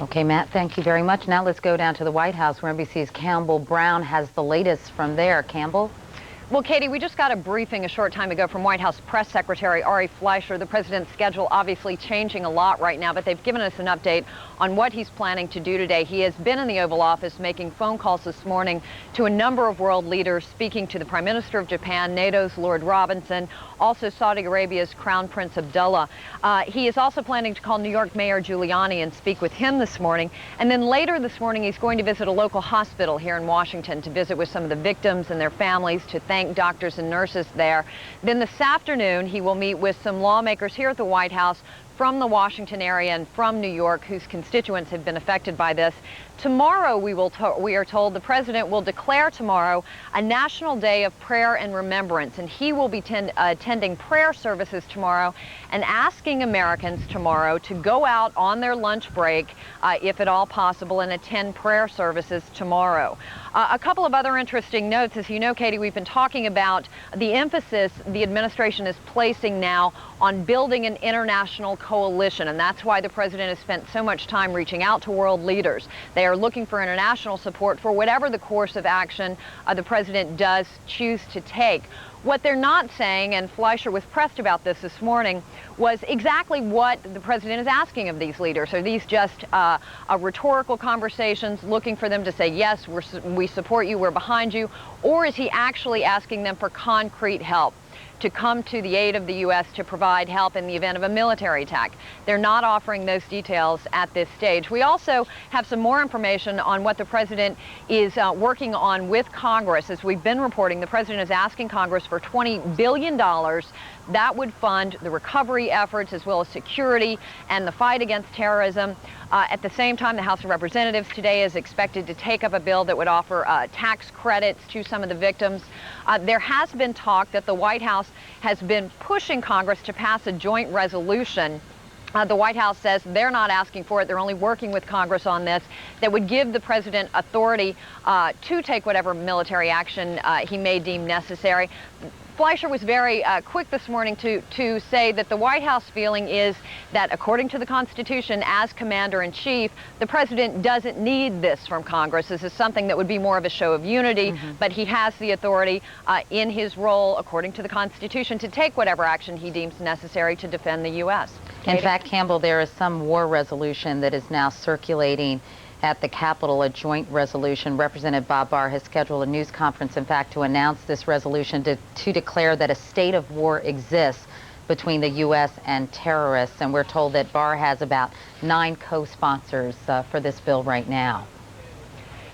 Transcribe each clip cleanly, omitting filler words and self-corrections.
Okay, Matt, thank you very much. Now let's go down to the White House where NBC's Campbell Brown has the latest from there. Campbell? Well, Katie, we just got a briefing a short time ago from White House Press Secretary Ari Fleischer. The president's schedule obviously changing a lot right now, but they've given us an update on what he's planning to do today. He has been in the Oval Office making phone calls this morning to a number of world leaders, speaking to the Prime Minister of Japan, NATO's Lord Robinson, also Saudi Arabia's Crown Prince Abdullah. He is also planning to call New York Mayor Giuliani and speak with him this morning. And then later this morning, he's going to visit a local hospital here in Washington to visit with some of the victims and their families, to thank doctors and nurses there. Then this afternoon, he will meet with some lawmakers here at the White House from the Washington area and from New York whose constituents have been affected by this. Tomorrow, we are told the president will declare tomorrow a national day of prayer and remembrance, and he will be attending prayer services tomorrow and asking Americans tomorrow to go out on their lunch break, if at all possible, and attend prayer services tomorrow. A couple of other interesting notes. As you know, Katie, we've been talking about the emphasis the administration is placing now on building an international coalition, and that's why the president has spent so much time reaching out to world leaders. They are looking for international support for whatever the course of action the president does choose to take. What they're not saying, and Fleischer was pressed about this morning, was exactly what the president is asking of these leaders. Are these just rhetorical conversations, looking for them to say, yes, we support you, we're behind you, or is he actually asking them for concrete help, to come to the aid of the U.S. to provide help in the event of a military attack? They're not offering those details at this stage. We also have some more information on what the president is working on with Congress. As we've been reporting, the president is asking Congress for $20 billion. That would fund the recovery efforts as well as security and the fight against terrorism. At the same time, the House of Representatives today is expected to take up a bill that would offer tax credits to some of the victims. There has been talk that the White House has been pushing Congress to pass a joint resolution. The White House says they're not asking for it. They're only working with Congress on this, that would give the president authority to take whatever military action he may deem necessary. Fleischer was very quick this morning to say that the White House feeling is that, according to the Constitution, as commander-in-chief, the president doesn't need this from Congress. This is something that would be more of a show of unity, but he has the authority in his role, according to the Constitution, to take whatever action he deems necessary to defend the U.S. In fact, Campbell, there is some war resolution that is now circulating at the Capitol, a joint resolution. Representative Bob Barr has scheduled a news conference, in fact, to announce this resolution to declare that a state of war exists between the U.S. and terrorists. And we're told that Barr has about 9 co-sponsors for this bill right now.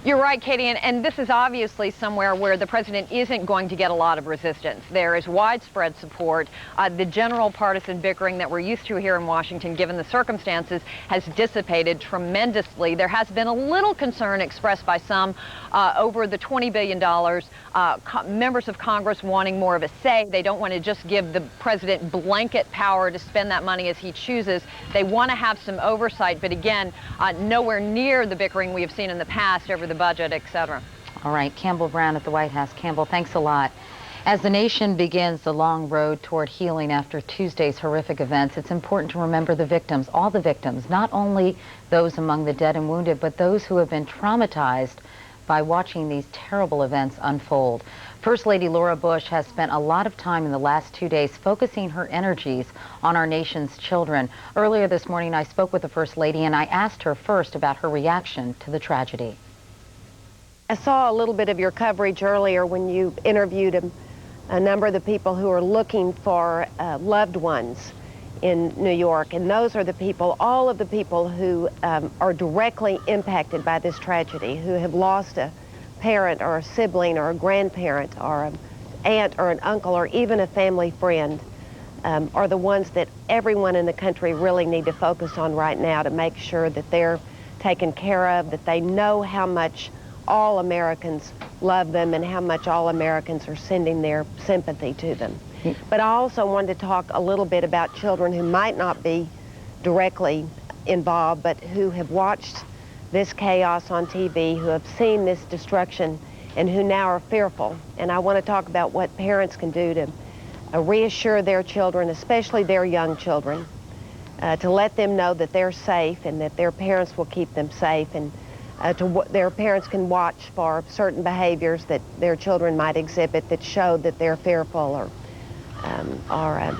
You're right, Katie, and this is obviously somewhere where the president isn't going to get a lot of resistance. There is widespread support. The general partisan bickering that we're used to here in Washington, given the circumstances, has dissipated tremendously. There has been a little concern expressed by some over the $20 billion, members of Congress wanting more of a say. They don't want to just give the president blanket power to spend that money as he chooses. They want to have some oversight, but again, nowhere near the bickering we have seen in the past over the budget, etc. All right, Campbell Brown at the White House. Campbell, thanks a lot. As the nation begins the long road toward healing after Tuesday's horrific events, it's important to remember the victims, all the victims, not only those among the dead and wounded, but those who have been traumatized by watching these terrible events unfold. First Lady Laura Bush has spent a lot of time in the last 2 days focusing her energies on our nation's children. Earlier this morning, I spoke with the First Lady and I asked her first about her reaction to the tragedy. I saw a little bit of your coverage earlier when you interviewed a number of the people who are looking for loved ones in New York, and those are the people, all of the people who are directly impacted by this tragedy, who have lost a parent or a sibling or a grandparent or an aunt or an uncle or even a family friend, are the ones that everyone in the country really need to focus on right now to make sure that they're taken care of, that they know how much all Americans love them and how much all Americans are sending their sympathy to them. But I also wanted to talk a little bit about children who might not be directly involved, but who have watched this chaos on TV, who have seen this destruction, and who now are fearful. And I want to talk about what parents can do to reassure their children, especially their young children, to let them know that they're safe and that their parents will keep them safe, and their parents can watch for certain behaviors that their children might exhibit that show that they're fearful or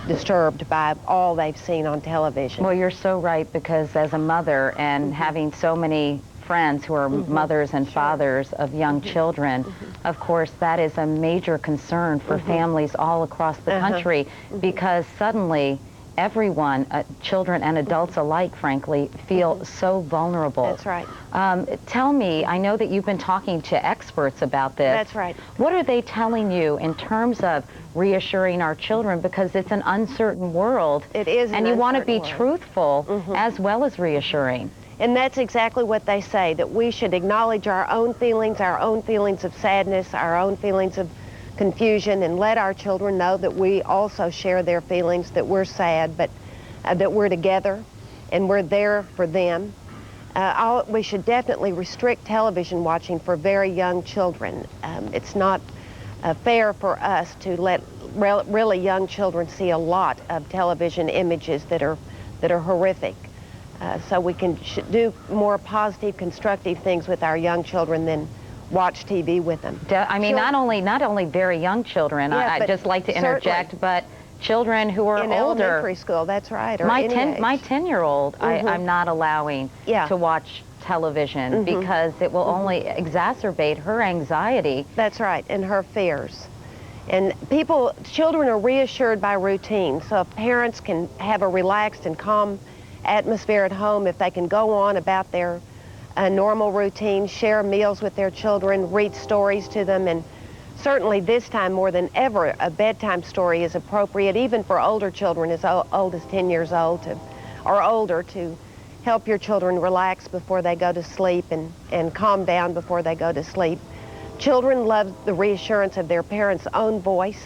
disturbed by all they've seen on television. Well, you're so right, because as a mother and having so many friends who are mothers and fathers of young children, of course, that is a major concern for families all across the country, because suddenly everyone, children and adults alike, frankly, feel so vulnerable. That's right. Tell me, I know that you've been talking to experts about this. That's right. What are they telling you in terms of reassuring our children, because it's an uncertain world? It is, and you want to be world. Truthful as well as reassuring. And that's exactly what they say, that we should acknowledge our own feelings of sadness, our own feelings of confusion, and let our children know that we also share their feelings, that we're sad, but that we're together and we're there for them. We should definitely restrict television watching for very young children. It's not fair for us to let really young children see a lot of television images that are horrific. So we can do more positive, constructive things with our young children than watch TV with them. I mean, not only very young children. Yeah, I'd just like to interject, certainly. But children who are in older. Elementary school, that's right. Or My any age. 10-year-old, I'm not allowing to watch television because it will only exacerbate her anxiety. That's right, and her fears. And children are reassured by routine. So if parents can have a relaxed and calm atmosphere at home, if they can go on about their normal routine, share meals with their children, read stories to them, and certainly this time more than ever, a bedtime story is appropriate, even for older children as old as 10 years old or older, to help your children relax before they go to sleep and calm down before they go to sleep. Children love the reassurance of their parents' own voice.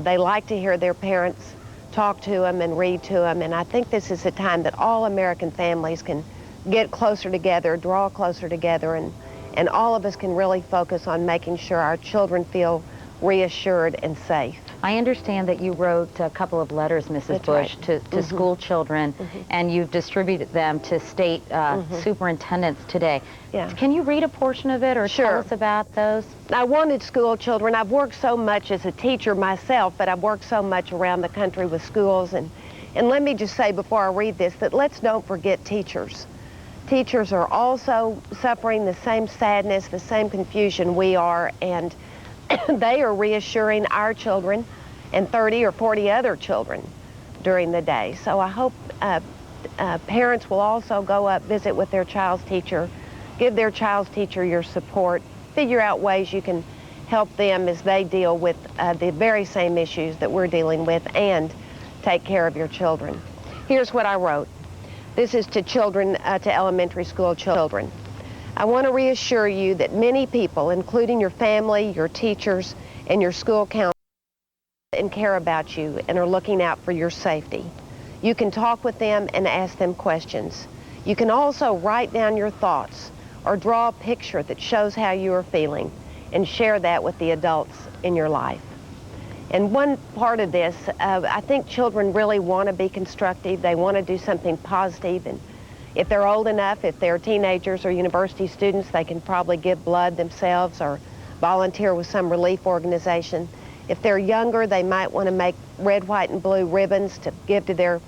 They like to hear their parents talk to them and read to them, and I think this is a time that all American families can get closer together, draw closer together, and all of us can really focus on making sure our children feel reassured and safe. I understand that you wrote a couple of letters, Mrs. Bush, to school children, and you've distributed them to state superintendents today. Yeah. Can you read a portion of it or tell us about those? I wanted school children. I've worked so much as a teacher myself, but I've worked so much around the country with schools. And let me just say before I read this that let's don't forget teachers. Teachers are also suffering the same sadness, the same confusion we are, and they are reassuring our children and 30 or 40 other children during the day. So I hope parents will also go up, visit with their child's teacher, give their child's teacher your support, figure out ways you can help them as they deal with the very same issues that we're dealing with, and take care of your children. Here's what I wrote. This is to children, to elementary school children. I want to reassure you that many people, including your family, your teachers, and your school counselors, and care about you and are looking out for your safety. You can talk with them and ask them questions. You can also write down your thoughts or draw a picture that shows how you are feeling and share that with the adults in your life. And one part of this, I think children really want to be constructive. They want to do something positive, and if they're old enough, if they're teenagers or university students, they can probably give blood themselves or volunteer with some relief organization. If they're younger, they might want to make red, white, and blue ribbons to give to their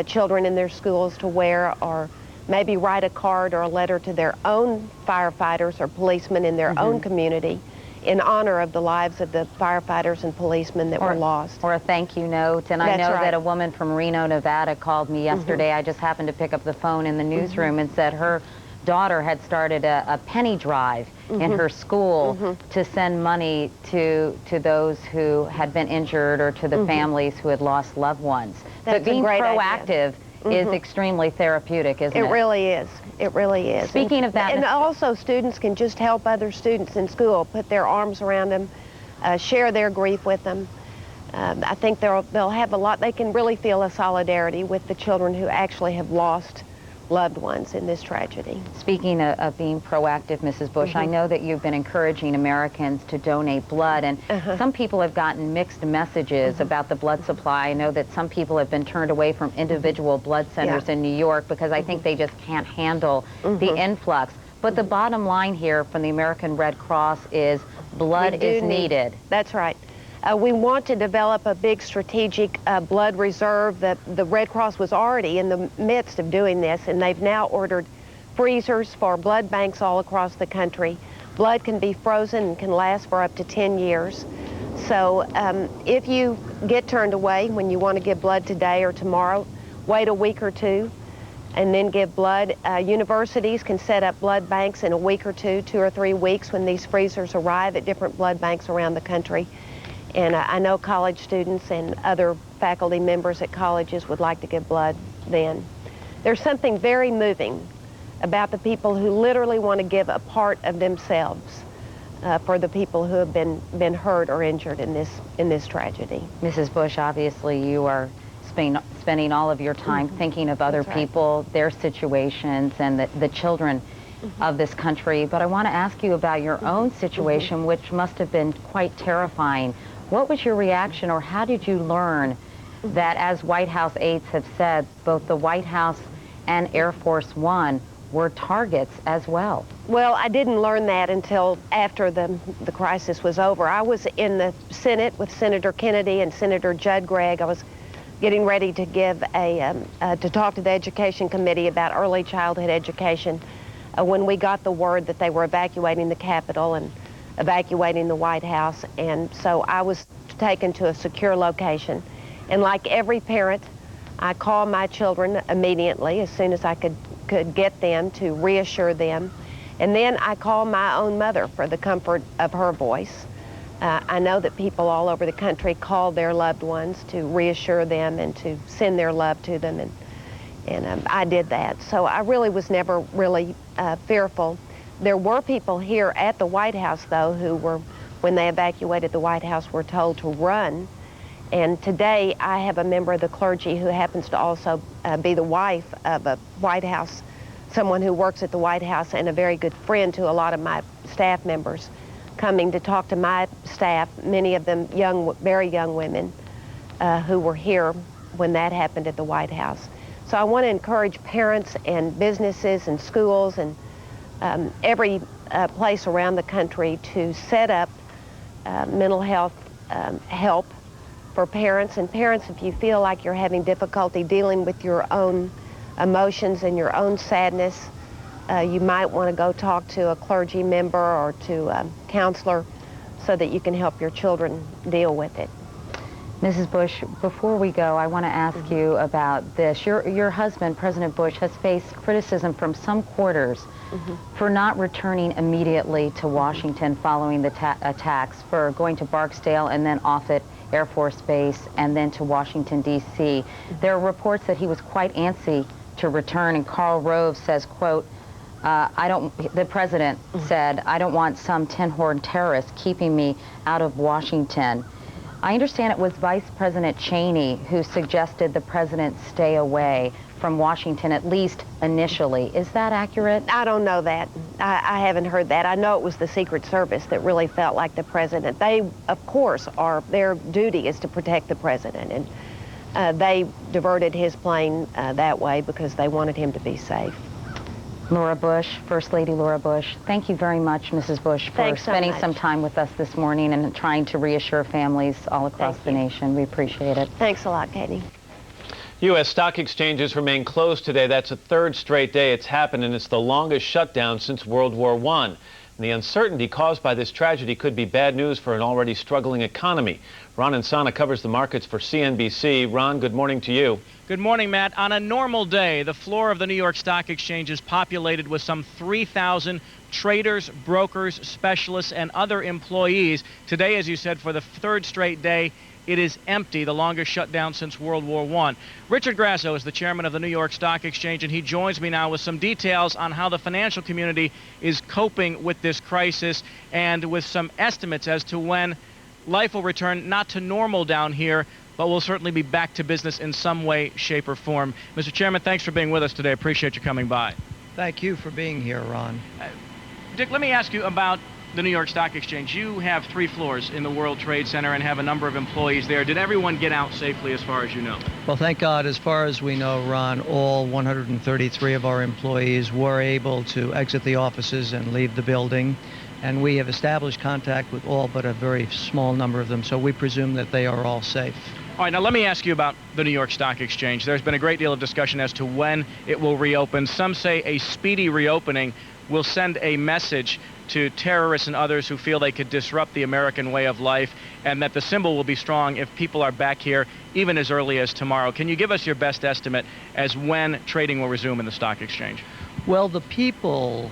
children in their schools to wear, or maybe write a card or a letter to their own firefighters or policemen in their own community in honor of the lives of the firefighters and policemen that were lost. Or a thank you note. And I know that a woman from Reno, Nevada called me yesterday. I just happened to pick up the phone in the newsroom and said her daughter had started a penny drive in her school to send money to those who had been injured or to the families who had lost loved ones. That's but being a great proactive is extremely therapeutic, isn't it? It really is. It really is. Speaking of that, and also students can just help other students in school, put their arms around them, share their grief with them. I think they'll have a lot. They can really feel a solidarity with the children who actually have lost loved ones in this tragedy. Speaking of being proactive, Mrs. Bush, I know that you've been encouraging Americans to donate blood, and some people have gotten mixed messages about the blood supply. I know that some people have been turned away from individual blood centers in New York because I think they just can't handle the influx. But the bottom line here from the American Red Cross is blood is needed. That's right. We want to develop a big strategic blood reserve. The Red Cross was already in the midst of doing this, and they've now ordered freezers for blood banks all across the country. Blood can be frozen and can last for up to 10 years. So if you get turned away when you want to give blood today or tomorrow, wait a week or two and then give blood. Universities can set up blood banks in a week or two or 3 weeks when these freezers arrive at different blood banks around the country. And I know college students and other faculty members at colleges would like to give blood then. There's something very moving about the people who literally want to give a part of themselves for the people who have been hurt or injured in this tragedy. Mrs. Bush, obviously you are spending all of your time thinking of other people, their situations, and the children of this country. But I want to ask you about your own situation, which must have been quite terrifying. What was your reaction, or how did you learn that, as White House aides have said, both the White House and Air Force One were targets as well? Well, I didn't learn that until after the crisis was over. I was in the Senate with Senator Kennedy and Senator Judd Gregg. I was getting ready to give to talk to the Education Committee about early childhood education when we got the word that they were evacuating the Capitol and evacuating the White House. And so I was taken to a secure location. And like every parent, I called my children immediately as soon as I could get them to reassure them. And then I called my own mother for the comfort of her voice. I know that people all over the country called their loved ones to reassure them and to send their love to them, and I did that. So I really was never really fearful. There were people here at the White House, though, who were, when they evacuated the White House, were told to run. And today I have a member of the clergy who happens to also be the wife of a White House, someone who works at the White House and a very good friend to a lot of my staff members, coming to talk to my staff, many of them young, very young women who were here when that happened at the White House. So I want to encourage parents and businesses and schools and every place around the country to set up mental health help for parents. And parents, if you feel like you're having difficulty dealing with your own emotions and your own sadness, you might want to go talk to a clergy member or to a counselor so that you can help your children deal with it. Mrs. Bush, before we go, I want to ask you about this. Your husband, President Bush, has faced criticism from some quarters for not returning immediately to Washington following the attacks, for going to Barksdale and then Offutt Air Force Base and then to Washington, D.C. There are reports that he was quite antsy to return, and Karl Rove says, quote, the president said, "I don't want some tin-horn terrorist keeping me out of Washington." I understand it was Vice President Cheney who suggested the president stay away from Washington, at least initially. Is that accurate? I don't know that. I haven't heard that. I know it was the Secret Service that really felt like the president. They, of course, their duty is to protect the president, and they diverted his plane that way because they wanted him to be safe. Laura Bush, First Lady Laura Bush, thank you very much, Mrs. Bush, for spending some time with us this morning and trying to reassure families all across the nation. We appreciate it. Thanks a lot, Katie. U.S. stock exchanges remain closed today. That's a third straight day it's happened, and it's the longest shutdown since World War I. And the uncertainty caused by this tragedy could be bad news for an already struggling economy. Ron Insana covers the markets for CNBC. Ron, good morning to you. Good morning, Matt. On a normal day, the floor of the New York Stock Exchange is populated with some 3,000 traders, brokers, specialists, and other employees. Today, as you said, for the third straight day, it is empty, the longest shutdown since World War I. Richard Grasso is the chairman of the New York Stock Exchange, and he joins me now with some details on how the financial community is coping with this crisis and with some estimates as to when life will return not to normal down here, but we'll certainly be back to business in some way, shape, or form. Mr. Chairman, thanks for being with us today. Appreciate you coming by. Thank you for being here, Ron. Dick, let me ask you about the New York Stock Exchange. You have 3 floors in the World Trade Center and have a number of employees there. Did everyone get out safely as far as you know? Well, thank God, as far as we know, Ron, all 133 of our employees were able to exit the offices and leave the building. And we have established contact with all but a very small number of them, so we presume that they are all safe. All right, now let me ask you about the New York Stock Exchange. There's been a great deal of discussion as to when it will reopen. Some say a speedy reopening will send a message to terrorists and others who feel they could disrupt the American way of life, and that the symbol will be strong if people are back here even as early as tomorrow. Can you give us your best estimate as when trading will resume in the stock exchange? Well, the people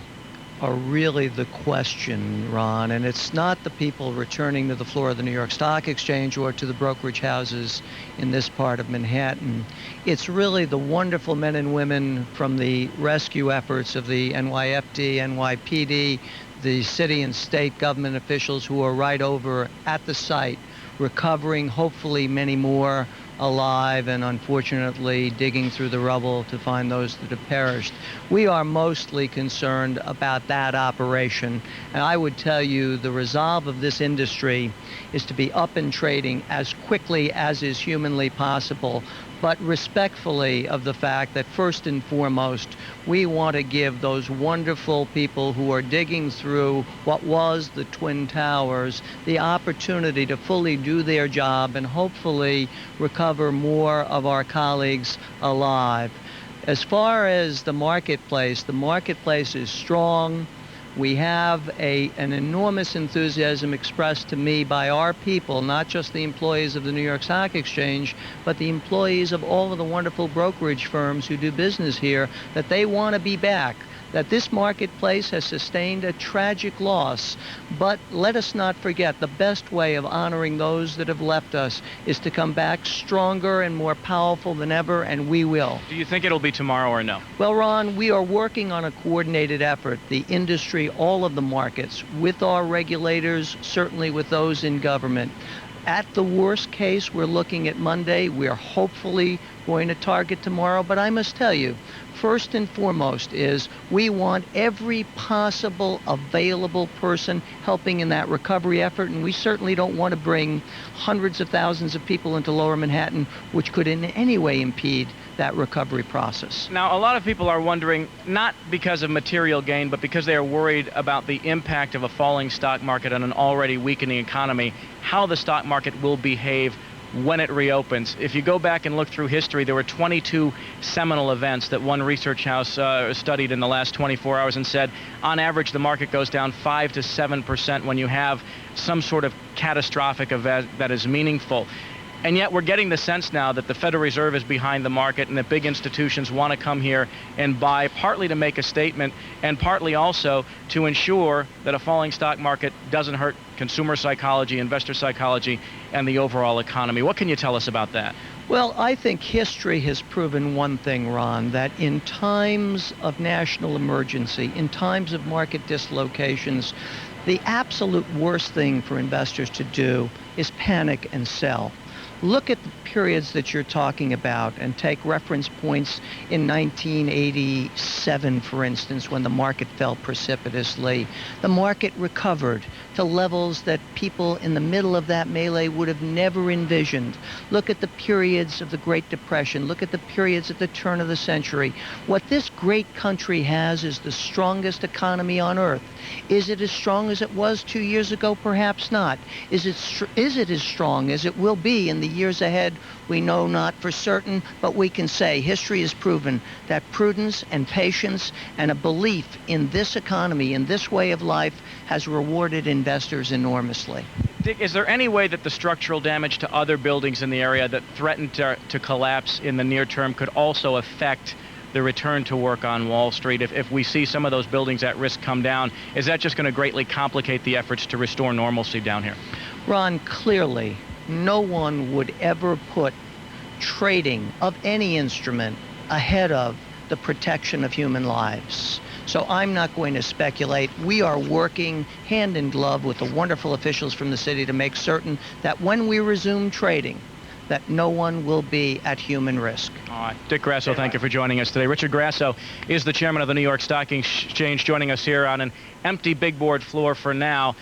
are really the question, Ron, and it's not the people returning to the floor of the New York Stock Exchange or to the brokerage houses in this part of Manhattan. It's really the wonderful men and women from the rescue efforts of the NYFD, NYPD, the city and state government officials who are right over at the site, recovering hopefully many more alive and unfortunately digging through the rubble to find those that have perished. We are mostly concerned about that operation, and I would tell you the resolve of this industry is to be up and trading as quickly as is humanly possible, but respectfully of the fact that first and foremost, we want to give those wonderful people who are digging through what was the Twin Towers the opportunity to fully do their job and hopefully recover more of our colleagues alive. As far as the marketplace is strong. We have an enormous enthusiasm expressed to me by our people, not just the employees of the New York Stock Exchange, but the employees of all of the wonderful brokerage firms who do business here, that they want to be back, that this marketplace has sustained a tragic loss. But let us not forget, the best way of honoring those that have left us is to come back stronger and more powerful than ever, and we will. Do you think it'll be tomorrow or no? Well, Ron, we are working on a coordinated effort, the industry, all of the markets, with our regulators, certainly with those in government. At the worst case, we're looking at Monday. We're hopefully going to target tomorrow, but I must tell you, first and foremost is we want every possible available person helping in that recovery effort, and we certainly don't want to bring hundreds of thousands of people into Lower Manhattan, which could in any way impede that recovery process. Now, a lot of people are wondering, not because of material gain, but because they are worried about the impact of a falling stock market on an already weakening economy, how the stock market will behave when it reopens. If you go back and look through history, there were 22 seminal events that one research house studied in the last 24 hours and said, on average, the market goes down 5 to 7% when you have some sort of catastrophic event that is meaningful. And yet we're getting the sense now that the Federal Reserve is behind the market and that big institutions want to come here and buy, partly to make a statement and partly also to ensure that a falling stock market doesn't hurt consumer psychology, investor psychology, and the overall economy. What can you tell us about that? Well, I think history has proven one thing, Ron, that in times of national emergency, in times of market dislocations, the absolute worst thing for investors to do is panic and sell. Look at the periods that you're talking about and take reference points in 1987, for instance, when the market fell precipitously. The market recovered to levels that people in the middle of that melee would have never envisioned. Look at the periods of the Great Depression. Look at the periods at the turn of the century. What this great country has is the strongest economy on earth. Is it as strong as it was 2 years ago? Perhaps not. Is it as strong as it will be in the years ahead? We know not for certain, but we can say history has proven that prudence and patience and a belief in this economy, in this way of life, has rewarded investors enormously. Dick, is there any way that the structural damage to other buildings in the area that threaten to collapse in the near term could also affect the return to work on Wall Street? If we see some of those buildings at risk come down, is that just going to greatly complicate the efforts to restore normalcy down here? Ron, clearly, no one would ever put trading of any instrument ahead of the protection of human lives. So I'm not going to speculate. We are working hand in glove with the wonderful officials from the city to make certain that when we resume trading, that no one will be at human risk. All right. Dick Grasso, thank you for joining us today. Richard Grasso is the chairman of the New York Stock Exchange, joining us here on an empty big board floor for now.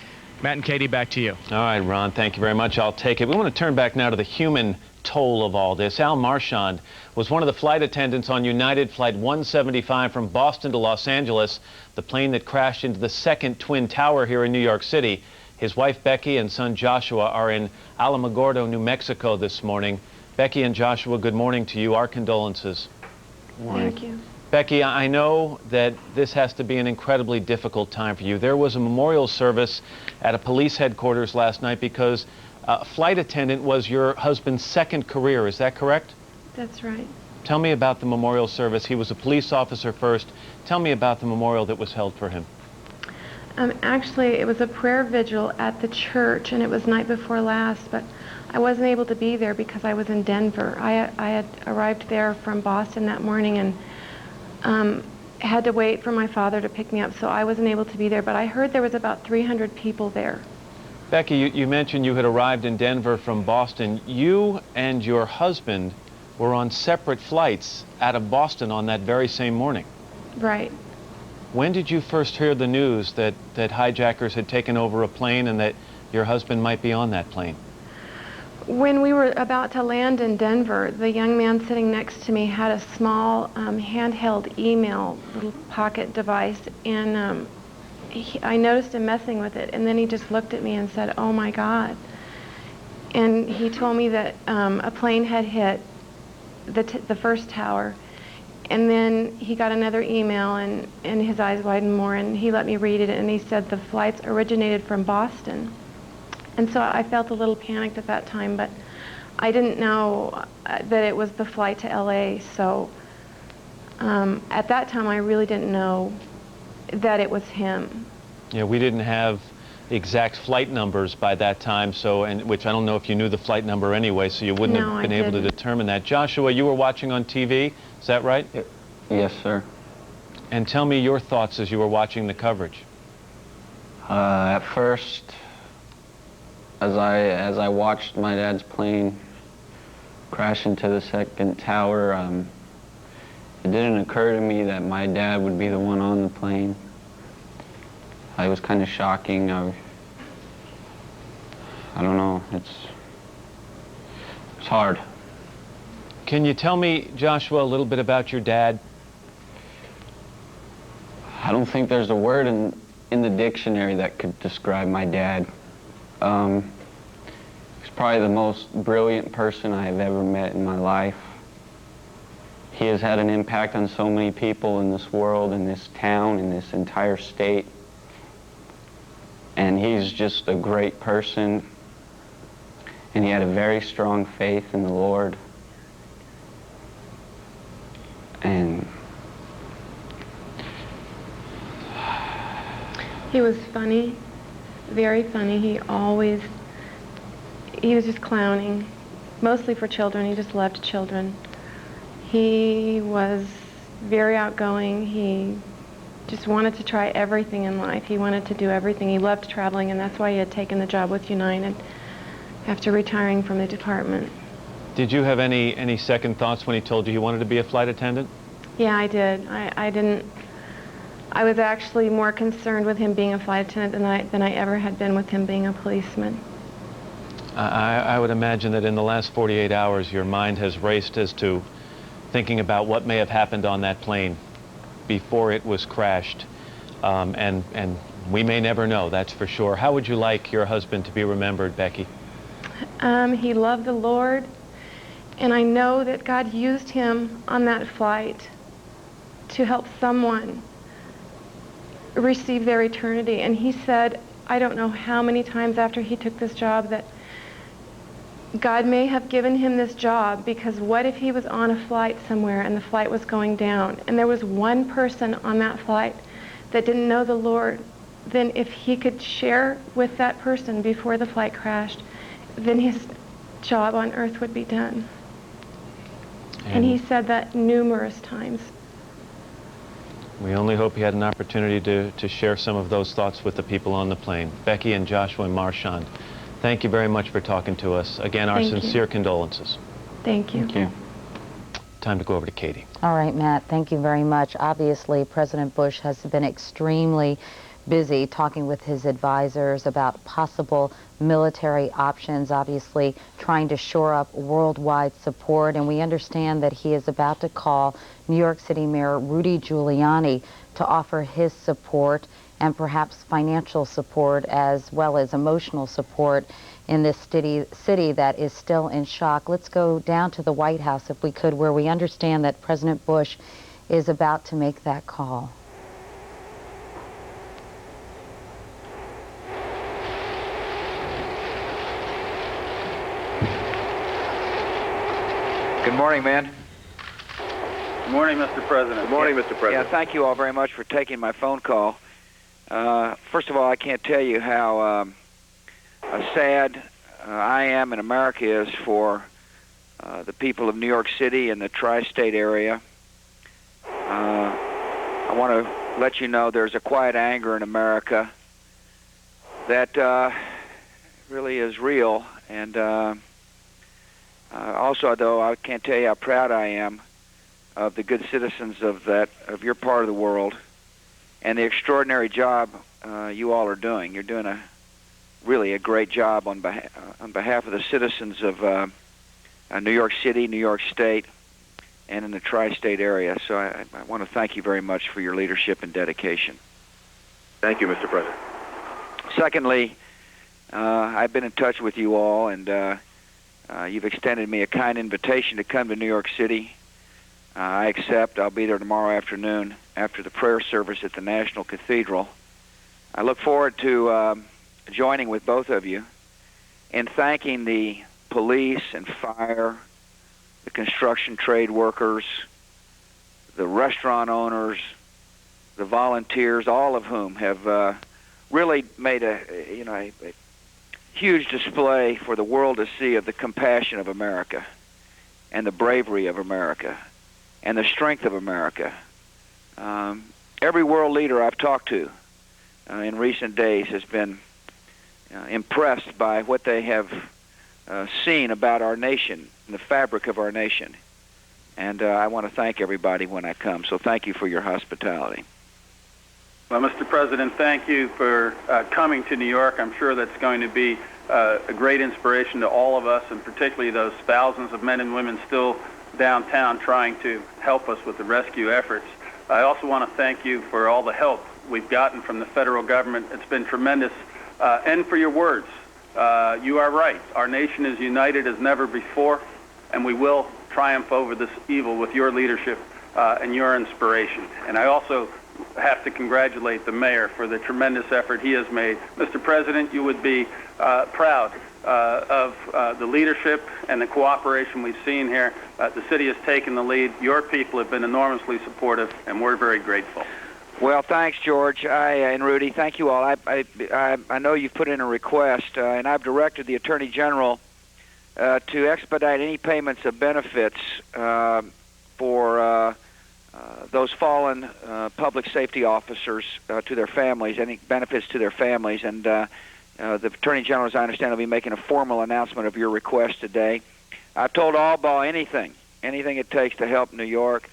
Matt and Katie, back to you. All right, Ron, thank you very much. I'll take it. We want to turn back now to the human toll of all this. Al Marchand was one of the flight attendants on United Flight 175 from Boston to Los Angeles, the plane that crashed into the second Twin Tower here in New York City. His wife Becky and son Joshua are in Alamogordo, New Mexico this morning. Becky and Joshua, good morning to you. Our condolences. Thank you. Becky, I know that this has to be an incredibly difficult time for you. There was a memorial service at a police headquarters last night because flight attendant was your husband's second career. Is that correct? That's right. Tell me about the memorial service. He was a police officer first. Tell me about the memorial that was held for him. Actually, it was a prayer vigil at the church, and it was night before last, but I wasn't able to be there because I was in Denver. I had arrived there from Boston that morning and had to wait for my father to pick me up, so I wasn't able to be there, but I heard there was about 300 people there. Becky, you mentioned you had arrived in Denver from Boston. You and your husband were on separate flights out of Boston on that very same morning. Right. When did you first hear the news that hijackers had taken over a plane and that your husband might be on that plane? When we were about to land in Denver, the young man sitting next to me had a small handheld email little pocket device, and I noticed him messing with it, and then he just looked at me and said, "Oh my God." And he told me that a plane had hit the first tower, and then he got another email, and his eyes widened more, and he let me read it, and he said the flights originated from Boston. And so I felt a little panicked at that time, but I didn't know that it was the flight to LA, so at that time I really didn't know that it was him. Yeah, we didn't have exact flight numbers by that time, so, which I don't know if you knew the flight number anyway, so you wouldn't have been able to determine that. Joshua, you were watching on TV, is that right? Yes, sir. And tell me your thoughts as you were watching the coverage. At first, as I watched my dad's plane crash into the second tower, it didn't occur to me that my dad would be the one on the plane. It was kind of shocking. I don't know, it's hard. Can you tell me, Joshua, a little bit about your dad? I don't think there's a word in the dictionary that could describe my dad. He's probably the most brilliant person I've ever met in my life. He has had an impact on so many people in this world, in this town, in this entire state. And he's just a great person. And he had a very strong faith in the Lord. And He was funny, very funny. He was just clowning, mostly for children. He just loved children. He was very outgoing. He just wanted to try everything in life. He wanted to do everything. He loved traveling, and that's why he had taken the job with United after retiring from the department. Did you have any second thoughts when he told you he wanted to be a flight attendant? Yeah, I did. I was actually more concerned with him being a flight attendant than I ever had been with him being a policeman. I would imagine that in the last 48 hours your mind has raced as to thinking about what may have happened on that plane before it was crashed. And we may never know, that's for sure. How would you like your husband to be remembered, Becky? He loved the Lord, and I know that God used him on that flight to help someone receive their eternity. And he said, I don't know how many times after he took this job, that God may have given him this job because what if he was on a flight somewhere and the flight was going down and there was one person on that flight that didn't know the Lord? Then if he could share with that person before the flight crashed, then his job on earth would be done. And he said that numerous times. We only hope he had an opportunity to share some of those thoughts with the people on the plane. Becky and Joshua Marchand, Thank you very much for talking to us. Again, our Thank you. sincere condolences. Thank you. Thank you. Time to go over to Katie. All right, Matt, thank you very much. Obviously, President Bush has been extremely busy talking with his advisors about possible military options, obviously trying to shore up worldwide support. And we understand that he is about to call New York City Mayor Rudy Giuliani to offer his support and perhaps financial support as well as emotional support in this city that is still in shock. Let's go down to the White House, if we could, where we understand that President Bush is about to make that call. Good morning, man. Good morning, Mr. President. Good morning, Mr. President. Yeah, Thank you all very much for taking my phone call. First of all, I can't tell you how sad I am and America is for the people of New York City and the tri-state area. I want to let you know there's a quiet anger in America that really is real. And also, though, I can't tell you how proud I am of the good citizens of your part of the world and the extraordinary job you all are doing. You're doing really a great job on behalf of the citizens of New York City, New York State, and in the tri-state area. So I want to thank you very much for your leadership and dedication. Thank you, Mr. President. Secondly, I've been in touch with you all, and you've extended me a kind invitation to come to New York City. I accept. I'll be there tomorrow afternoon after the prayer service at the National Cathedral. I look forward to joining with both of you in thanking the police and fire, the construction trade workers, the restaurant owners, the volunteers, all of whom have really made a huge display for the world to see of the compassion of America and the bravery of America and the strength of America. Every world leader I've talked to in recent days has been impressed by what they have seen about our nation and the fabric of our nation. And I want to thank everybody when I come. So thank you for your hospitality. Well, Mr. President, thank you for coming to New York. I'm sure that's going to be a great inspiration to all of us, and particularly those thousands of men and women still downtown trying to help us with the rescue efforts. I also want to thank you for all the help we've gotten from the federal government. It's been tremendous. And for your words. You are right. Our nation is united as never before, and we will triumph over this evil with your leadership and your inspiration. And I also have to congratulate the mayor for the tremendous effort he has made. Mr. President, you would be proud of the leadership and the cooperation we've seen here. The city has taken the lead. Your people have been enormously supportive, and we're very grateful. Well, thanks, George. And Rudy, thank you all. I know you've put in a request, and I've directed the Attorney General to expedite any payments of benefits for those fallen public safety officers to their families, any benefits to their families. And the Attorney General, as I understand, will be making a formal announcement of your request today. I've told Albaugh anything it takes to help New York.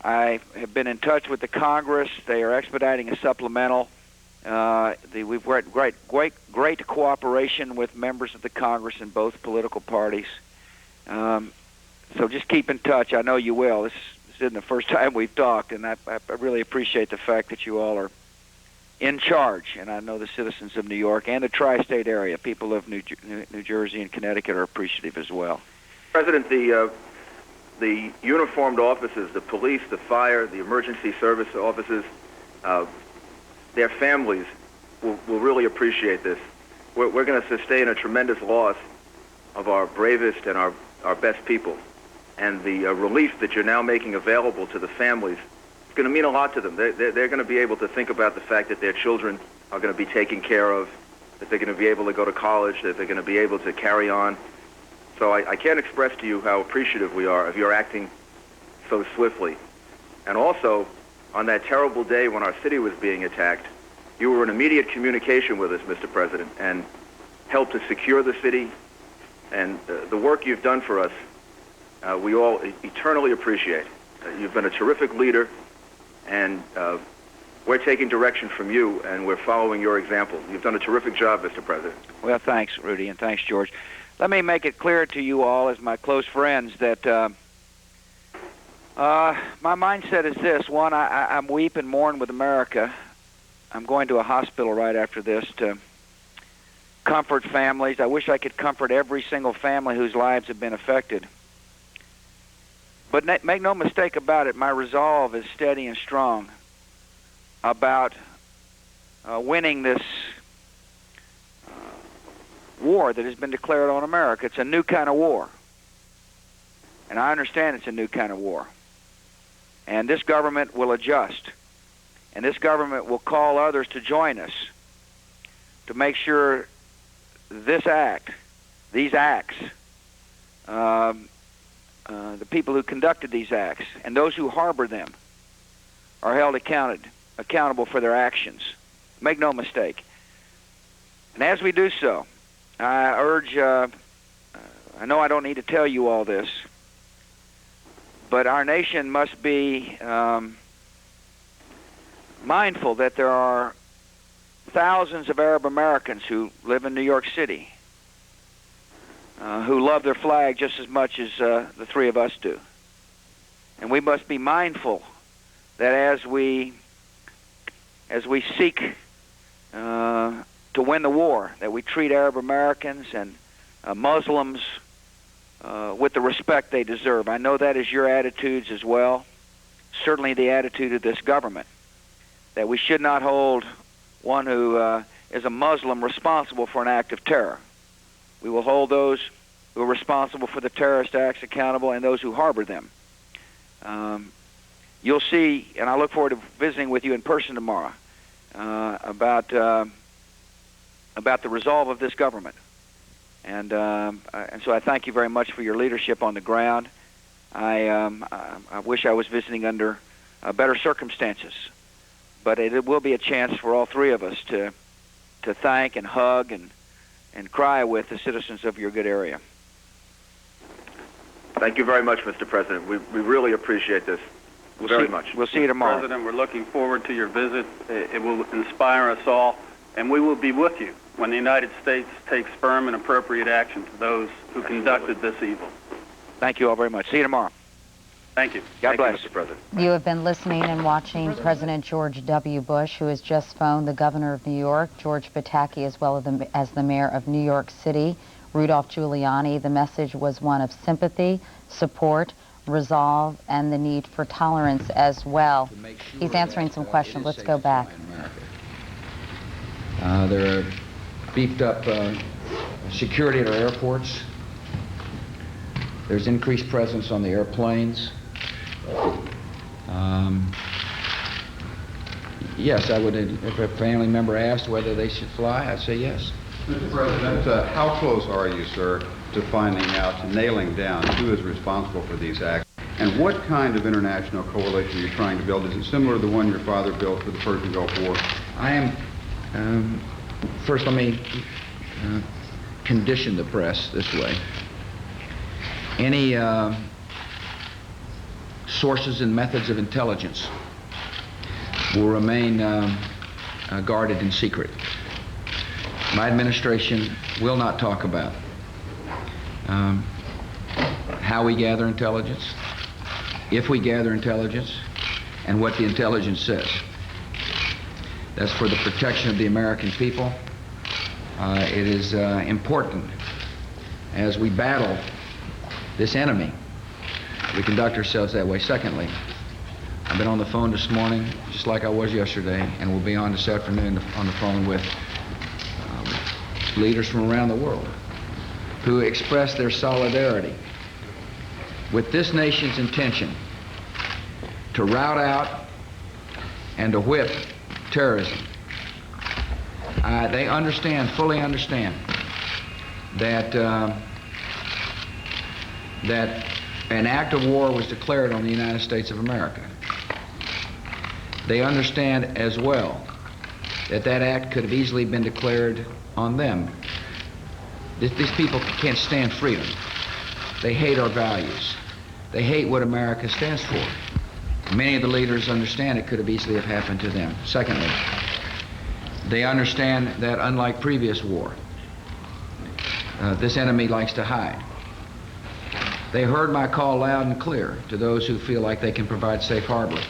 I have been in touch with the Congress. They are expediting a supplemental. We've had great cooperation with members of the Congress in both political parties. So just keep in touch. I know you will. This isn't the first time we've talked, and I really appreciate the fact that you all are in charge. And I know the citizens of New York and the tri-state area, people of New Jersey and Connecticut, are appreciative as well. President, the uniformed officers, the police, the fire, the emergency service officers, their families will really appreciate this. We're going to sustain a tremendous loss of our bravest and our best people. And the relief that you're now making available to the families is going to mean a lot to them. They're going to be able to think about the fact that their children are going to be taken care of, that they're going to be able to go to college, that they're going to be able to carry on. So I can't express to you how appreciative we are of your acting so swiftly. And also, on that terrible day when our city was being attacked, you were in immediate communication with us, Mr. President, and helped to secure the city, and the work you've done for us, we all eternally appreciate. You've been a terrific leader, and we're taking direction from you, and we're following your example. You've done a terrific job, Mr. President. Well, thanks, Rudy, and thanks, George. Let me make it clear to you all, as my close friends, that my mindset is this. One, I'm weep and mourn with America. I'm going to a hospital right after this to comfort families. I wish I could comfort every single family whose lives have been affected. But make no mistake about it, my resolve is steady and strong about winning this war that has been declared on America. It's a new kind of war. And I understand it's a new kind of war. And this government will adjust. And this government will call others to join us to make sure this act, these acts, the people who conducted these acts and those who harbor them are held accountable for their actions. Make no mistake. And as we do so, I urge, I know I don't need to tell you all this, but our nation must be mindful that there are thousands of Arab Americans who live in New York City who love their flag just as much as the three of us do. And we must be mindful that as we seek to win the war, that we treat Arab Americans and Muslims with the respect they deserve. I know that is your attitudes as well, certainly the attitude of this government, that we should not hold one who is a Muslim responsible for an act of terror. We will hold those who are responsible for the terrorist acts accountable and those who harbor them. You'll see, and I look forward to visiting with you in person tomorrow, about the resolve of this government. And so I thank you very much for your leadership on the ground. I wish I was visiting under better circumstances, but it will be a chance for all three of us to thank and hug and cry with the citizens of your good area. Thank you very much, Mr. President. We really appreciate this very much. We'll see you tomorrow. President, we're looking forward to your visit. It will inspire us all, and we will be with you when the United States takes firm and appropriate action to those who conducted this evil. Thank you all very much. See you tomorrow. Thank you. God bless. Mr. President. You have been listening and watching President George W. Bush, who has just phoned the governor of New York, George Pataki, as well as the mayor of New York City, Rudolph Giuliani. The message was one of sympathy, support, resolve, and the need for tolerance as well. He's answering some questions. Let's go back. There are beefed up security at our airports. There's increased presence on the airplanes. Yes, I would, if a family member asked whether they should fly, I'd say yes. Mr. President, how close are you, sir, to finding out, to nailing down who is responsible for these acts? And what kind of international coalition are you trying to build? Is it similar to the one your father built for the Persian Gulf War? I am, first let me condition the press this way. Any sources and methods of intelligence will remain guarded in secret. My administration will not talk about how we gather intelligence, if we gather intelligence, and what the intelligence says. That's for the protection of the American people. It is important as we battle this enemy, we conduct ourselves that way. Secondly, I've been on the phone this morning, just like I was yesterday, and will be on this afternoon on the phone with leaders from around the world who express their solidarity with this nation's intention to rout out and to whip terrorism. They understand, fully understand, that an act of war was declared on the United States of America. They understand as well that that act could have easily been declared on them These people can't stand freedom. They hate our values. They hate what America stands for. Many of the leaders understand it could have easily have happened to them. Secondly, they understand that unlike previous war, this enemy likes to hide. They heard my call loud and clear to those who feel like they can provide safe harbor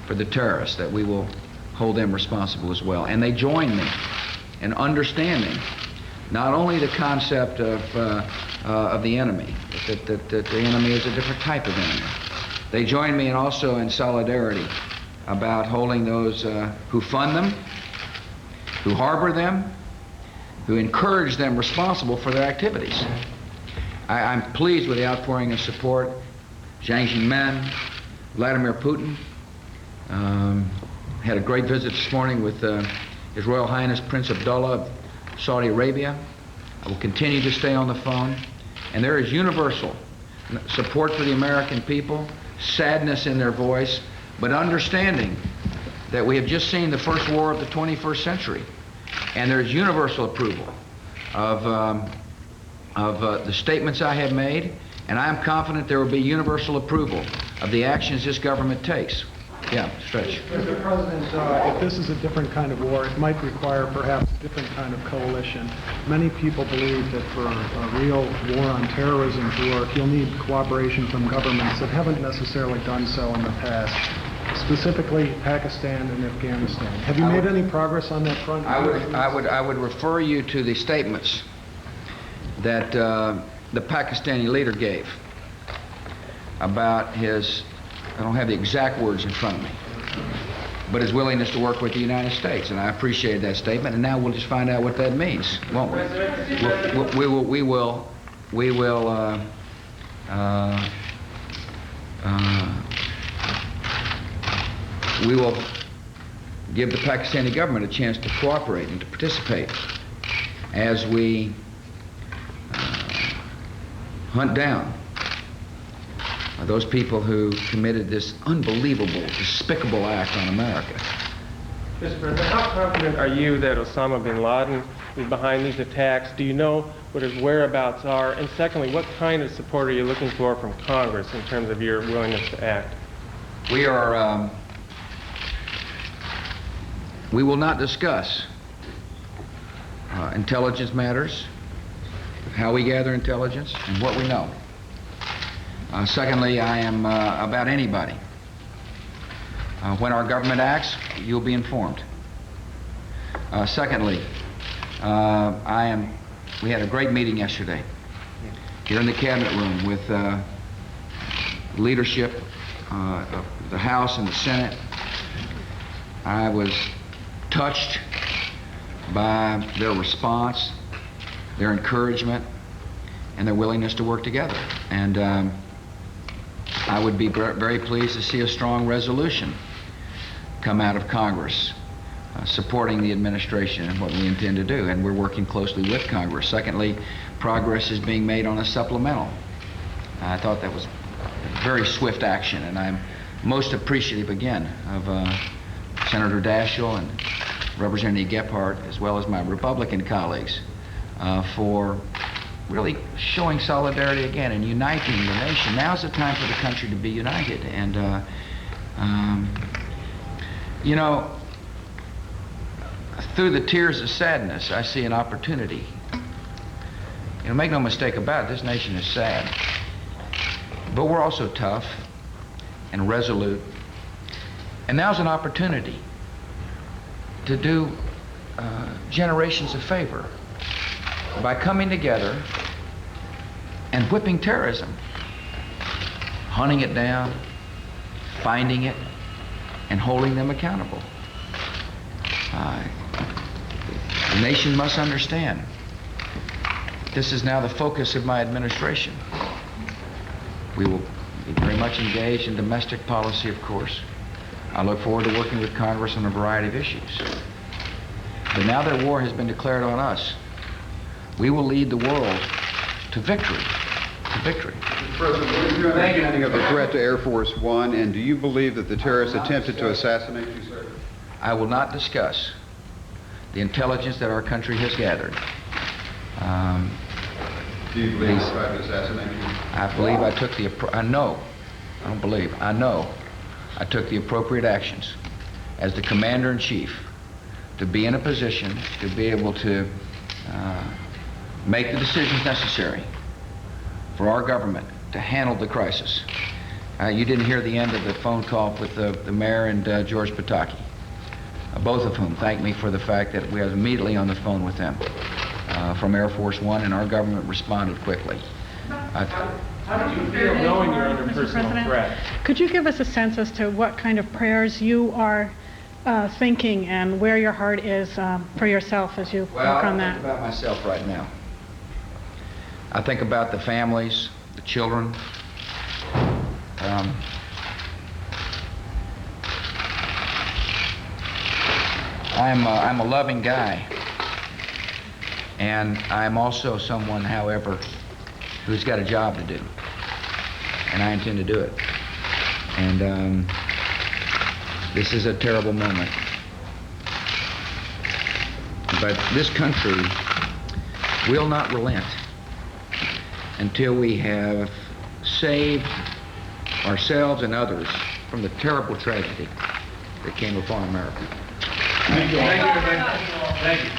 for the terrorists, that we will hold them responsible as well. And they join me in understanding not only the concept of the enemy, that the enemy is a different type of enemy. They join me also in solidarity about holding those who fund them, who harbor them, who encourage them responsible for their activities. I'm pleased with the outpouring of support. Jiang Zemin, Vladimir Putin, had a great visit this morning with His Royal Highness Prince Abdullah of Saudi Arabia. I will continue to stay on the phone. And there is universal support for the American people, sadness in their voice, but understanding that we have just seen the first war of the 21st century. And there's universal approval of the statements I have made, and I am confident there will be universal approval of the actions this government takes. Yeah, Stretch. Mr. President, if this is a different kind of war, it might require perhaps a different kind of coalition. Many people believe that for a real war on terrorism to work, you'll need cooperation from governments that haven't necessarily done so in the past, specifically Pakistan and Afghanistan. Have you made any progress on that front? I would refer you to the statements that the Pakistani leader gave about his, I don't have the exact words in front of me, but his willingness to work with the United States, and I appreciated that statement. And now we'll just find out what that means, won't we? We will give the Pakistani government a chance to cooperate and to participate as we hunt down those people who committed this unbelievable, despicable act on America. Mr. President, how confident are you that Osama bin Laden is behind these attacks? Do you know what his whereabouts are? And secondly, what kind of support are you looking for from Congress in terms of your willingness to act? We are, we will not discuss intelligence matters, how we gather intelligence, and what we know. Secondly, I am about anybody. When our government acts, you'll be informed. Secondly, we had a great meeting yesterday here in the cabinet room with leadership of the House and the Senate. I was touched by their response, their encouragement, and their willingness to work together. And I would be very pleased to see a strong resolution come out of Congress supporting the administration and what we intend to do, and we're working closely with Congress. Secondly, progress is being made on a supplemental. I thought that was very swift action, and I'm most appreciative again of Senator Daschle and Representative Gephardt, as well as my Republican colleagues, for really showing solidarity again and uniting the nation. Now's the time for the country to be united. And, you know, through the tears of sadness, I see an opportunity. You know, make no mistake about it, this nation is sad. But we're also tough and resolute. And now's an opportunity to do generations a favor by coming together and whipping terrorism, hunting it down, finding it, and holding them accountable. The nation must understand this is now the focus of my administration. We will be very much engaged in domestic policy, of course. I look forward to working with Congress on a variety of issues. But now that war has been declared on us, we will lead the world to victory. To victory. Mr. President, what is your understanding of the threat to Air Force One, and do you believe that the terrorists attempted to assassinate you, sir? I will not discuss the intelligence that our country has gathered. Do you believe he tried to assassinate you? I believe I took I know, I don't believe, I know I took the appropriate actions as the Commander-in-Chief to be in a position to be able to make the decisions necessary for our government to handle the crisis. You didn't hear the end of the phone call with the mayor and George Pataki, both of whom thanked me for the fact that we was immediately on the phone with them from Air Force One, and our government responded quickly. How do you feel knowing you're under personal threat? Could you give us a sense as to what kind of prayers you are thinking and where your heart is for yourself as you work on that? I think about myself right now. I think about the families, the children. I'm a loving guy, and I'm also someone, however, who's got a job to do, and I intend to do it. And this is a terrible moment, but this country will not relent until we have saved ourselves and others from the terrible tragedy that came upon America. Thank you. Thank you.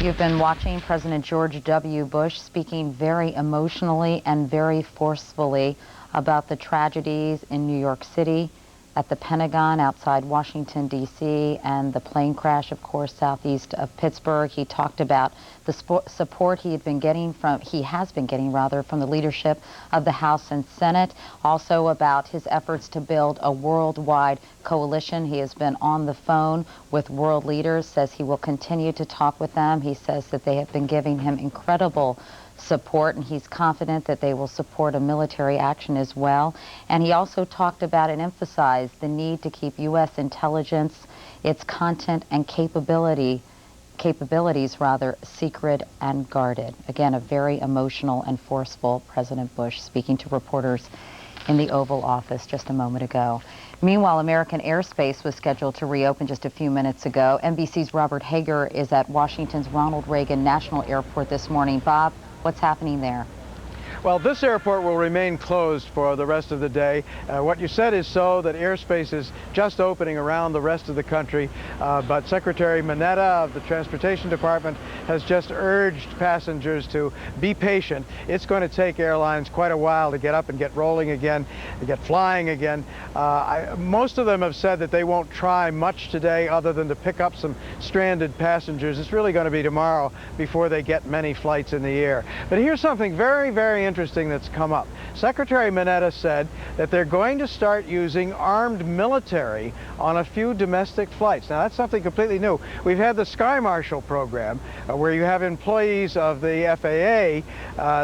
You've been watching President George W. Bush speaking very emotionally and very forcefully about the tragedies in New York City, at the Pentagon outside Washington, D.C., and the plane crash, of course, southeast of Pittsburgh. He talked about the support he has been getting from the leadership of the House and Senate, also about his efforts to build a worldwide coalition. He has been on the phone with world leaders, says he will continue to talk with them. He says that they have been giving him incredible support, and he's confident that they will support a military action as well. And he also talked about and emphasized the need to keep U.S. intelligence, its content and capabilities secret and guarded. Again, a very emotional and forceful President Bush speaking to reporters in the Oval Office just a moment ago. Meanwhile, American airspace was scheduled to reopen just a few minutes ago. NBC's Robert Hager is at Washington's Ronald Reagan National Airport this morning. Bob, what's happening there? Well, this airport will remain closed for the rest of the day. What you said is so, that airspace is just opening around the rest of the country, but Secretary Mineta of the Transportation Department has just urged passengers to be patient. It's going to take airlines quite a while to get up and get rolling again, to get flying again. Most of them have said that they won't try much today other than to pick up some stranded passengers. It's really going to be tomorrow before they get many flights in the air. But here's something very, very interesting that's come up. Secretary Mineta said that they're going to start using armed military on a few domestic flights. Now, that's something completely new. We've had the Sky Marshal program where you have employees of the FAA.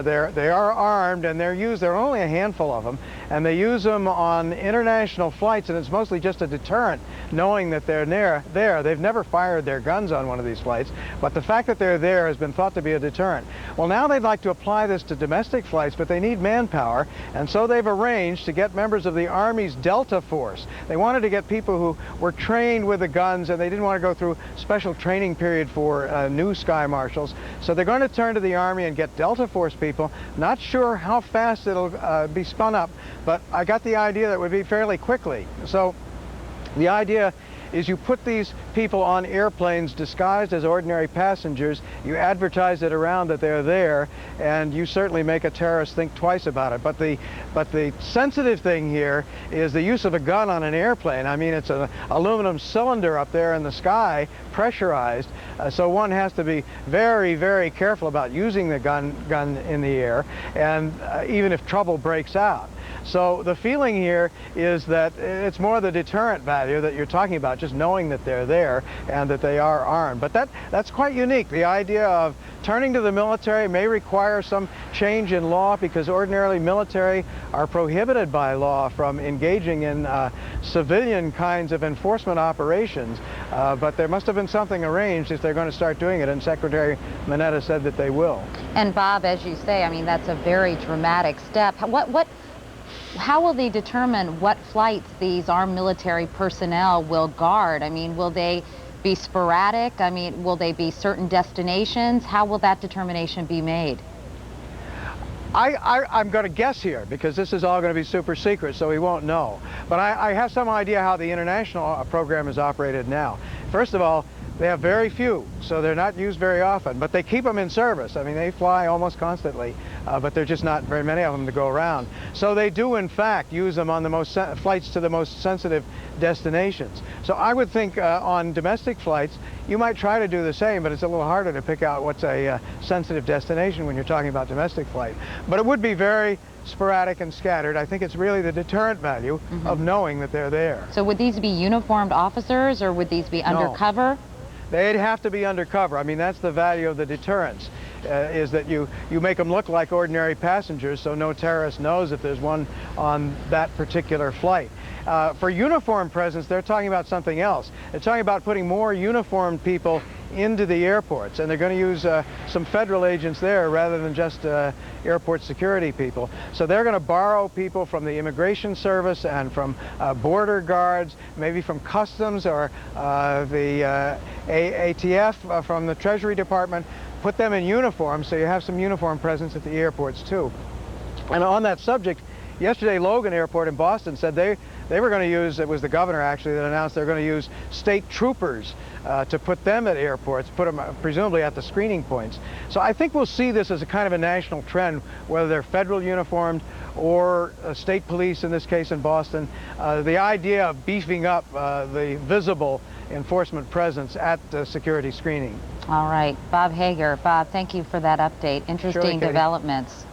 They are armed, and there are only a handful of them, and they use them on international flights, and it's mostly just a deterrent, knowing that they're there. They've never fired their guns on one of these flights, but the fact that they're there has been thought to be a deterrent. Well, now they'd like to apply this to domestic flights, but they need manpower, and so they've arranged to get members of the Army's Delta Force. They wanted to get people who were trained with the guns, and they didn't want to go through a special training period for new Sky Marshals, so they're going to turn to the Army and get Delta Force people. Not sure how fast it'll be spun up, but I got the idea that it would be fairly quickly. So the idea is you put these people on airplanes disguised as ordinary passengers, you advertise it around that they're there, and you certainly make a terrorist think twice about it. But the sensitive thing here is the use of a gun on an airplane. I mean, it's an aluminum cylinder up there in the sky, pressurized, so one has to be very, very careful about using the gun in the air, and even if trouble breaks out. So the feeling here is that it's more the deterrent value that you're talking about, just knowing that they're there and that they are armed. But that's quite unique. The idea of turning to the military may require some change in law, because ordinarily military are prohibited by law from engaging in civilian kinds of enforcement operations. But there must have been something arranged if they're going to start doing it, and Secretary Mineta said that they will. And Bob, as you say, I mean, that's a very dramatic step. How will they determine what flights these armed military personnel will guard? I mean, will they be sporadic? I mean, will they be certain destinations? How will that determination be made? I'm going to guess here because this is all going to be super secret, so we won't know. But I have some idea how the international program is operated now. First of all, they have very few, so they're not used very often, but they keep them in service. I mean, they fly almost constantly, but there's just not very many of them to go around. So they do, in fact, use them on the most flights to the most sensitive destinations. So I would think on domestic flights, you might try to do the same, but it's a little harder to pick out what's a sensitive destination when you're talking about domestic flight. But it would be very sporadic and scattered. I think it's really the deterrent value of knowing that they're there. So would these be uniformed officers, or would these be undercover? They'd have to be undercover. I mean, that's the value of the deterrence, is that you make them look like ordinary passengers so no terrorist knows if there's one on that particular flight. For uniform presence, they're talking about something else. They're talking about putting more uniformed people into the airports, and they're going to use some federal agents there rather than just airport security people. So they're going to borrow people from the Immigration Service and from border guards, maybe from Customs or the ATF from the Treasury Department, put them in uniform so you have some uniform presence at the airports too. And on that subject, yesterday Logan Airport in Boston said they were going to use, it was the governor actually that announced they're going to use state troopers to put them at airports, put them presumably at the screening points. So I think we'll see this as a kind of a national trend, whether they're federal uniformed or state police, in this case in Boston. The idea of beefing up the visible enforcement presence at security screening. All right, Bob Hager. Bob, thank you for that update. Interesting developments.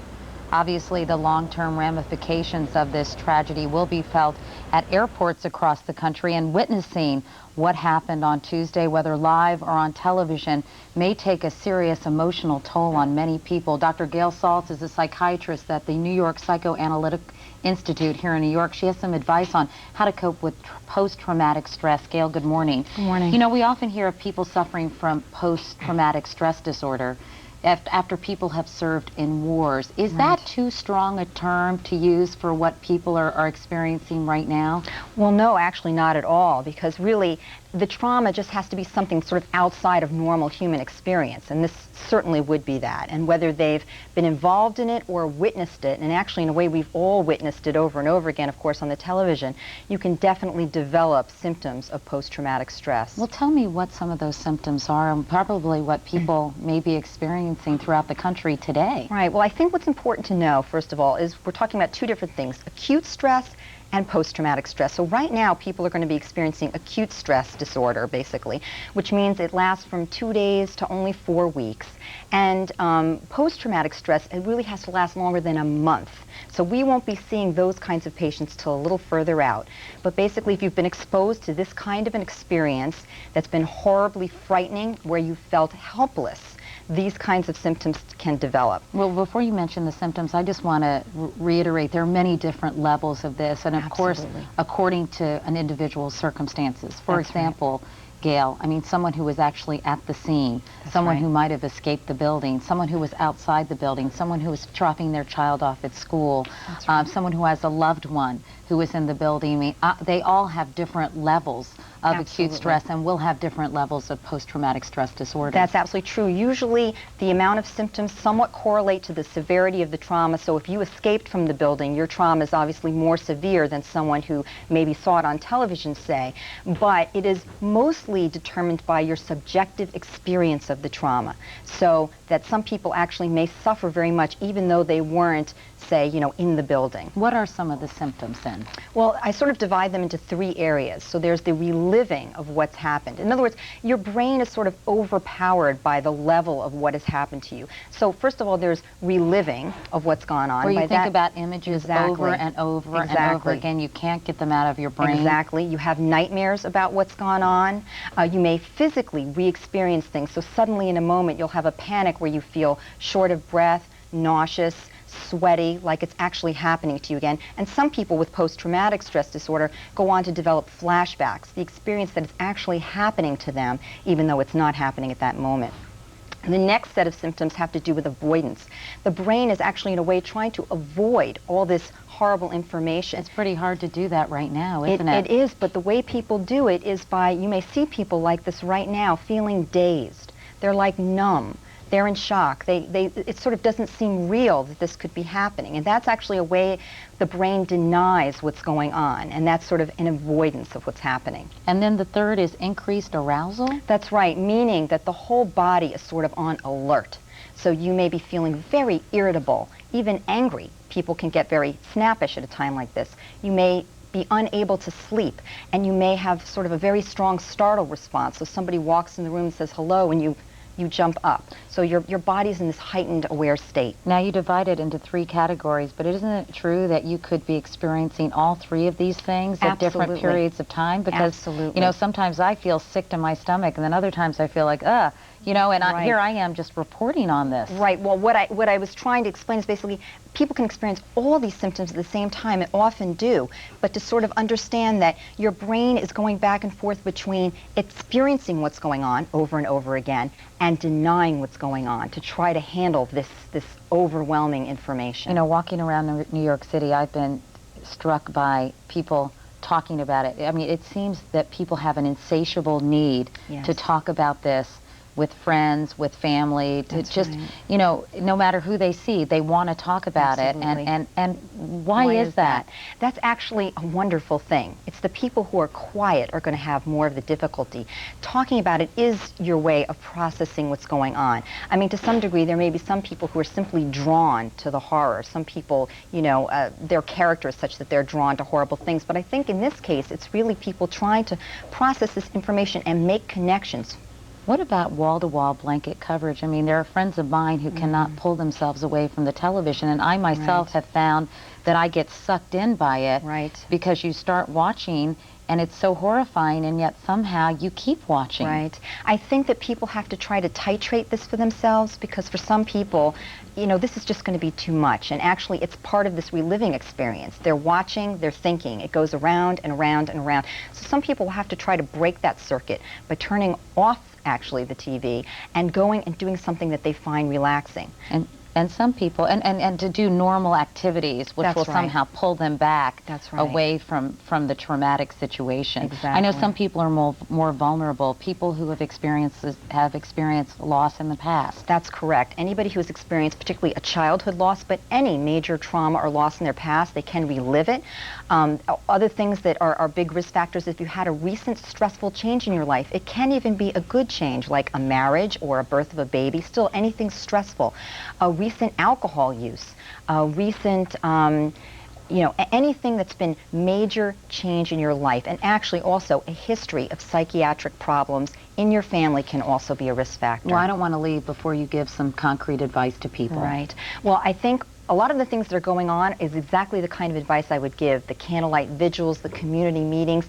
Obviously, the long-term ramifications of this tragedy will be felt at airports across the country, and witnessing what happened on Tuesday, whether live or on television, may take a serious emotional toll on many people. Dr. Gail Saltz is a psychiatrist at the New York Psychoanalytic Institute here in New York. She has some advice on how to cope with post-traumatic stress. Gail, good morning. Good morning. You know, we often hear of people suffering from post-traumatic stress disorder after people have served in wars. Is that too strong a term to use for what people are experiencing right now? Well, no, actually not at all, because really the trauma just has to be something sort of outside of normal human experience, and this certainly would be that. And whether they've been involved in it or witnessed it, and actually in a way we've all witnessed it over and over again, of course, on the television, you can definitely develop symptoms of post-traumatic stress. Well, tell me what some of those symptoms are, and probably what people may be experiencing throughout the country today. Right. Well, I think what's important to know, first of all, is we're talking about two different things: acute stress and post-traumatic stress. So right now, people are going to be experiencing acute stress disorder, basically, which means it lasts from 2 days to only 4 weeks. And post-traumatic stress, it really has to last longer than a month. So we won't be seeing those kinds of patients till a little further out. But basically, if you've been exposed to this kind of an experience that's been horribly frightening, where you felt helpless, these kinds of symptoms can develop. Well, before you mention the symptoms, I just want to reiterate there are many different levels of this, and of course, according to an individual's circumstances. For example, Gail, I mean, someone who was actually at the scene, someone who might have escaped the building, someone who was outside the building, someone who was dropping their child off at school, someone who has a loved one who is in the building. I mean, they all have different levels of acute stress and will have different levels of post-traumatic stress disorder. That's absolutely true. Usually the amount of symptoms somewhat correlate to the severity of the trauma. So if you escaped from the building, your trauma is obviously more severe than someone who maybe saw it on television, say. But it is mostly determined by your subjective experience of the trauma. So that some people actually may suffer very much even though they weren't, say, you know, in the building. What are some of the symptoms then? Well, I sort of divide them into 3 areas. So there's the reliving of what's happened. In other words, your brain is sort of overpowered by the level of what has happened to you. So first of all, there's reliving of what's gone on. Where you think about images over and over and over again. You can't get them out of your brain. Exactly. You have nightmares about what's gone on. You may physically re-experience things. So suddenly in a moment, you'll have a panic where you feel short of breath, nauseous, sweaty, like it's actually happening to you again. And some people with post-traumatic stress disorder go on to develop flashbacks, the experience that it's actually happening to them, even though it's not happening at that moment. The next set of symptoms have to do with avoidance. The brain is actually, in a way, trying to avoid all this horrible information. It's pretty hard to do that right now, isn't it? It is, but the way people do it is by, you may see people like this right now, feeling dazed. They're like numb. They're in shock. It sort of doesn't seem real that this could be happening. And that's actually a way the brain denies what's going on. And that's sort of an avoidance of what's happening. And then the third is increased arousal? That's right, meaning that the whole body is sort of on alert. So you may be feeling very irritable, even angry. People can get very snappish at a time like this. You may be unable to sleep, and you may have sort of a very strong startle response. So somebody walks in the room and says hello, and you jump up. So your body's in this heightened aware state. Now you divide it into 3 categories, but isn't it true that you could be experiencing all 3 of these things at different periods of time? Because, you know, sometimes I feel sick to my stomach, and then other times I feel like, you know, and here I am just reporting on this. Right. Well, what I was trying to explain is basically people can experience all these symptoms at the same time, and often do, but to sort of understand that your brain is going back and forth between experiencing what's going on over and over again and denying what's going on to try to handle this overwhelming information. You know, walking around New York City, I've been struck by people talking about it. I mean, it seems that people have an insatiable need to talk about this with friends, with family, to just, you know, no matter who they see, they want to talk about it. And why is that? That's actually a wonderful thing. It's the people who are quiet are going to have more of the difficulty. Talking about it is your way of processing what's going on. I mean, to some degree, there may be some people who are simply drawn to the horror. Some people, you know, their character is such that they're drawn to horrible things. But I think in this case, it's really people trying to process this information and make connections. What about wall-to-wall blanket coverage? I mean, there are friends of mine who cannot pull themselves away from the television, and I myself have found that I get sucked in by it because you start watching and it's so horrifying, and yet somehow you keep watching. Right. I think that people have to try to titrate this for themselves, because for some people, you know, this is just going to be too much, and actually it's part of this reliving experience. They're watching, they're thinking. It goes around and around and around. So some people will have to try to break that circuit by turning off actually the TV and going and doing something that they find relaxing. And some people, and to do normal activities, which will somehow pull them back away from the traumatic situation. Exactly. I know some people are more vulnerable, people who have experienced loss in the past. That's correct. Anybody who has experienced particularly a childhood loss, but any major trauma or loss in their past, they can relive it. Other things that are big risk factors, if you had a recent stressful change in your life, it can even be a good change, like a marriage or a birth of a baby, still anything stressful. Recent alcohol use, recent, you know, anything that's been major change in your life, and actually also a history of psychiatric problems in your family can also be a risk factor. Well, I don't want to leave before you give some concrete advice to people. Right. Well, I think a lot of the things that are going on is exactly the kind of advice I would give. The candlelight vigils, the community meetings.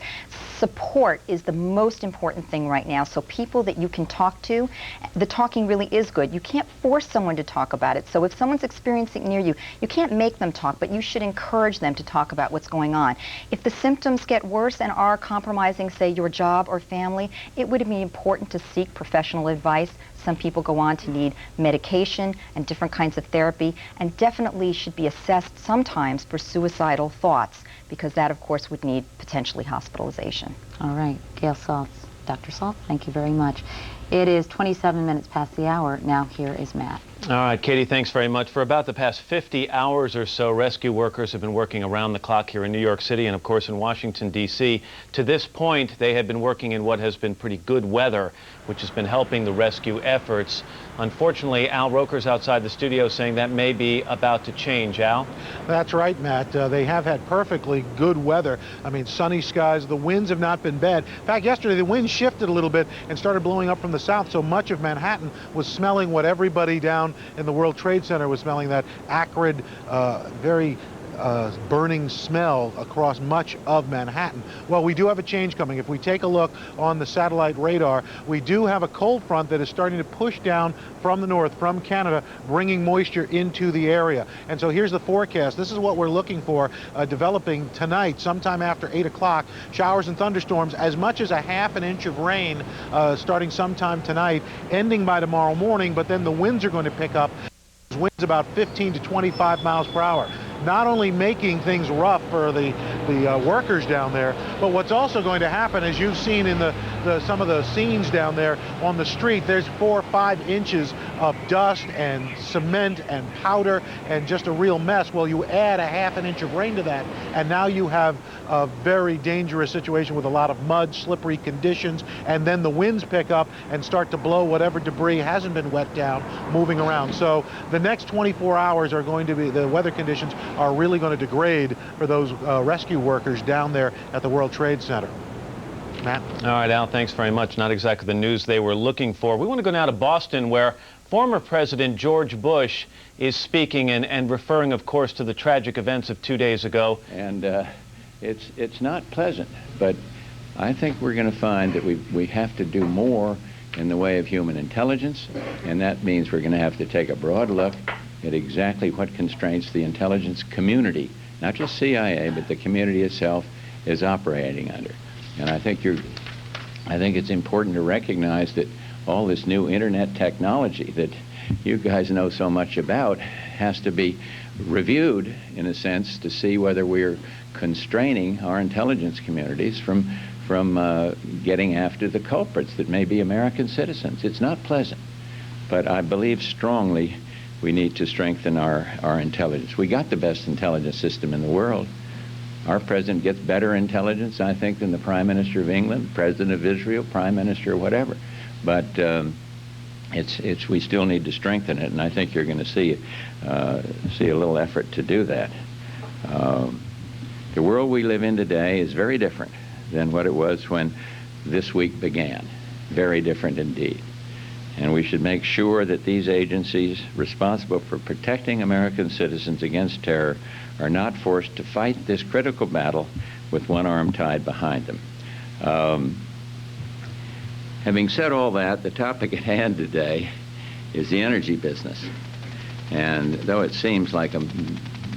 Support is the most important thing right now. So people that you can talk to, the talking really is good. You can't force someone to talk about it. So if someone's experiencing it near you, you can't make them talk, but you should encourage them to talk about what's going on. If the symptoms get worse and are compromising, say, your job or family, it would be important to seek professional advice. Some people go on to need medication and different kinds of therapy, and definitely should be assessed sometimes for suicidal thoughts, because that, of course, would need potentially hospitalization. All right. Gail Saltz. Dr. Saltz, thank you very much. It is 27 minutes past the hour. Now here is Matt. All right, Katie, thanks very much. For about the past 50 hours or so, rescue workers have been working around the clock here in New York City and, of course, in Washington, D.C. To this point, they have been working in what has been pretty good weather, which has been helping the rescue efforts. Unfortunately, Al Roker's outside the studio saying that may be about to change. Al? That's right, Matt. They have had perfectly good weather. I mean, sunny skies. The winds have not been bad. In fact, yesterday the wind shifted a little bit and started blowing up from the south, so much of Manhattan was smelling what everybody down in the World Trade Center was smelling, that acrid, very burning smell across much of Manhattan. Well, we do have a change coming. If we take a look on the satellite radar, we do have a cold front that is starting to push down from the north, from Canada, bringing moisture into the area. And so here's the forecast. This is what we're looking for developing tonight, sometime after 8 o'clock. Showers and thunderstorms, as much as a half an inch of rain starting sometime tonight, ending by tomorrow morning, but then the winds are going to pick up. Winds about 15 to 25 miles per hour. Not only making things rough for the workers down there, but what's also going to happen, as you've seen in some of the scenes down there on the street, there's 4 or 5 inches of dust and cement and powder and just a real mess. Well, you add a half an inch of rain to that, and now you have a very dangerous situation with a lot of mud, slippery conditions, and then the winds pick up and start to blow whatever debris hasn't been wet down, moving around. So the next 24 hours are going to be, the weather conditions are really going to degrade for those rescue workers down there at the World Trade Center. Matt? All right, Al, thanks very much. Not exactly the news they were looking for. We want to go now to Boston, where former President George Bush is speaking and referring, of course, to the tragic events of 2 days ago. And it's not pleasant, but I think we're going to find that we have to do more in the way of human intelligence, and that means we're going to have to take a broad look at exactly what constraints the intelligence community, not just CIA, but the community itself, is operating under. And I think it's important to recognize that all this new internet technology that you guys know so much about has to be reviewed, in a sense, to see whether we're constraining our intelligence communities from getting after the culprits that may be American citizens. It's not pleasant, but I believe strongly we need to strengthen our intelligence. We got the best intelligence system in the world. Our president gets better intelligence, I think, than the Prime Minister of England, President of Israel, Prime Minister, whatever. But we still need to strengthen it, and I think you're going to see a little effort to do that. The world we live in today is very different than what it was when this week began. Very different indeed. And we should make sure that these agencies responsible for protecting American citizens against terror are not forced to fight this critical battle with one arm tied behind them. Having said all that, the topic at hand today is the energy business. And though it seems like a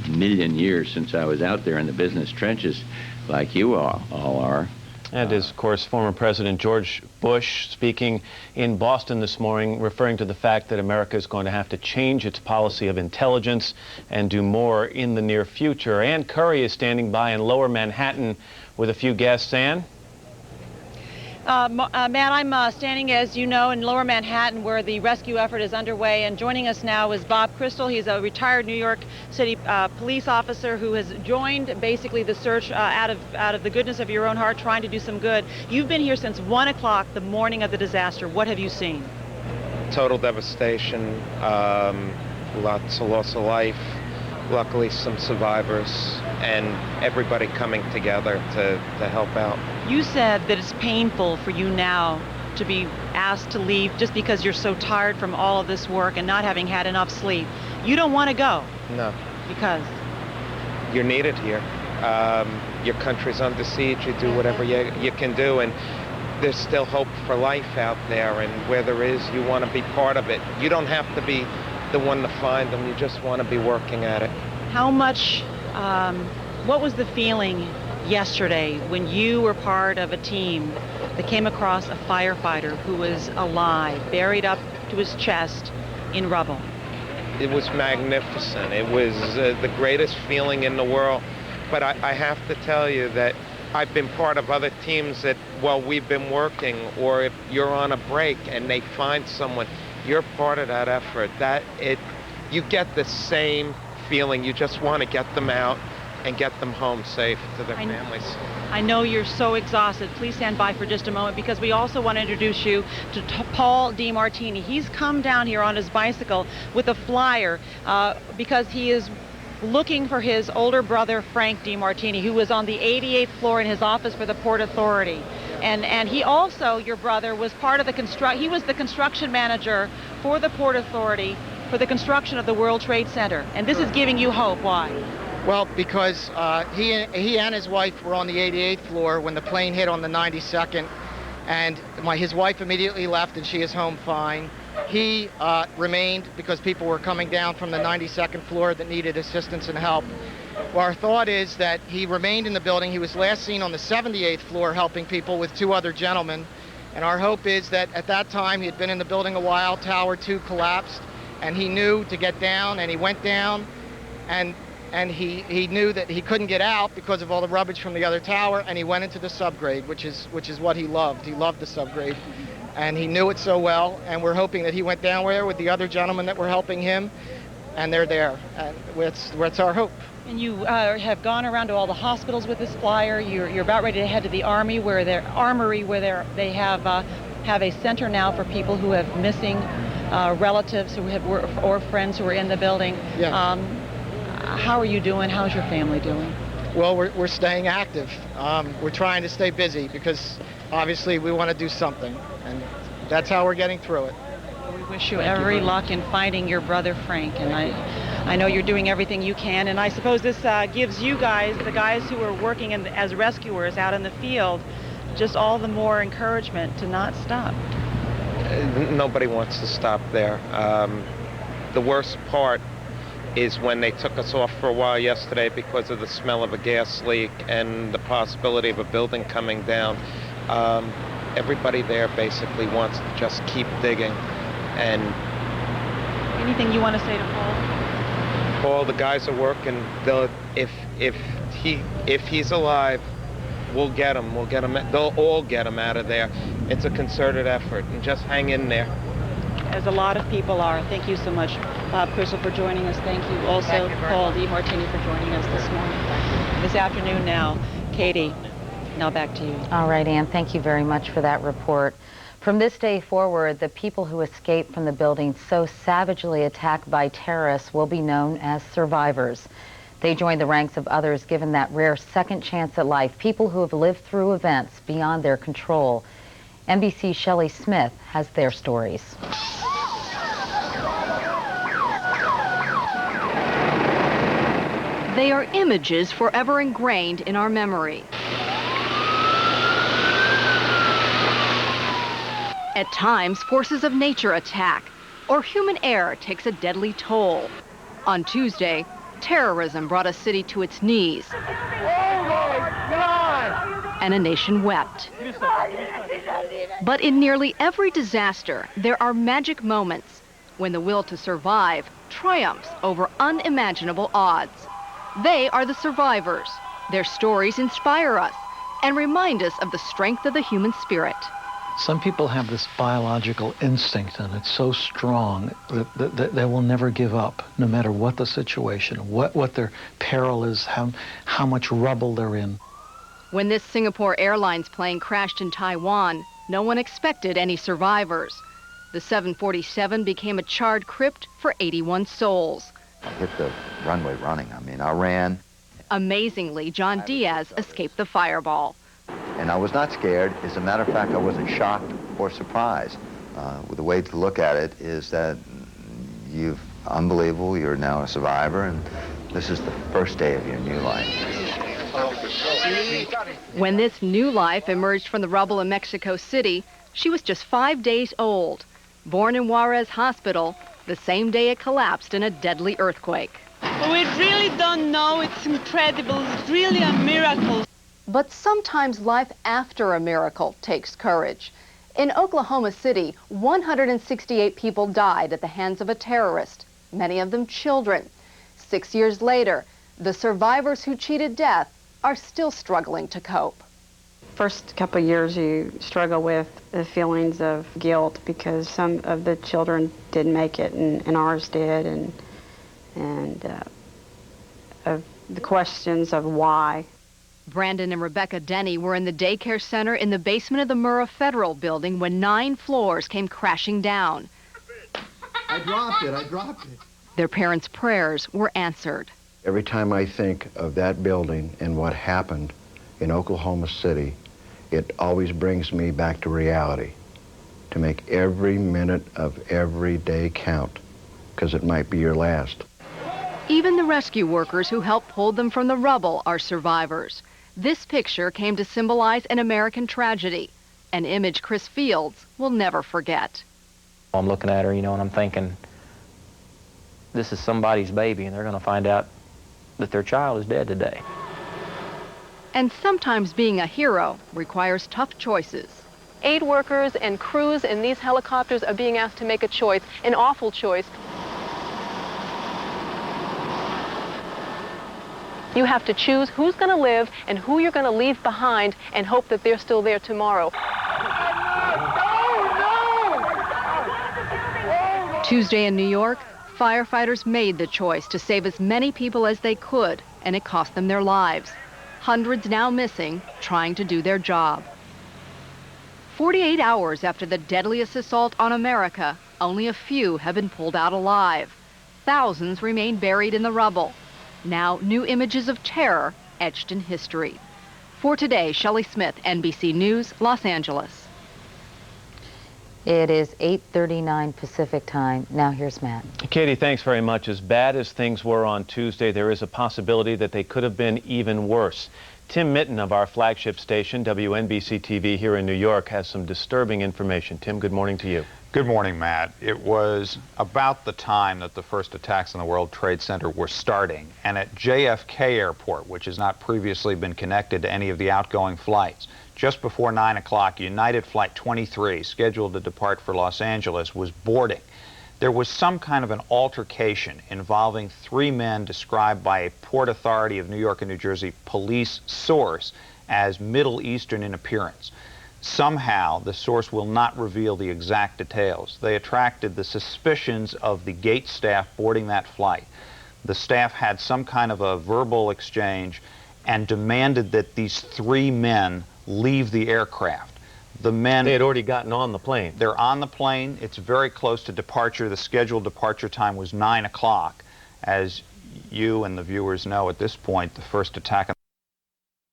million years since I was out there in the business trenches like you all are, and is, of course, former President George Bush speaking in Boston this morning, referring to the fact that America is going to have to change its policy of intelligence and do more in the near future. Ann Curry is standing by in Lower Manhattan with a few guests. Ann? Matt, I'm standing, as you know, in Lower Manhattan, where the rescue effort is underway, and joining us now is Bob Crystal. He's a retired New York City police officer who has joined basically the search out of the goodness of your own heart, trying to do some good. You've been here since 1 o'clock the morning of the disaster. What have you seen? Total devastation, lots of loss of life, luckily some survivors, and everybody coming together to help out. You said that it's painful for you now to be asked to leave just because you're so tired from all of this work and not having had enough sleep. You don't want to go. No. Because? You're needed here. Your country's under siege. You do whatever you can do, and there's still hope for life out there, and where there is, you want to be part of it. You don't have to be the one to find them. You just want to be working at it. How much, what was the feeling yesterday when you were part of a team that came across a firefighter who was alive, buried up to his chest in rubble? It was magnificent. It was the greatest feeling in the world. But I have to tell you that I've been part of other teams that, well, we've been working, or if you're on a break and they find someone, you're part of that effort. You get the same feeling. You just want to get them out and get them home safe to their families. I know you're so exhausted. Please stand by for just a moment, because we also want to introduce you to Paul DeMartini. He's come down here on his bicycle with a flyer because he is looking for his older brother, Frank DeMartini, who was on the 88th floor in his office for the Port Authority. And he also, your brother, was part of he was the construction manager for the Port Authority for the construction of the World Trade Center. And this is giving you hope. Why? Well, because he and his wife were on the 88th floor when the plane hit on the 92nd, and his wife immediately left, and she is home fine. He remained because people were coming down from the 92nd floor that needed assistance and help. Well, our thought is that he remained in the building. He was last seen on the 78th floor helping people with 2 other gentlemen. And our hope is that at that time he had been in the building a while, Tower 2 collapsed, and he knew to get down, and he went down, and he knew that he couldn't get out because of all the rubbish from the other tower, and he went into the subgrade, which is what he loved. He loved the subgrade, and he knew it so well, and we're hoping that he went down there with the other gentlemen that were helping him, and they're there, and that's our hope. And you have gone around to all the hospitals with this flyer. You're about ready to head to the Armory, where they have a center now for people who have missing relatives or friends who are in the building. Yeah. How are you doing? How's your family doing? Well, we're staying active. We're trying to stay busy because obviously we want to do something, and that's how we're getting through it. We wish you every luck in finding your brother Frank, and I know you're doing everything you can, and I suppose this gives you guys, the guys who are working as rescuers out in the field, just all the more encouragement to not stop. Nobody wants to stop there. The worst part is when they took us off for a while yesterday because of the smell of a gas leak and the possibility of a building coming down. Everybody there basically wants to just keep digging. And anything you want to say to Paul? Paul, the guys are working. If he's alive, we'll get him. They'll all get him out of there. It's a concerted effort, and just hang in there. As a lot of people are. Thank you so much, Bob Crystal, for joining us. Thank you also, Paul DeMartini, for joining us this morning. This afternoon now, Katie, now back to you. All right, Ann, thank you very much for that report. From this day forward, the people who escaped from the building so savagely attacked by terrorists will be known as survivors. They join the ranks of others given that rare second chance at life, people who have lived through events beyond their control. NBC's Shelley Smith has their stories. They are images forever ingrained in our memory. At times, forces of nature attack, or human error takes a deadly toll. On Tuesday, terrorism brought a city to its knees. Oh my God! And a nation wept. But in nearly every disaster, there are magic moments when the will to survive triumphs over unimaginable odds. They are the survivors. Their stories inspire us and remind us of the strength of the human spirit. Some people have this biological instinct, and it's so strong that they will never give up, no matter what the situation, what their peril is, how much rubble they're in. When this Singapore Airlines plane crashed in Taiwan, no one expected any survivors. The 747 became a charred crypt for 81 souls. I hit the runway running. I ran. Amazingly, John Diaz escaped the fireball. And I was not scared. As a matter of fact, I wasn't shocked or surprised. The way to look at it is that unbelievable, you're now a survivor, and this is the first day of your new life. When this new life emerged from the rubble in Mexico City, she was just 5 days old. Born in Juarez Hospital, the same day it collapsed in a deadly earthquake. We really don't know. It's incredible. It's really a miracle. But sometimes life after a miracle takes courage. In Oklahoma City, 168 people died at the hands of a terrorist, many of them children. 6 years later, the survivors who cheated death are still struggling to cope. First couple of years you struggle with the feelings of guilt because some of the children didn't make it and ours did, and of the questions of why. Brandon and Rebecca Denny were in the daycare center in the basement of the Murrah Federal building when 9 floors came crashing down. I dropped it. Their parents' prayers were answered. Every time I think of that building and what happened in Oklahoma City, it always brings me back to reality, to make every minute of every day count, because it might be your last. Even the rescue workers who helped pull them from the rubble are survivors. This picture came to symbolize an American tragedy, an image Chris Fields will never forget. I'm looking at her, and I'm thinking, this is somebody's baby, and they're going to find out that their child is dead today. And sometimes being a hero requires tough choices. Aid workers and crews in these helicopters are being asked to make a choice, an awful choice. You have to choose who's going to live and who you're going to leave behind and hope that they're still there tomorrow. Tuesday in New York, firefighters made the choice to save as many people as they could, and it cost them their lives. Hundreds now missing, trying to do their job. 48 hours after the deadliest assault on America, only a few have been pulled out alive. Thousands remain buried in the rubble. Now, new images of terror etched in history. For today, Shelley Smith, NBC News, Los Angeles. It is 8:39 Pacific time. Now here's Matt. Katie, thanks very much. As bad as things were on Tuesday, there is a possibility that they could have been even worse. Tim Mitten of our flagship station, WNBC-TV here in New York, has some disturbing information. Tim, good morning to you. Good morning, Matt. It was about the time that the first attacks on the World Trade Center were starting, and at JFK Airport, which has not previously been connected to any of the outgoing flights, just before 9 o'clock, United Flight 23, scheduled to depart for Los Angeles, was boarding. There was some kind of an altercation involving 3 men described by a Port Authority of New York and New Jersey police source as Middle Eastern in appearance. Somehow, the source will not reveal the exact details. They attracted the suspicions of the gate staff boarding that flight. The staff had some kind of a verbal exchange and demanded that these 3 men leave the aircraft. The men... They had already gotten on the plane. They're on the plane. It's very close to departure. The scheduled departure time was 9 o'clock. As you and the viewers know at this point, the first attack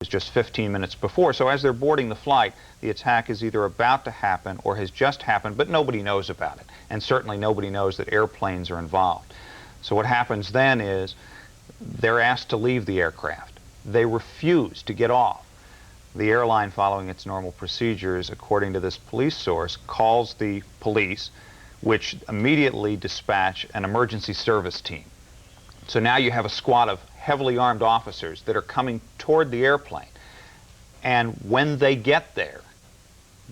was just 15 minutes before. So as they're boarding the flight, the attack is either about to happen or has just happened, but nobody knows about it. And certainly nobody knows that airplanes are involved. So what happens then is they're asked to leave the aircraft. They refuse to get off. The airline, following its normal procedures, according to this police source, calls the police, which immediately dispatch an emergency service team. So now you have a squad of heavily armed officers that are coming toward the airplane. And when they get there,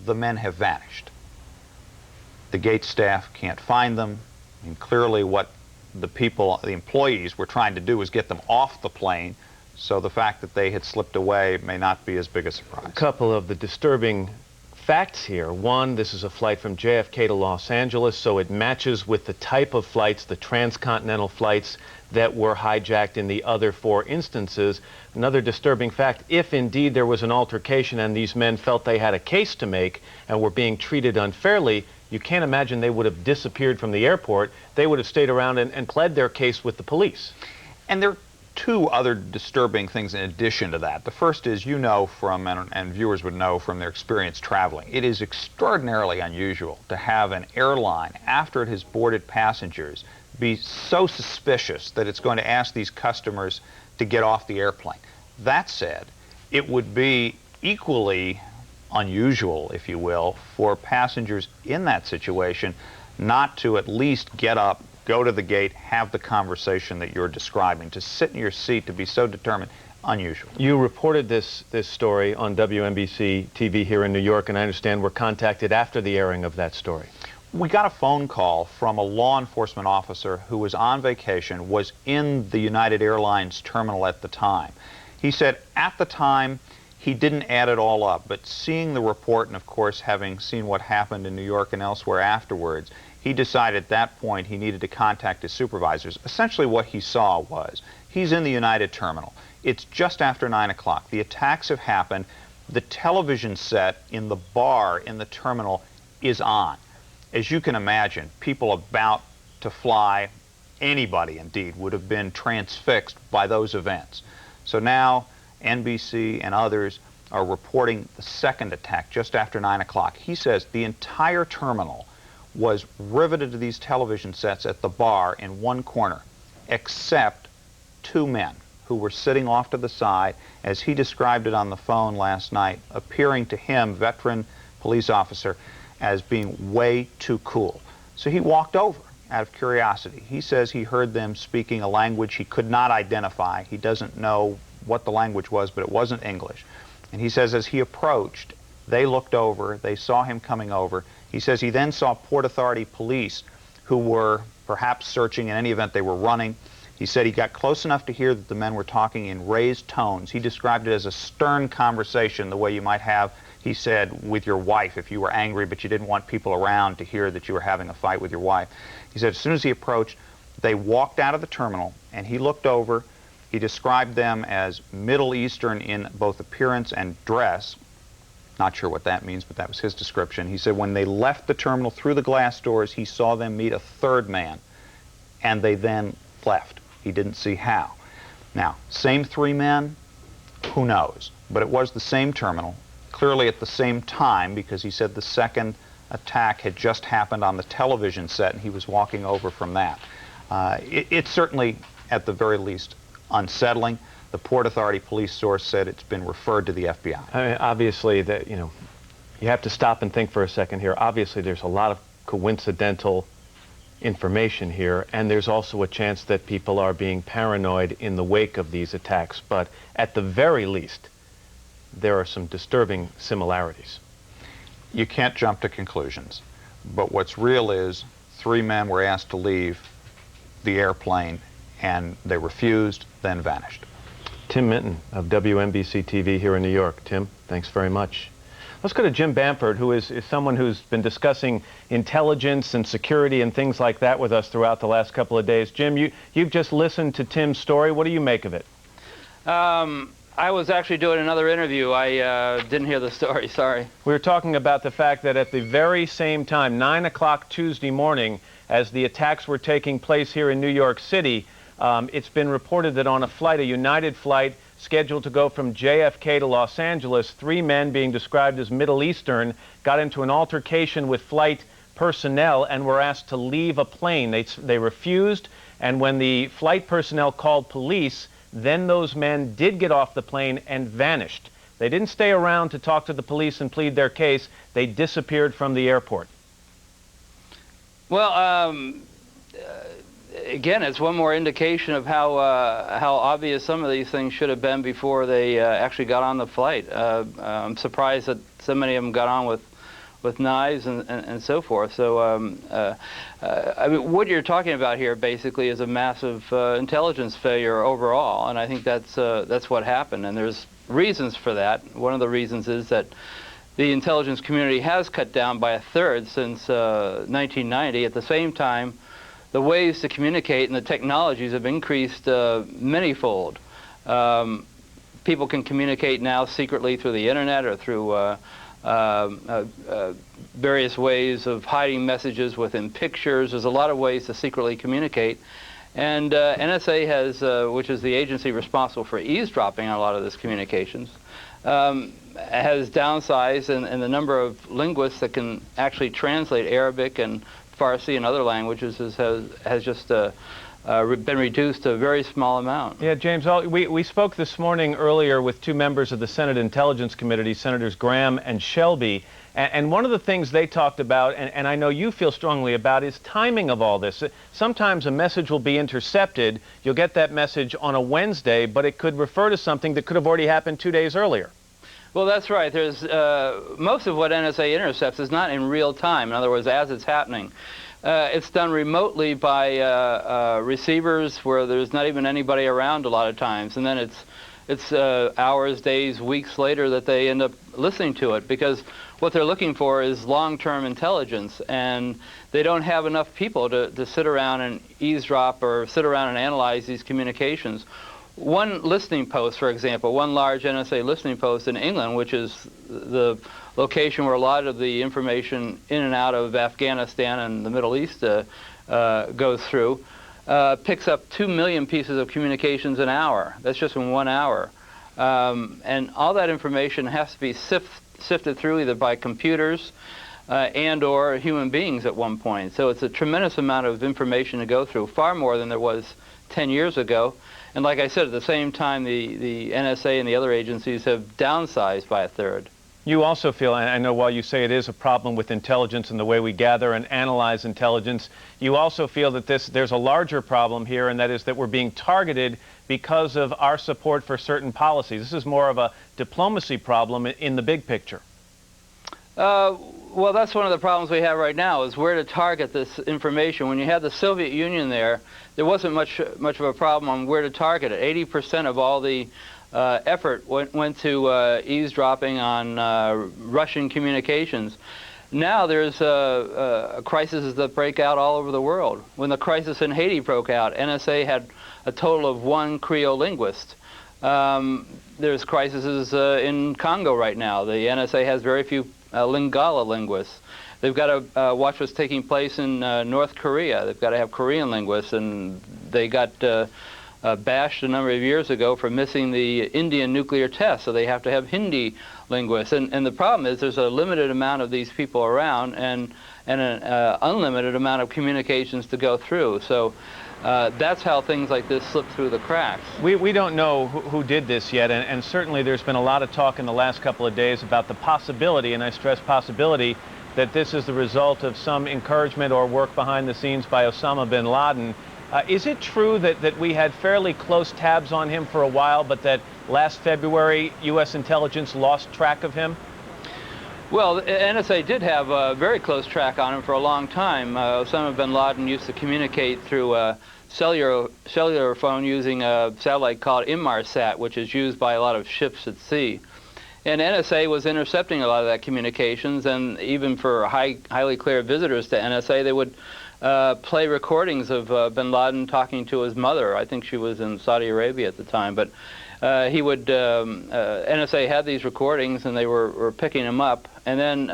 the men have vanished. The gate staff can't find them. And clearly what the employees were trying to do was get them off the plane. So the fact that they had slipped away may not be as big a surprise. A couple of the disturbing facts here. One, this is a flight from JFK to Los Angeles, so it matches with the type of flights, the transcontinental flights that were hijacked in the other 4 instances. Another disturbing fact, if indeed there was an altercation and these men felt they had a case to make and were being treated unfairly, you can't imagine they would have disappeared from the airport. They would have stayed around and pled their case with the police. And there are 2 other disturbing things in addition to that. The first is, you know from, and viewers would know from their experience traveling, it is extraordinarily unusual to have an airline, after it has boarded passengers, be so suspicious that it's going to ask these customers to get off the airplane. That said, it would be equally unusual, if you will, for passengers in that situation not to at least get up, go to the gate, have the conversation that you're describing. To sit in your seat, to be so determined, unusual. You reported this story on WNBC-TV here in New York, and I understand were contacted after the airing of that story. We got a phone call from a law enforcement officer who was on vacation, was in the United Airlines terminal at the time. He said at the time he didn't add it all up, but seeing the report and of course having seen what happened in New York and elsewhere afterwards, he decided at that point he needed to contact his supervisors. Essentially what he saw was, he's in the United terminal. It's just after 9 o'clock. The attacks have happened. The television set in the bar in the terminal is on. As you can imagine, people about to fly, anybody indeed, would have been transfixed by those events. So now NBC and others are reporting the second attack just after 9 o'clock. He says the entire terminal was riveted to these television sets at the bar in one corner, except two men who were sitting off to the side, as he described it on the phone last night, appearing to him, veteran police officer, as being way too cool. So he walked over out of curiosity. He says he heard them speaking a language he could not identify. He doesn't know what the language was, but it wasn't English. And he says as he approached, they looked over, they saw him coming over. He says he then saw Port Authority police who were perhaps searching. In any event, they were running. He said he got close enough to hear that the men were talking in raised tones. He described it as a stern conversation, the way you might have, he said, with your wife if you were angry but you didn't want people around to hear that you were having a fight with your wife. He said as soon as he approached, they walked out of the terminal, and he looked over. He described them as Middle Eastern in both appearance and dress. Not sure what that means, but that was his description. He said when they left the terminal through the glass doors, he saw them meet a third man, and they then left. He didn't see how. Now, same three men, who knows? But it was the same terminal, clearly at the same time, because he said the second attack had just happened on the television set, and he was walking over from that. It's certainly, at the very least, unsettling. The Port Authority police source said it's been referred to the FBI. I mean, obviously, that you have to stop and think for a second here. Obviously, there's a lot of coincidental information here, and there's also a chance that people are being paranoid in the wake of these attacks. But at the very least, there are some disturbing similarities. You can't jump to conclusions. But what's real is three men were asked to leave the airplane, and they refused, then vanished. Tim Minton of WNBC-TV here in New York. Tim, thanks very much. Let's go to Jim Bamford, who is someone who's been discussing intelligence and security and things like that with us throughout the last couple of days. Jim, you've just listened to Tim's story. What do you make of it? I was actually doing another interview. I didn't hear the story, sorry. We were talking about the fact that at the very same time, 9 o'clock Tuesday morning, as the attacks were taking place here in New York City, it's been reported that on a flight, a United flight scheduled to go from JFK to Los Angeles, three men being described as Middle Eastern got into an altercation with flight personnel and were asked to leave a plane. They refused, and when the flight personnel called police, then those men did get off the plane and vanished. They didn't stay around to talk to the police and plead their case. They disappeared from the airport. Well, again, it's one more indication of how obvious some of these things should have been before they actually got on the flight. I'm surprised that so many of them got on with knives and so forth. So, I mean, what you're talking about here basically is a massive intelligence failure overall, and I think that's what happened. And there's reasons for that. One of the reasons is that the intelligence community has cut down by a third since 1990. At the same time, the ways to communicate and the technologies have increased manyfold. People can communicate now secretly through the internet or through various ways of hiding messages within pictures. There's a lot of ways to secretly communicate. And NSA has, which is the agency responsible for eavesdropping on a lot of this communications, has downsized, and the number of linguists that can actually translate Arabic and Farsi and other languages has just been reduced to a very small amount. Yeah, James, we spoke this morning earlier with two members of the Senate Intelligence Committee, Senators Graham and Shelby, and one of the things they talked about, and I know you feel strongly about, is timing of all this. Sometimes a message will be intercepted. You'll get that message on a Wednesday, but it could refer to something that could have already happened 2 days earlier. Well, that's right. There's most of what NSA intercepts is not in real time. In other words, as it's happening. It's done remotely by receivers where there's not even anybody around a lot of times, and then it's hours, days, weeks later that they end up listening to it, because what they're looking for is long-term intelligence, and they don't have enough people to sit around and eavesdrop or sit around and analyze these communications. One listening post, for example, one large NSA listening post in England, which is the location where a lot of the information in and out of Afghanistan and the Middle East goes through, picks up 2 million pieces of communications an hour. That's just in 1 hour. And all that information has to be sifted through either by computers and or human beings at one point. So it's a tremendous amount of information to go through, far more than there was 10 years ago. And like I said, at the same time, the NSA and the other agencies have downsized by a third. You also feel, and I know while you say it is a problem with intelligence and the way we gather and analyze intelligence, you also feel that there's a larger problem here, and that is that we're being targeted because of our support for certain policies. This is more of a diplomacy problem in the big picture. Well, that's one of the problems we have right now, is where to target this information. When you had the Soviet Union there wasn't much of a problem on where to target it. 80% of all the effort went to eavesdropping on Russian communications. Now there's crises that break out all over the world. When the crisis in Haiti broke out, NSA had a total of 1 Creole linguist. There's crises in Congo right now. The NSA has very few Lingala linguists. They've got to watch what's taking place in North Korea. They've got to have Korean linguists, and they got bashed a number of years ago for missing the Indian nuclear test, so they have to have Hindi linguists. And the problem is there's a limited amount of these people around and an unlimited amount of communications to go through. So that's how things like this slip through the cracks. We don't know who did this yet, and certainly there's been a lot of talk in the last couple of days about the possibility, and I stress possibility, that this is the result of some encouragement or work behind the scenes by Osama bin Laden. Is it true that we had fairly close tabs on him for a while, but that last February U.S. intelligence lost track of him? Well, the NSA did have a very close track on him for a long time. Osama bin Laden used to communicate through a cellular phone using a satellite called Inmarsat, which is used by a lot of ships at sea. And NSA was intercepting a lot of that communications, and even for highly clear visitors to NSA, they would play recordings of bin Laden talking to his mother. I think she was in Saudi Arabia at the time, but NSA had these recordings, and they were picking them up. And then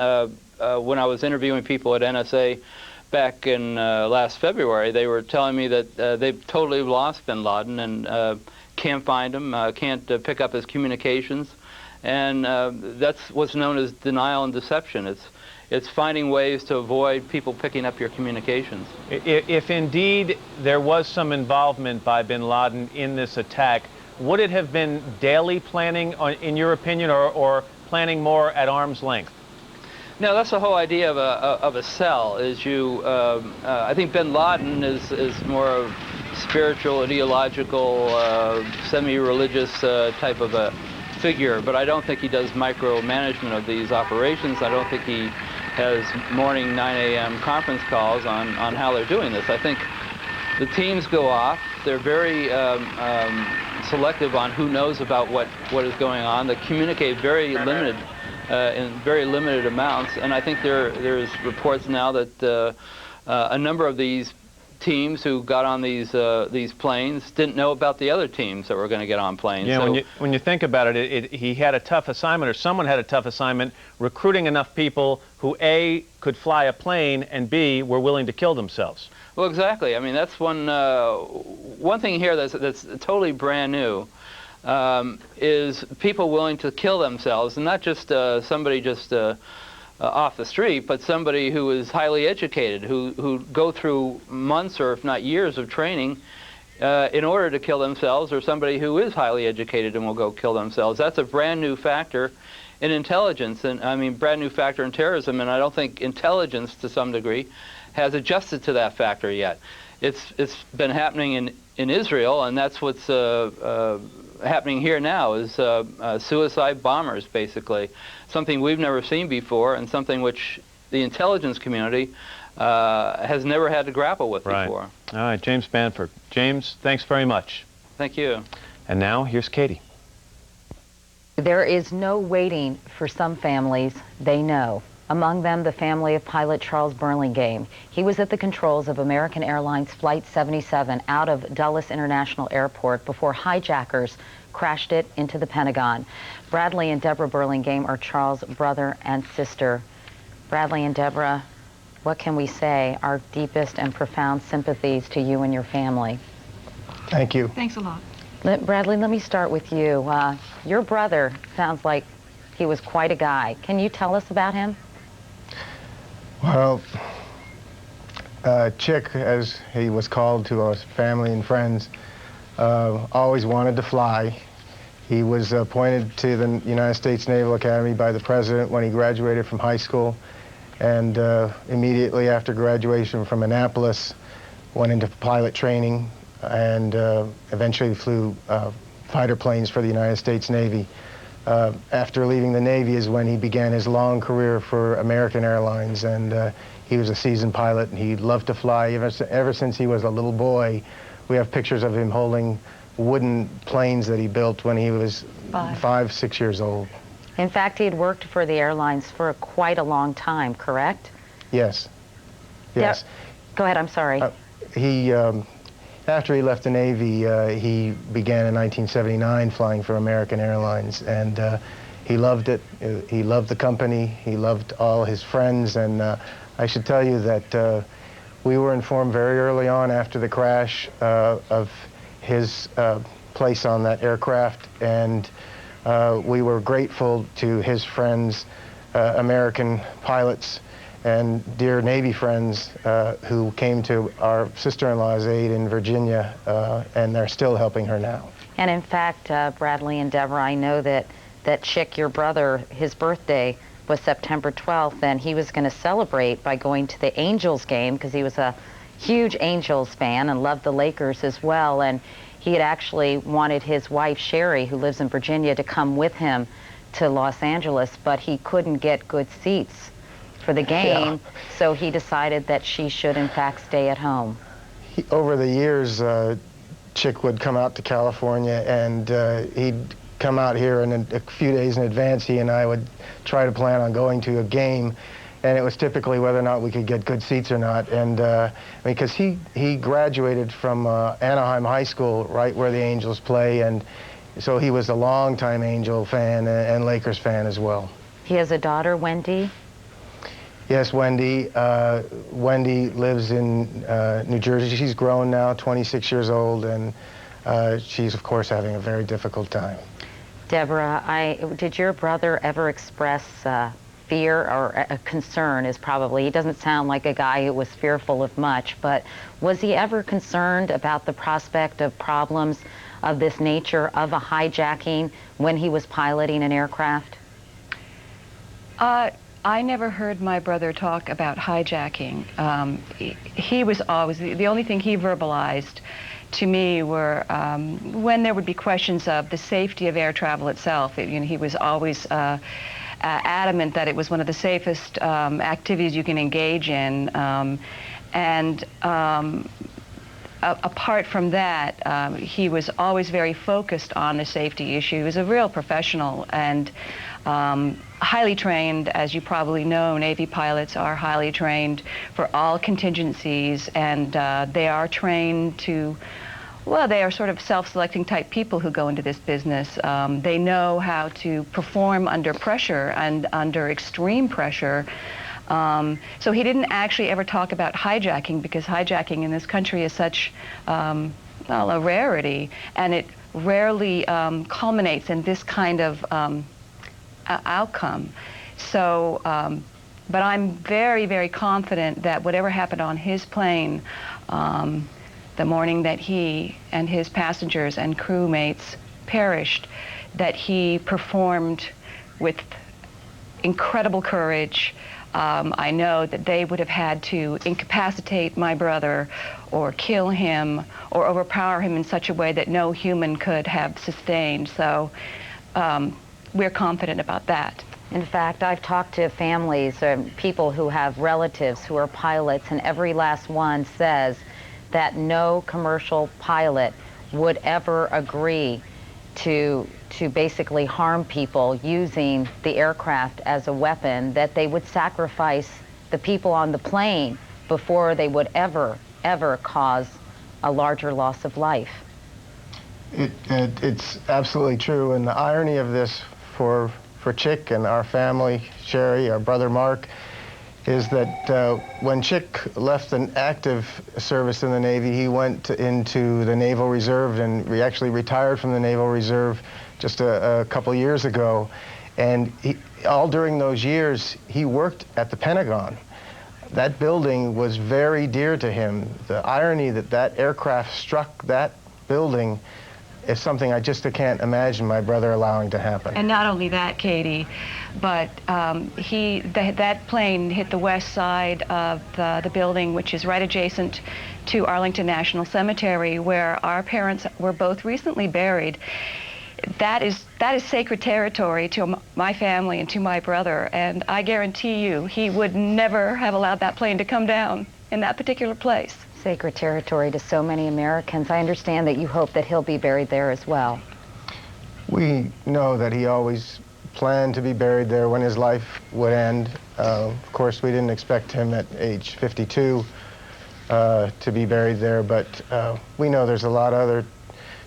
when I was interviewing people at NSA back in last February, they were telling me that they've totally lost bin Laden and can't find him, can't pick up his communications. And that's what's known as denial and deception. It's finding ways to avoid people picking up your communications. If indeed there was some involvement by bin Laden in this attack, would it have been daily planning, in your opinion, or planning more at arm's length? No, that's the whole idea of a cell. Is I think bin Laden is more of spiritual, ideological, semi-religious type of a figure, but I don't think he does micromanagement of these operations. I don't think he has morning 9 a.m. conference calls on how they're doing this. I think the teams go off. They're very selective on who knows about what is going on. They communicate very limited in very limited amounts, and I think there's reports now that a number of these teams who got on these planes didn't know about the other teams that were going to get on planes. Yeah, so when you think about it, he had a tough assignment, or someone had a tough assignment, recruiting enough people who A, could fly a plane, and B, were willing to kill themselves. Well, exactly. I mean, that's one thing here that's totally brand new, is people willing to kill themselves, and not just somebody just off the street, but somebody who is highly educated, who go through months or if not years of training in order to kill themselves, or somebody who is highly educated and will go kill themselves. That's a brand new factor in intelligence, and I mean brand new factor in terrorism, and I don't think intelligence to some degree has adjusted to that factor yet. It's been happening in Israel, and that's what's happening here now, is suicide bombers, basically. Something we've never seen before, and something which the intelligence community has never had to grapple with before. All right, James Banford. James, thanks very much. Thank you. And now, here's Katie. There is no waiting for some families. They know. Among them, the family of pilot Charles Burlingame. He was at the controls of American Airlines Flight 77 out of Dulles International Airport before hijackers crashed it into the Pentagon. Bradley and Deborah Burlingame are Charles' brother and sister. Bradley and Deborah, what can we say? Our deepest and profound sympathies to you and your family. Thank you. Thanks a lot. Bradley, let me start with you. Your brother sounds like he was quite a guy. Can you tell us about him? Well, Chick, as he was called to our family and friends, always wanted to fly. He was appointed to the United States Naval Academy by the President when he graduated from high school, and immediately after graduation from Annapolis, went into pilot training and eventually flew fighter planes for the United States Navy. After leaving the Navy is when he began his long career for American Airlines, and he was a seasoned pilot, and he loved to fly ever since he was a little boy. We have pictures of him holding wooden planes that he built when he was 5, 6 years old. In fact, he had worked for the airlines for quite a long time, correct? Yes. Yes. Go ahead, I'm sorry. After he left the Navy, he began in 1979 flying for American Airlines, and he loved it. He loved the company. He loved all his friends, and I should tell you that we were informed very early on after the crash of his place on that aircraft, and we were grateful to his friends, American pilots, and dear Navy friends who came to our sister-in-law's aid in Virginia, and they're still helping her now. And in fact, Bradley and Deborah, I know that Chick, your brother, his birthday was September 12th, and he was going to celebrate by going to the Angels game because he was a huge Angels fan and loved the Lakers as well. And he had actually wanted his wife, Sherry, who lives in Virginia, to come with him to Los Angeles, but he couldn't get good seats for the game, so he decided that she should, in fact, stay at home. Over the years, Chick would come out to California, and he'd come out here, and a few days in advance, he and I would try to plan on going to a game, and it was typically whether or not we could get good seats or not. And because he graduated from Anaheim High School, right where the Angels play, and so he was a longtime Angel fan and Lakers fan as well. He has a daughter, Wendy? Yes, Wendy. Wendy lives in New Jersey. She's grown now, 26 years old, and she's, of course, having a very difficult time. Deborah, did your brother ever express fear or a concern? Is probably, he doesn't sound like a guy who was fearful of much, but was he ever concerned about the prospect of problems of this nature, of a hijacking, when he was piloting an aircraft? I never heard my brother talk about hijacking. He was always, the only thing he verbalized to me were when there would be questions of the safety of air travel itself. He was always adamant that it was one of the safest activities you can engage in. Apart from that, he was always very focused on the safety issue. He was a real professional and highly trained. As you probably know, Navy pilots are highly trained for all contingencies, and they are trained to, well, they are sort of self-selecting type people who go into this business. They know how to perform under pressure and under extreme pressure. So he didn't actually ever talk about hijacking, because hijacking in this country is such well, a rarity, and it rarely culminates in this kind of outcome. So, but I'm very, very confident that whatever happened on his plane the morning that he and his passengers and crewmates perished, that he performed with incredible courage. I know that they would have had to incapacitate my brother or kill him or overpower him in such a way that no human could have sustained. So we're confident about that. In fact, I've talked to families, people who have relatives who are pilots, and every last one says that no commercial pilot would ever agree to basically harm people using the aircraft as a weapon, that they would sacrifice the people on the plane before they would ever cause a larger loss of life. It's absolutely true, and the irony of this for Chick and our family, Sherry, our brother Mark, is that when Chick left an active service in the Navy, he went into the Naval Reserve, and actually retired from the Naval Reserve just a couple years ago. And all during those years, he worked at the Pentagon. That building was very dear to him. The irony that that aircraft struck that building is something I just can't imagine my brother allowing to happen. And not only that, Katie, but that plane hit the west side of the building, which is right adjacent to Arlington National Cemetery, where our parents were both recently buried. That is sacred territory to my family and to my brother, and I guarantee you he would never have allowed that plane to come down in that particular place. Sacred territory to so many Americans. I understand that you hope that he'll be buried there as well. We know that he always planned to be buried there when his life would end. Of course, we didn't expect him at age 52 to be buried there, but we know there's a lot of other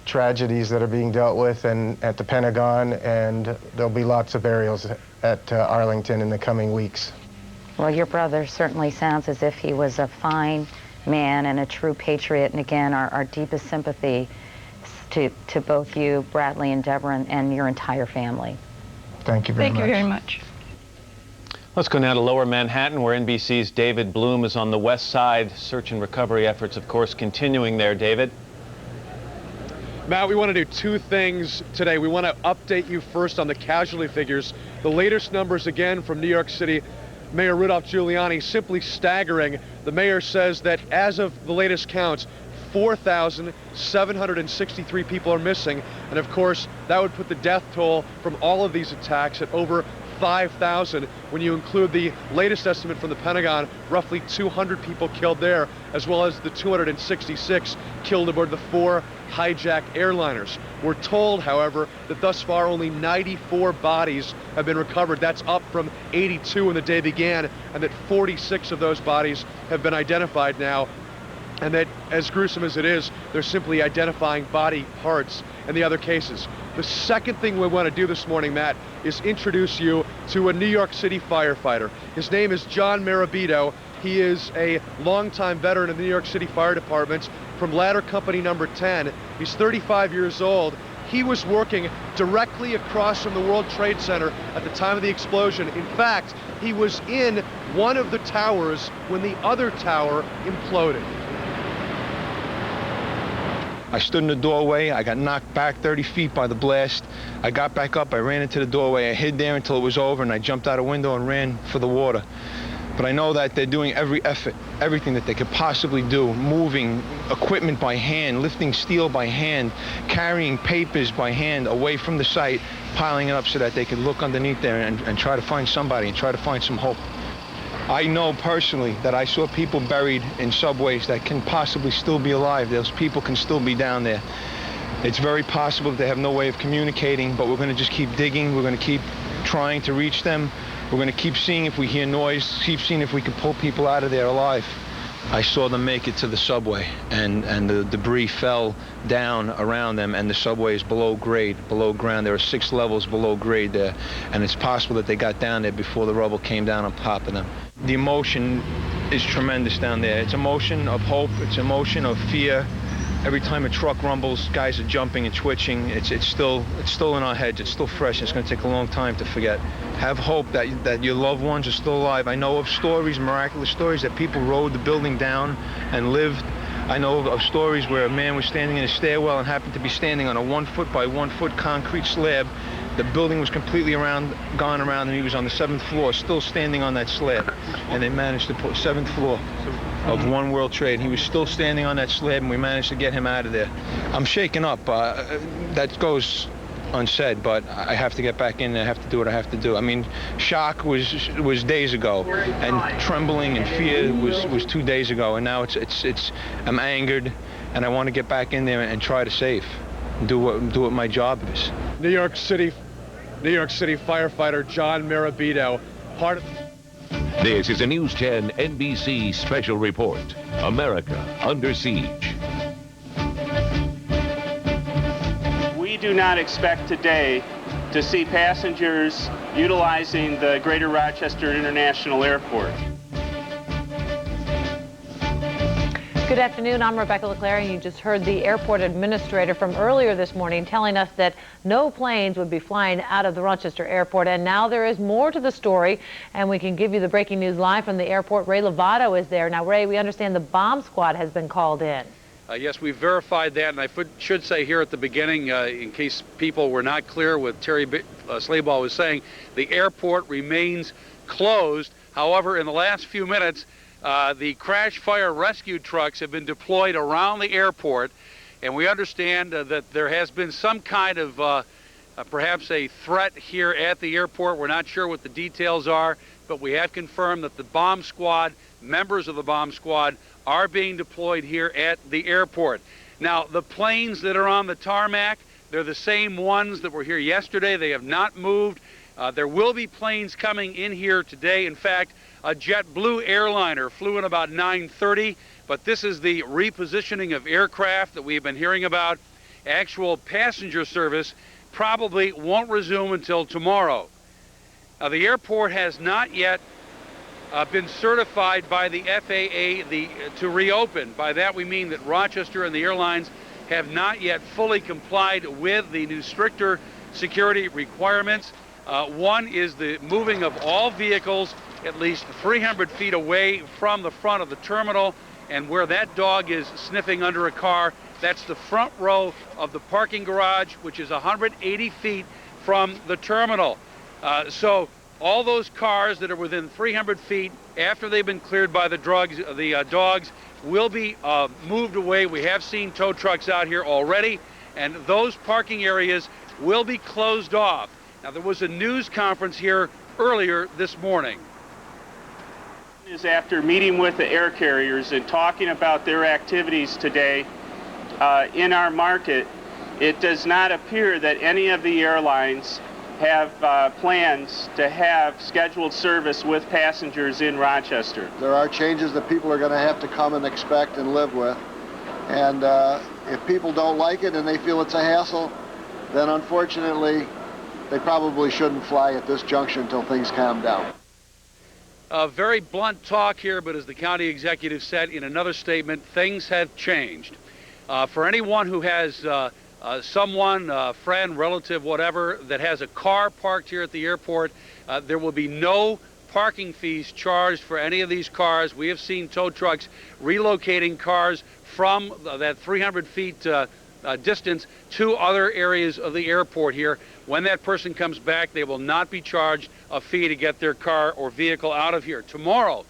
tragedies that are being dealt with and at the Pentagon, and there'll be lots of burials at Arlington in the coming weeks. Well, your brother certainly sounds as if he was a fine man and a true patriot, and again, our deepest sympathy to both you, Bradley and Deborah, and your entire family. Thank you very much. Thank you very much. Let's go now to Lower Manhattan, where NBC's David Bloom is on the west side. Search and recovery efforts, of course, continuing there. David? Matt, we want to do two things today. We want to update you first on the casualty figures. The latest numbers, again, from New York City Mayor Rudolph Giuliani, simply staggering. The mayor says that as of the latest counts, 4,763 people are missing. And of course, that would put the death toll from all of these attacks at over 5,000. When you include the latest estimate from the Pentagon, roughly 200 people killed there, as well as the 266 killed aboard the 4 hijacked airliners. We're told, however, that thus far only 94 bodies have been recovered. That's up from 82 when the day began, and that 46 of those bodies have been identified now. And that, as gruesome as it is, they're simply identifying body parts in the other cases. The second thing we want to do this morning, Matt, is introduce you to a New York City firefighter. His name is John Marabito. He is a longtime veteran of the New York City Fire Department from Ladder Company number 10. He's 35 years old. He was working directly across from the World Trade Center at the time of the explosion. In fact, he was in one of the towers when the other tower imploded. I stood in the doorway. I got knocked back 30 feet by the blast. I got back up. I ran into the doorway. I hid there until it was over, and I jumped out a window and ran for the water. But I know that they're doing every effort, everything that they could possibly do, moving equipment by hand, lifting steel by hand, carrying papers by hand away from the site, piling it up so that they could look underneath there and try to find somebody and try to find some hope. I know personally that I saw people buried in subways that can possibly still be alive. Those people can still be down there. It's very possible that they have no way of communicating, but we're going to just keep digging. We're going to keep trying to reach them. We're going to keep seeing if we hear noise, keep seeing if we can pull people out of there alive. I saw them make it to the subway, and the debris fell down around them, and the subway is below grade, below ground. There are 6 levels below grade there, and it's possible that they got down there before the rubble came down on top of them. The emotion is tremendous down there. It's emotion of hope, it's emotion of fear. Every time a truck rumbles, guys are jumping and twitching. It's still in our heads. It's still fresh. It's going to take a long time to forget. Have hope that your loved ones are still alive. I know of stories, miraculous stories, that people rode the building down and lived. I know of stories where a man was standing in a stairwell and happened to be standing on a 1 foot by 1 foot concrete slab. The building was completely gone around, and he was on the 7th floor, still standing on that slab. And they managed to put 7th floor of One World Trade. He was still standing on that slab, and we managed to get him out of there. I'm shaken up. That goes unsaid, but I have to get back in there. I have to do what I have to do. I mean, shock was days ago, and trembling and fear was 2 days ago, and now I'm angered, and I want to get back in there and try to save, do what my job is. New York City firefighter John Marabito, part of... This is a News 10 NBC special report. America under siege. We do not expect today to see passengers utilizing the Greater Rochester International Airport. Good afternoon, I'm Rebecca LeClaire, and you just heard the airport administrator from earlier this morning telling us that no planes would be flying out of the Rochester airport. And now there is more to the story, and we can give you the breaking news live from the airport. Ray Lovato is there. Now, Ray, we understand the bomb squad has been called in. Yes, we verified that, and I should say here at the beginning, in case people were not clear what Terry Slayball was saying, the airport remains closed. However, in the last few minutes, the crash fire rescue trucks have been deployed around the airport, and we understand that there has been some kind of perhaps a threat here at the airport. We're not sure what the details are, but we have confirmed that the bomb squad, members of the bomb squad, are being deployed here at the airport. Now, the planes that are on the tarmac, they're the same ones that were here yesterday. They have not moved. There will be planes coming in here today. In fact, a JetBlue airliner flew in about 9:30, but this is the repositioning of aircraft that we've been hearing about. Actual passenger service probably won't resume until tomorrow. Now, the airport has not yet been certified by the FAA to reopen. By that we mean that Rochester and the airlines have not yet fully complied with the new stricter security requirements. One is the moving of all vehicles at least 300 feet away from the front of the terminal, and where that dog is sniffing under a car, that's the front row of the parking garage, which is 180 feet from the terminal. So all those cars that are within 300 feet after they've been cleared by the dogs will be moved away. We have seen tow trucks out here already, and those parking areas will be closed off. Now, there was a news conference here earlier this morning. Is after meeting with the air carriers and talking about their activities today in our market, it does not appear that any of the airlines have plans to have scheduled service with passengers in Rochester. There are changes that people are going to have to come and expect and live with. And if people don't like it and they feel it's a hassle, then unfortunately they probably shouldn't fly at this junction until things calm down. Very blunt talk here, but as the county executive said in another statement, things have changed. For anyone who has someone, a friend, relative, whatever, that has a car parked here at the airport, there will be no parking fees charged for any of these cars. We have seen tow trucks relocating cars from that 300 feet distance to other areas of the airport here. When that person comes back, they will not be charged a fee to get their car or vehicle out of here. Tomorrow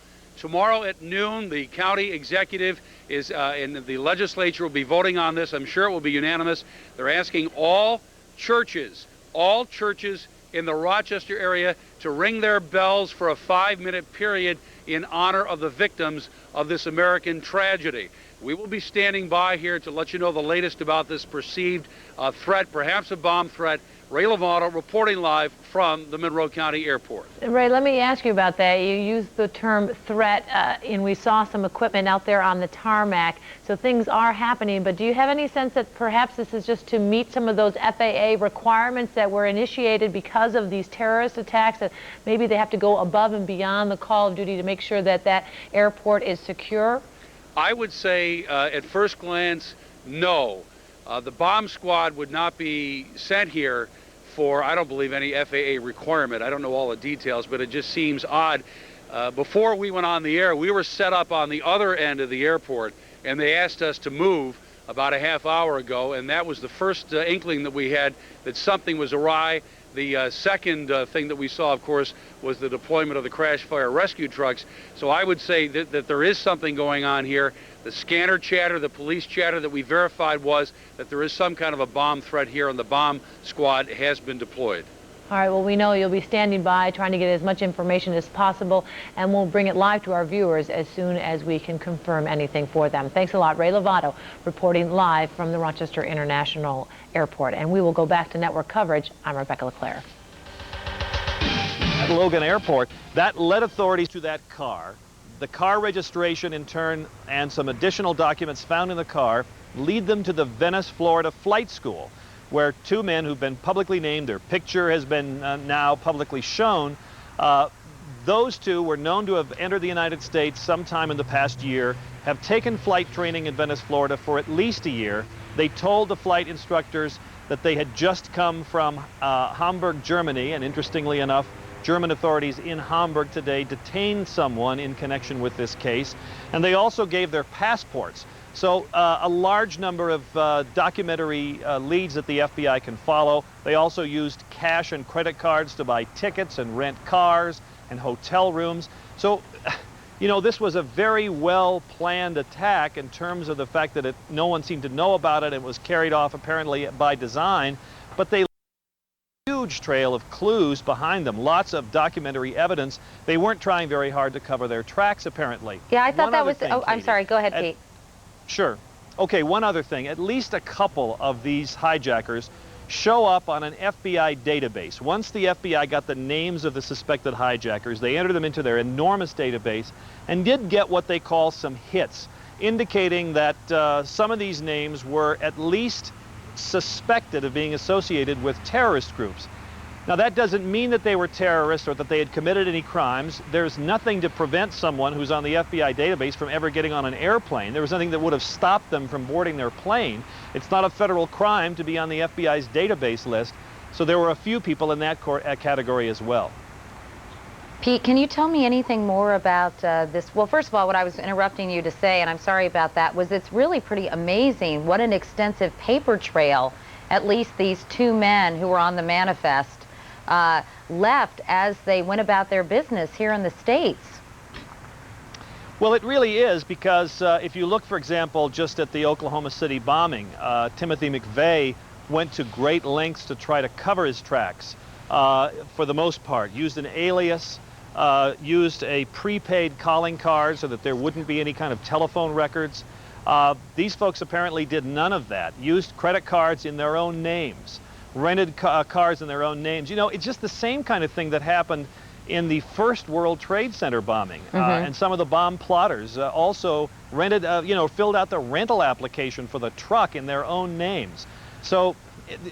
at noon, the county executive is and the legislature will be voting on this. I'm sure it will be unanimous. They're asking all churches in the Rochester area to ring their bells for a 5-minute period in honor of the victims of this American tragedy. We will be standing by here to let you know the latest about this perceived threat, perhaps a bomb threat. Ray Lovato reporting live from the Monroe County Airport. Ray, let me ask you about that. You used the term threat, and we saw some equipment out there on the tarmac, so things are happening, but do you have any sense that perhaps this is just to meet some of those FAA requirements that were initiated because of these terrorist attacks, that maybe they have to go above and beyond the call of duty to make sure that that airport is secure? I would say at first glance, no. The bomb squad would not be sent here for, I don't believe, any FAA requirement. I don't know all the details, but it just seems odd. Before we went on the air, we were set up on the other end of the airport, and they asked us to move about a half hour ago, and that was the first inkling that we had that something was awry. The second thing that we saw, of course, was the deployment of the crash fire rescue trucks. So I would say that there is something going on here. The scanner chatter, the police chatter that we verified was that there is some kind of a bomb threat here, and the bomb squad has been deployed. All right, well, we know you'll be standing by trying to get as much information as possible, and we'll bring it live to our viewers as soon as we can confirm anything for them. Thanks a lot. Ray Lovato reporting live from the Rochester International Airport. And we will go back to network coverage. I'm Rebecca LeClaire. At Logan Airport, that led authorities to that car. The car registration, in turn, and some additional documents found in the car lead them to the Venice, Florida flight school, where two men who've been publicly named, their picture has been now publicly shown. Those two were known to have entered the United States sometime in the past year, have taken flight training in Venice, Florida for at least a year. They told the flight instructors that they had just come from Hamburg, Germany, and interestingly enough, German authorities in Hamburg today detained someone in connection with this case, and they also gave their passports So a large number of documentary leads that the FBI can follow. They also used cash and credit cards to buy tickets and rent cars and hotel rooms. So, you know, this was a very well-planned attack in terms of the fact that no one seemed to know about it. It was carried off apparently by design, but they huge trail of clues behind them, lots of documentary evidence. They weren't trying very hard to cover their tracks, apparently. Yeah, I thought One that other was, thing, oh, I'm Katie. sorry, go ahead, Pete. Sure. Okay, one other thing. At least a couple of these hijackers show up on an FBI database. Once the FBI got the names of the suspected hijackers, they entered them into their enormous database and did get what they call some hits, indicating that some of these names were at least suspected of being associated with terrorist groups. Now, that doesn't mean that they were terrorists or that they had committed any crimes. There's nothing to prevent someone who's on the FBI database from ever getting on an airplane. There was nothing that would have stopped them from boarding their plane. It's not a federal crime to be on the FBI's database list. So there were a few people in that category as well. Pete, can you tell me anything more about this? Well, first of all, what I was interrupting you to say, and I'm sorry about that, was it's really pretty amazing what an extensive paper trail at least these two men who were on the manifest left as they went about their business here in the States. Well, it really is, because if you look, for example, just at the Oklahoma City bombing, Timothy McVeigh went to great lengths to try to cover his tracks for the most part, used an alias, used a prepaid calling card so that there wouldn't be any kind of telephone records. These folks apparently did none of that, used credit cards in their own names, rented cars in their own names. You know, it's just the same kind of thing that happened in the first World Trade Center bombing. And some of the bomb plotters also rented, filled out the rental application for the truck in their own names. So,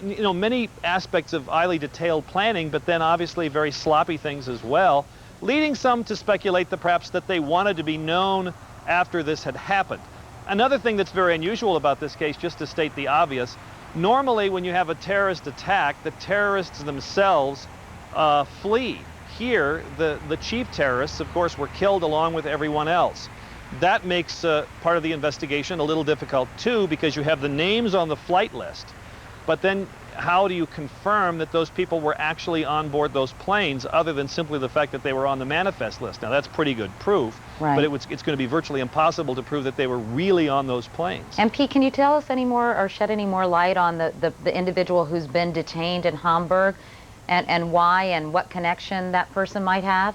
you know, many aspects of highly detailed planning, but then obviously very sloppy things as well, leading some to speculate that perhaps that they wanted to be known after this had happened. Another thing that's very unusual about this case, just to state the obvious, normally when you have a terrorist attack, the terrorists themselves flee. Here, the chief terrorists, of course, were killed along with everyone else. That makes part of the investigation a little difficult, too, because you have the names on the flight list. But then how do you confirm that those people were actually on board those planes, other than simply the fact that they were on the manifest list? Now, that's pretty good proof, right, but it's going to be virtually impossible to prove that they were really on those planes. And Pete, can you tell us any more or shed any more light on the individual who's been detained in Hamburg, and why and what connection that person might have?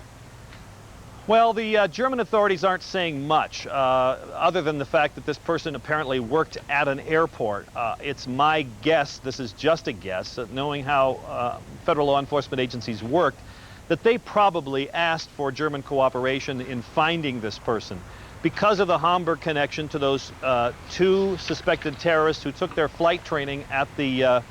Well, the German authorities aren't saying much, other than the fact that this person apparently worked at an airport. It's my guess, this is just a guess, knowing how federal law enforcement agencies worked, that they probably asked for German cooperation in finding this person. Because of the Hamburg connection to those two suspected terrorists who took their flight training at the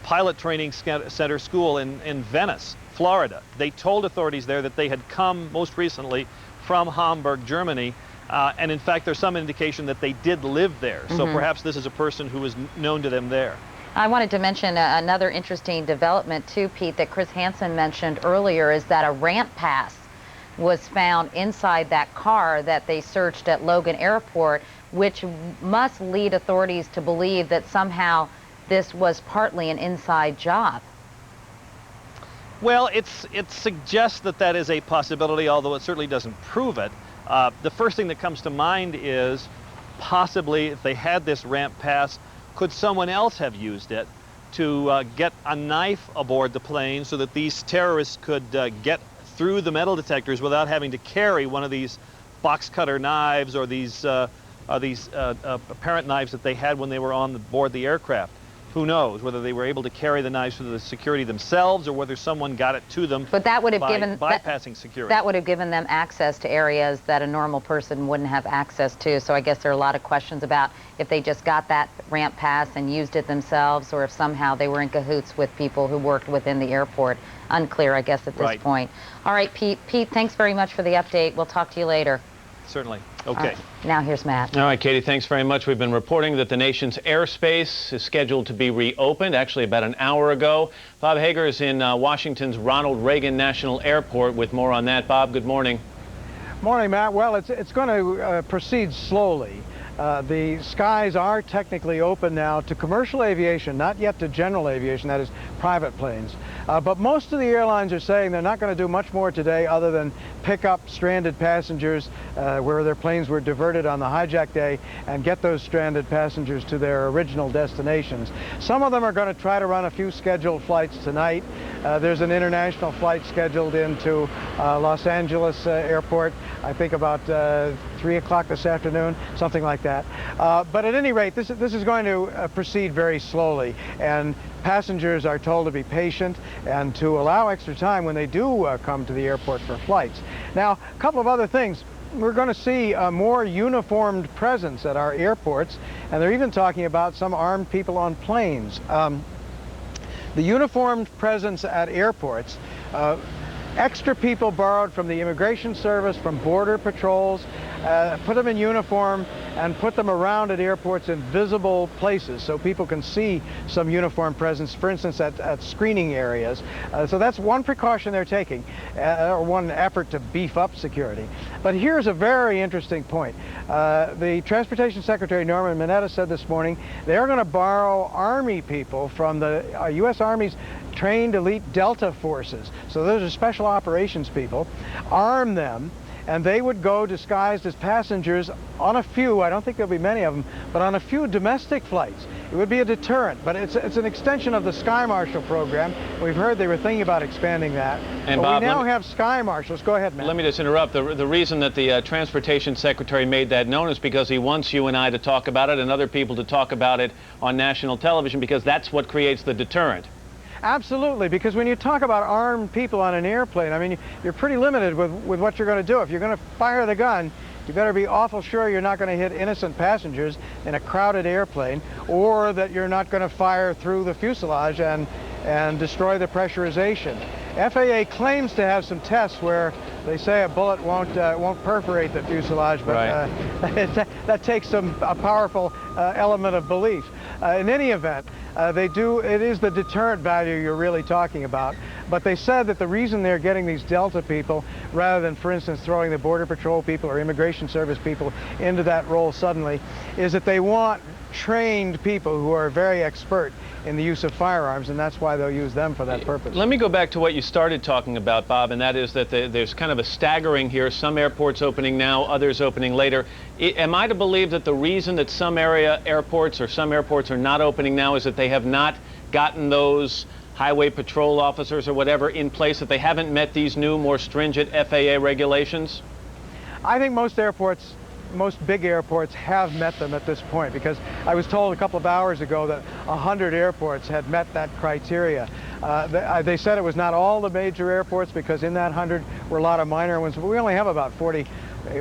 pilot training center school in Venice, Florida. They told authorities there that they had come most recently from Hamburg, Germany, and in fact there's some indication that they did live there. So perhaps this is a person who was known to them there. I wanted to mention another interesting development too, Pete, that Chris Hansen mentioned earlier, is that a ramp pass was found inside that car that they searched at Logan Airport, which must lead authorities to believe that somehow this was partly an inside job. Well, it suggests that that is a possibility, although it certainly doesn't prove it. The first thing that comes to mind is possibly, if they had this ramp pass, could someone else have used it to get a knife aboard the plane so that these terrorists could get through the metal detectors without having to carry one of these box cutter knives or these apparent knives that they had when they were on board the aircraft. Who knows whether they were able to carry the knives through the security themselves or whether someone got it to them. But that would have bypassing security. That would have given them access to areas that a normal person wouldn't have access to. So I guess there are a lot of questions about if they just got that ramp pass and used it themselves, or if somehow they were in cahoots with people who worked within the airport. Unclear, I guess, at this point. All right, Pete. Pete, thanks very much for the update. We'll talk to you later. Certainly. Okay. Now here's Matt. All right, Katie, thanks very much. We've been reporting that the nation's airspace is scheduled to be reopened, actually about an hour ago. Bob Hager is in Washington's Ronald Reagan National Airport with more on that. Bob, good morning. Morning, Matt. Well, it's going to proceed slowly. The skies are technically open now to commercial aviation, not yet to general aviation, that is private planes. But most of the airlines are saying they're not going to do much more today other than pick up stranded passengers where their planes were diverted on the hijack day and get those stranded passengers to their original destinations. Some of them are going to try to run a few scheduled flights tonight. There's an international flight scheduled into Los Angeles airport, I think about 3 o'clock this afternoon, something like that. But at any rate, this is going to proceed very slowly, and passengers are told to be patient and to allow extra time when they do come to the airport for flights. Now, a couple of other things. We're going to see a more uniformed presence at our airports, and they're even talking about some armed people on planes. The uniformed presence at airports, extra people borrowed from the Immigration Service, from Border Patrols, put them in uniform and put them around at airports in visible places so people can see some uniform presence, for instance, at screening areas. So that's one precaution they're taking, or one effort to beef up security. But here's a very interesting point. The Transportation Secretary, Norman Mineta, said this morning they're going to borrow Army people from the U.S. Army's trained elite Delta forces. So those are special operations people, arm them, and they would go disguised as passengers on a few, I don't think there'll be many of them, but on a few domestic flights. It would be a deterrent, but it's an extension of the Sky Marshal program. We've heard they were thinking about expanding that. And but Bob, we now have Sky Marshals. Go ahead, Matt. Let me just interrupt. The reason that the Transportation Secretary made that known is because he wants you and I to talk about it and other people to talk about it on national television, because that's what creates the deterrent. Absolutely, because when you talk about armed people on an airplane, I mean, you're pretty limited with what you're going to do. If you're going to fire the gun, you better be awful sure you're not going to hit innocent passengers in a crowded airplane, or that you're not going to fire through the fuselage and destroy the pressurization. FAA claims to have some tests where they say a bullet won't perforate the fuselage, but right. That takes a powerful element of belief. In any event, it is the deterrent value you're really talking about. But they said that the reason they're getting these Delta people, rather than, for instance, throwing the Border Patrol people or Immigration Service people into that role suddenly, is that they want trained people who are very expert in the use of firearms, and that's why they'll use them for that purpose. Let me go back to what you started talking about, Bob, and that is that there's kind of a staggering here. Some airports opening now, others opening later. Am I to believe that the reason that some airports are not opening now is that they have not gotten those highway patrol officers or whatever in place, that they haven't met these new, more stringent FAA regulations? I think most big airports have met them at this point, because I was told a couple of hours ago that 100 airports had met that criteria. They said it was not all the major airports, because in that 100 were a lot of minor ones, but we only have about 40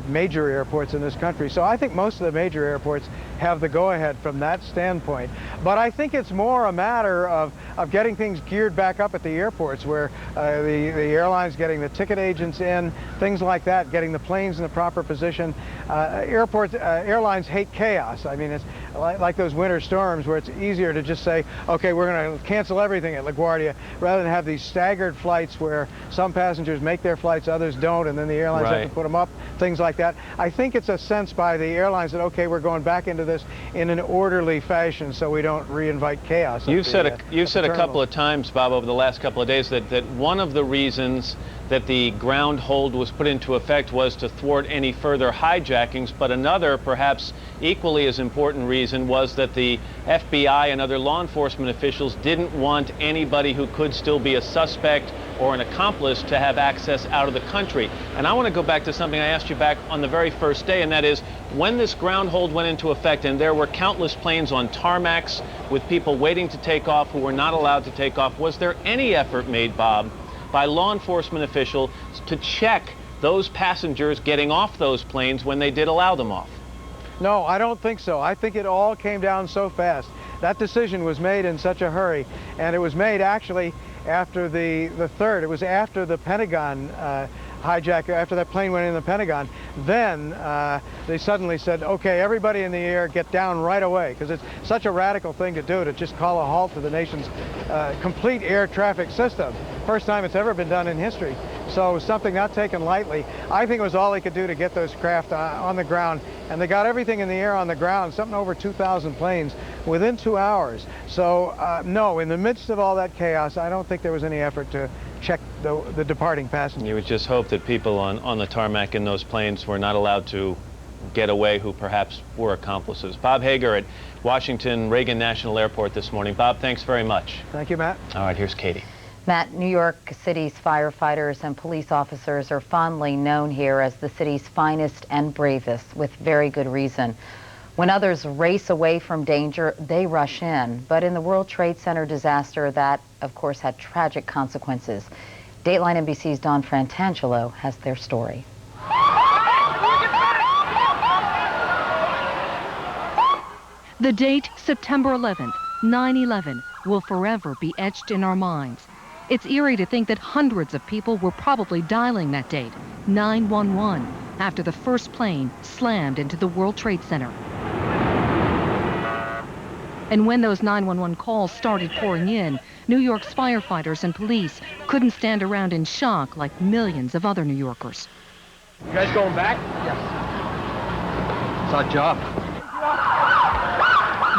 major airports in this country. So I think most of the major airports have the go-ahead from that standpoint. But I think it's more a matter of getting things geared back up at the airports, where the airlines getting the ticket agents in, things like that, getting the planes in the proper position. Airlines hate chaos. I mean, it's like those winter storms where it's easier to just say, okay, we're going to cancel everything at LaGuardia, rather than have these staggered flights where some passengers make their flights, others don't, and then the airlines have to put them up, things like that. I think it's a sense by the airlines that, okay, we're going back into this in an orderly fashion so we don't reinvite chaos. You've said a couple of times, Bob, over the last couple of days that one of the reasons that the ground hold was put into effect was to thwart any further hijackings, but another, perhaps equally as important reason, was that the FBI and other law enforcement officials didn't want anybody who could still be a suspect or an accomplice to have access out of the country. And I want to go back to something I asked you back on the very first day, and that is, when this ground hold went into effect and there were countless planes on tarmacs with people waiting to take off who were not allowed to take off, was there any effort made, Bob, by law enforcement officials to check those passengers getting off those planes when they did allow them off? No, I don't think so. I think it all came down so fast. That decision was made in such a hurry, and it was made actually after the 3rd. It was after the Pentagon hijack, after that plane went in the Pentagon. Then they suddenly said, okay, everybody in the air, get down right away, because it's such a radical thing to do, to just call a halt to the nation's complete air traffic system. First time it's ever been done in history. So it was something not taken lightly. I think it was all they could do to get those craft on the ground, and they got everything in the air on the ground, something over 2,000 planes within 2 hours. So no, in the midst of all that chaos, I don't think there was any effort to check the departing passengers. You would just hope that people on the tarmac in those planes were not allowed to get away who perhaps were accomplices. Bob Hager at Washington Reagan National Airport this morning. Bob, thanks very much. Thank you, Matt. All right, here's Katie. Matt, New York City's firefighters and police officers are fondly known here as the city's finest and bravest, with very good reason. When others race away from danger, they rush in. But in the World Trade Center disaster, that, of course, had tragic consequences. Dateline NBC's Don Frantangelo has their story. The date, September 11th, 9/11, will forever be etched in our minds. It's eerie to think that hundreds of people were probably dialing that date, 911, after the first plane slammed into the World Trade Center. And when those 911 calls started pouring in, New York's firefighters and police couldn't stand around in shock like millions of other New Yorkers. You guys going back? Yes. It's our job.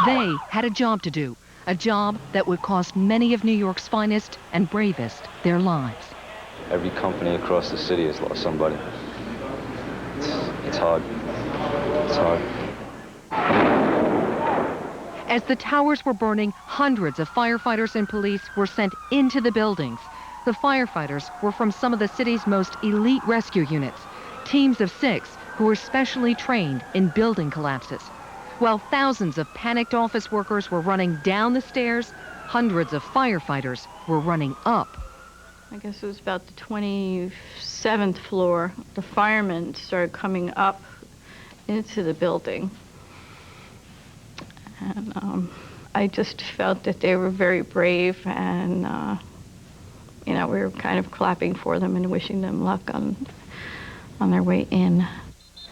They had a job to do, a job that would cost many of New York's finest and bravest their lives. Every company across the city has lost somebody. It's hard. It's hard. As the towers were burning, hundreds of firefighters and police were sent into the buildings. The firefighters were from some of the city's most elite rescue units, teams of 6 who were specially trained in building collapses. While thousands of panicked office workers were running down the stairs, hundreds of firefighters were running up. I guess it was about the 27th floor. The firemen started coming up into the building. And I just felt that they were very brave, and you know, we were kind of clapping for them and wishing them luck on their way in.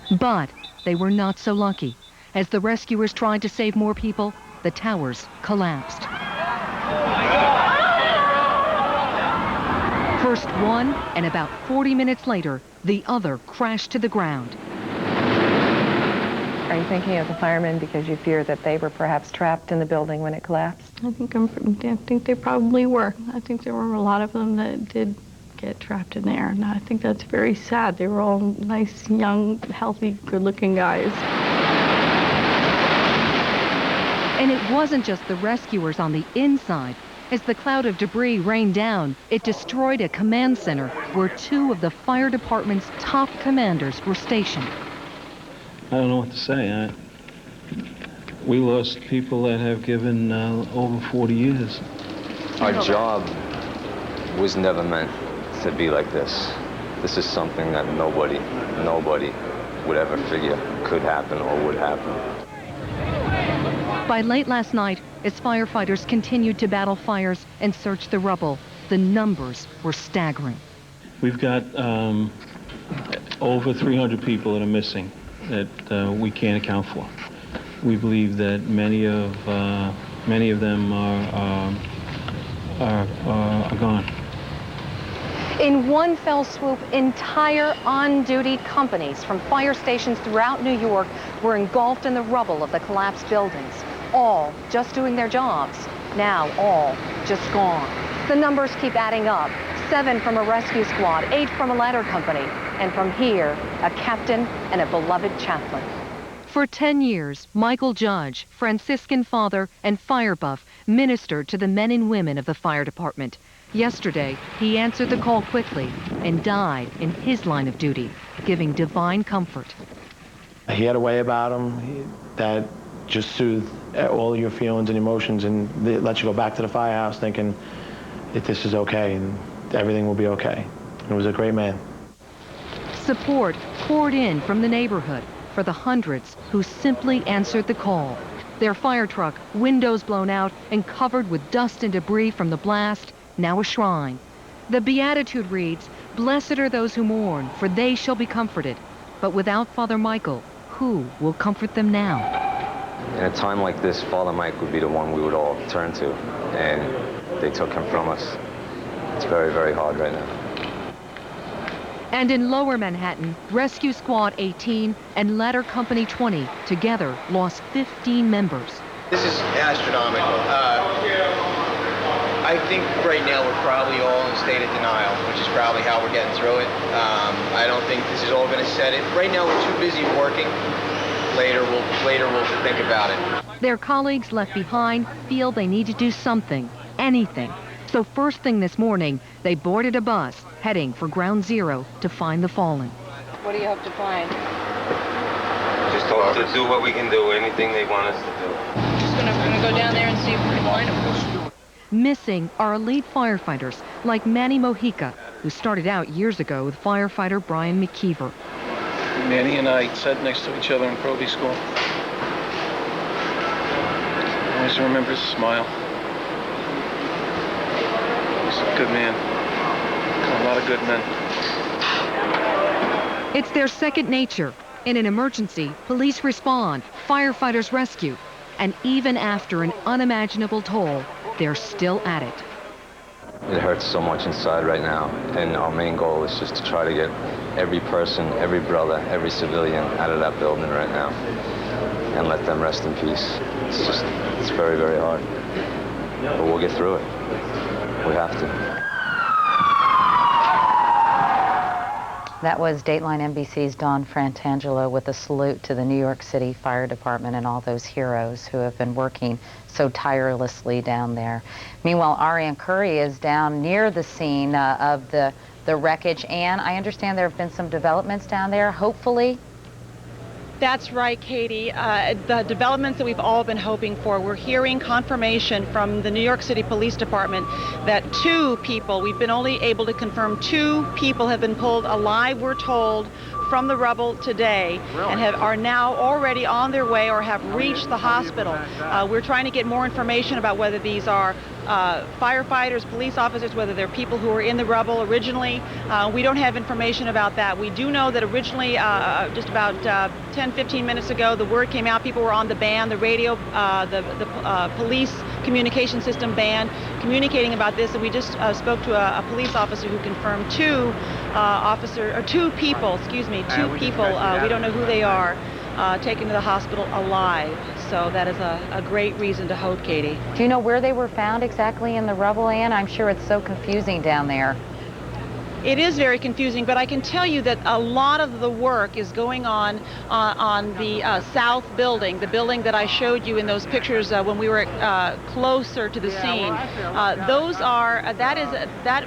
But they were not so lucky. As the rescuers tried to save more people, the towers collapsed. First one, and about 40 minutes later, the other crashed to the ground. Are you thinking of the firemen because you fear that they were perhaps trapped in the building when it collapsed? I think they probably were. I think there were a lot of them that did get trapped in there, and I think that's very sad. They were all nice, young, healthy, good-looking guys. And it wasn't just the rescuers on the inside. As the cloud of debris rained down, it destroyed a command center where 2 of the fire department's top commanders were stationed. I don't know what to say. We lost people that have given over 40 years. Our job was never meant to be like this. This is something that nobody would ever figure could happen or would happen. By late last night, as firefighters continued to battle fires and search the rubble, the numbers were staggering. We've got over 300 people that are missing that we can't account for. We believe that many of them are gone. In one fell swoop, entire on-duty companies from fire stations throughout New York were engulfed in the rubble of the collapsed buildings. All just doing their jobs. Now all just gone. The numbers keep adding up. 7 from a rescue squad, 8 from a ladder company, and from here, a captain and a beloved chaplain. For 10 years, Michael Judge, Franciscan father and fire buff, ministered to the men and women of the fire department. Yesterday, he answered the call quickly and died in his line of duty, giving divine comfort. He had a way about him that just soothed all your feelings and emotions, and it let you go back to the firehouse thinking that this is okay and everything will be okay. He was a great man. Support poured in from the neighborhood for the hundreds who simply answered the call. Their fire truck, windows blown out and covered with dust and debris from the blast, now a shrine. The Beatitude reads, "Blessed are those who mourn, for they shall be comforted." But without Father Michael, who will comfort them now? In a time like this, Father Mike would be the one we would all turn to, and they took him from us. It's very, very hard right now. And in Lower Manhattan, Rescue Squad 18 and Ladder Company 20 together lost 15 members. This is astronomical. I think right now we're probably all in a state of denial, which is probably how we're getting through it. I don't think this is all going to set it. Right now we're too busy working. Later we'll think about it. Their colleagues left behind feel they need to do something, anything. So first thing this morning, they boarded a bus heading for Ground Zero to find the fallen. What do you hope to find? Just hope to do what we can do, anything they want us to do. Just gonna go down there and see if we can find them. Missing are elite firefighters like Manny Mojica, who started out years ago with firefighter Brian McKeever. Manny and I sat next to each other in Proby School. I always remember his smile. He's a good man. A lot of good men. It's their second nature. In an emergency, police respond, firefighters rescue, and even after an unimaginable toll, they're still at it. It hurts so much inside right now, and our main goal is just to try to get every person, every brother, every civilian out of that building right now and let them rest in peace. It's very, very hard, but we'll get through it. We have to. That was Dateline NBC's Dawn Frantangelo with a salute to the New York City Fire Department and all those heroes who have been working so tirelessly down there. Meanwhile, Ariane Curry is down near the scene of the wreckage. And I understand there have been some developments down there, hopefully. That's right, Katie. The developments that we've all been hoping for. We're hearing confirmation from the New York City Police Department that 2 people, we've been only able to confirm 2 people have been pulled alive, we're told, from the rubble today, and are now already on their way or have reached the hospital. We're trying to get more information about whether these are firefighters, police officers, whether they're people who were in the rubble originally. We don't have information about that. We do know that originally, just about 10-15 minutes ago, the word came out, people were on the band, the radio, the police communication system band, communicating about this, and we just spoke to a police officer who confirmed 2 people, we don't know who they are, taken to the hospital alive. So that is a great reason to hope, Katie. Do you know where they were found exactly in the rubble, Ann? I'm sure it's so confusing down there. It is very confusing, but I can tell you that a lot of the work is going on the south building, the building that I showed you in those pictures when we were closer to the scene. That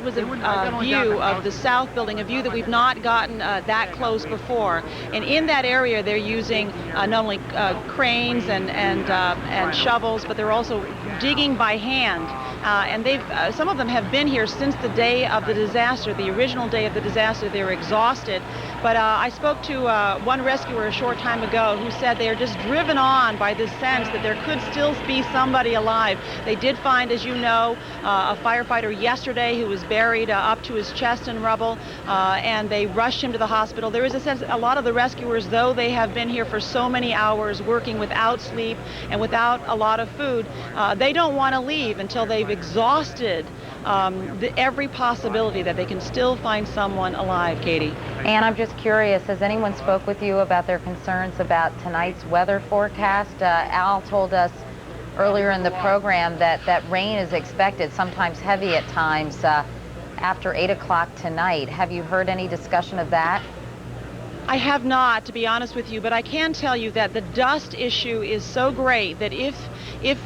was a view of the south building, a view that we've not gotten that close before. And in that area, they're using not only cranes and shovels, but they're also digging by hand. And some of them have been here since the day of the disaster, the original day of the disaster. They were exhausted. But I spoke to one rescuer a short time ago who said they are just driven on by this sense that there could still be somebody alive. They did find, as you know, a firefighter yesterday who was buried up to his chest in rubble, and they rushed him to the hospital. There is a sense a lot of the rescuers, though they have been here for so many hours working without sleep and without a lot of food, they don't want to leave until they've exhausted every possibility that they can still find someone alive, Katie. And I'm just curious, has anyone spoke with you about their concerns about tonight's weather forecast? Al told us earlier in the program that rain is expected, sometimes heavy at times, after 8 o'clock tonight. Have you heard any discussion of that? I have not, to be honest with you, but I can tell you that the dust issue is so great that if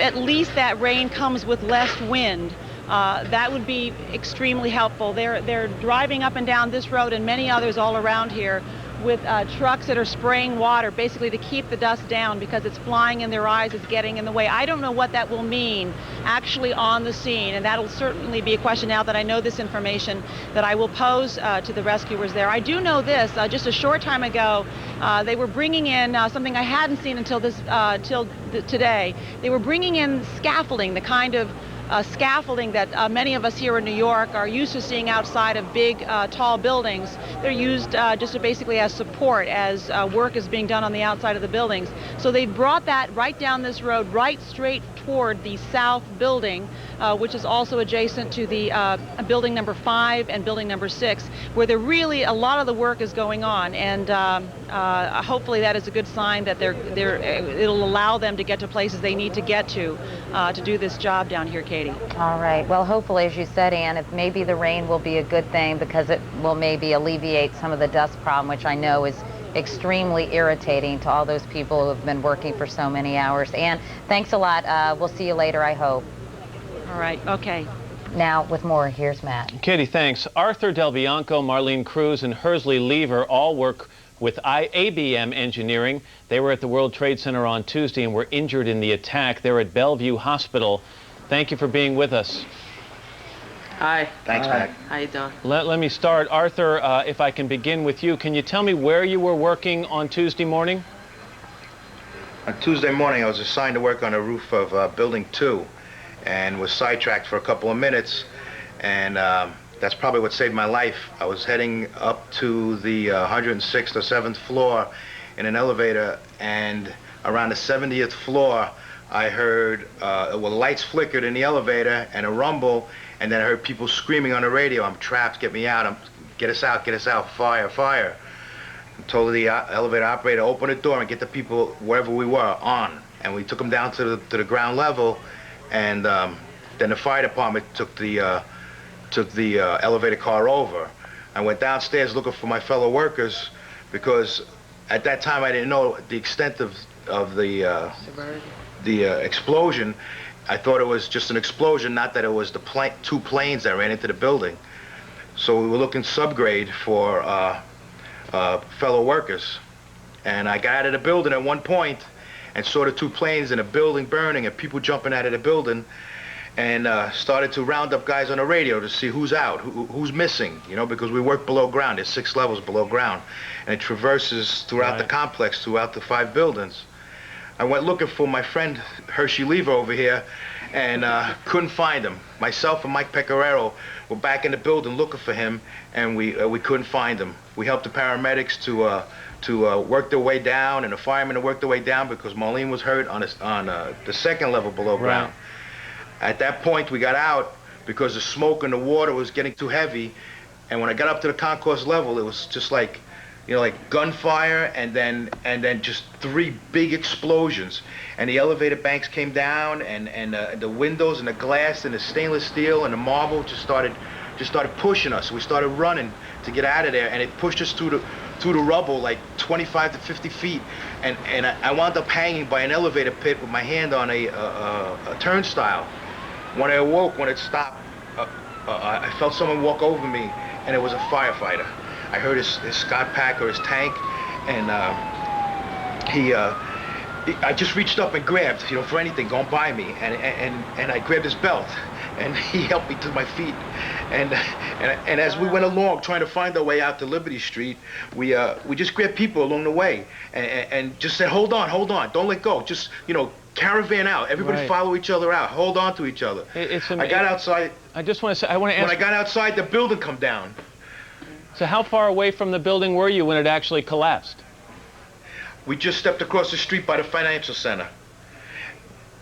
at least that rain comes with less wind, that would be extremely helpful. They're driving up and down this road and many others all around here with trucks that are spraying water, basically to keep the dust down because it's flying in their eyes, it's getting in the way. I don't know what that will mean actually on the scene, and that'll certainly be a question now that I know this information that I will pose to the rescuers there. I do know this, just a short time ago, they were bringing in something I hadn't seen until today. They were bringing in scaffolding, the kind of scaffolding that many of us here in New York are used to seeing outside of big, tall buildings. They're used just basically as support as work is being done on the outside of the buildings. So they brought that right down this road, right straight toward the south building, which is also adjacent to the building number 5 and building number 6, where there really a lot of the work is going on, and hopefully that is a good sign that it'll allow them to get to places they need to get to do this job down here, Katie. All right. Well, hopefully, as you said, Ann, if maybe the rain will be a good thing because it will maybe alleviate some of the dust problem, which I know is extremely irritating to all those people who have been working for so many hours. Ann, thanks a lot. We'll see you later, I hope. All right. Okay. Now, with more, here's Matt. Katie, thanks. Arthur Del Bianco, Marlene Cruz, and Hersley Lever all work with ABM Engineering. They were at the World Trade Center on Tuesday and were injured in the attack. They're at Bellevue Hospital. Thank you for being with us. Hi. Thanks, Matt. How you doing? Let me start. Arthur, if I can begin with you, can you tell me where you were working on Tuesday morning? On Tuesday morning, I was assigned to work on the roof of Building 2 and was sidetracked for a couple of minutes, and that's probably what saved my life. I was heading up to the 106th or 7th floor in an elevator, and around the 70th floor, I heard, lights flickered in the elevator and a rumble, and then I heard people screaming on the radio, "I'm trapped, get me out, get us out, fire, fire." I told the elevator operator, open the door and get the people wherever we were on. And we took them down to the ground level, and then the fire department took the elevator car over. I went downstairs looking for my fellow workers because at that time I didn't know the extent of the explosion. I thought it was just an explosion, not that it was the two planes that ran into the building. So we were looking subgrade for fellow workers. And I got out of the building at one point and saw the two planes in a building burning and people jumping out of the building, and started to round up guys on the radio to see who's out, who's missing, you know, because we work below ground. There's 6 levels below ground, and it traverses throughout the complex, throughout the 5 buildings. I went looking for my friend Hershey Lever over here, and couldn't find him. Myself and Mike Pecoraro were back in the building looking for him, and we couldn't find him. We helped the paramedics to work their way down, and the firemen to work their way down because Marlene was hurt on the 2nd level below ground. At that point, we got out because the smoke and the water was getting too heavy, and when I got up to the concourse level, it was just like, you know, like gunfire, and then just 3 big explosions, and the elevator banks came down, and the windows and the glass and the stainless steel and the marble just started pushing us. We started running to get out of there, and it pushed us through the rubble like 25 to 50 feet, and I wound up hanging by an elevator pit with my hand on a turnstile. When I awoke, when it stopped, I felt someone walk over me, and it was a firefighter. I heard his Scott pack or his tank, and I just reached up and grabbed, you know, for anything going by me, and I grabbed his belt, and he helped me to my feet, and as we went along trying to find our way out to Liberty Street, we just grabbed people along the way, and just said, hold on, don't let go, just, you know, caravan out, everybody follow each other out, hold on to each other. I got outside. I just want to say, I want to ask. When I got outside, the building come down. So how far away from the building were you when it actually collapsed? We just stepped across the street by the financial center.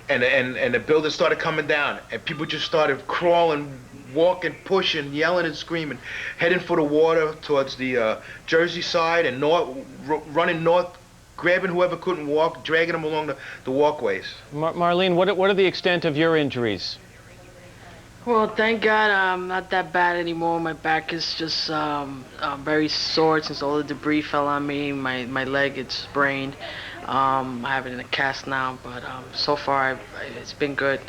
And the building started coming down, and people just started crawling, walking, pushing, yelling and screaming, heading for the water towards the Jersey side and running north, grabbing whoever couldn't walk, dragging them along the walkways. Marlene, what are the extent of your injuries? Well, thank God I'm not that bad anymore. My back is just very sore since all the debris fell on me. My leg is sprained. I have it in a cast now, but so far it's been good.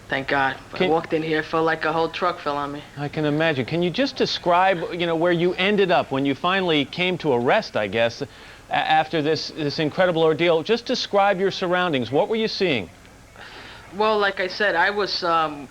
Thank God. But I walked in here, felt like a whole truck fell on me. I can imagine. Can you just describe, you know, where you ended up when you finally came to a rest, I guess, after this incredible ordeal? Just describe your surroundings. What were you seeing? Well, like I said, I got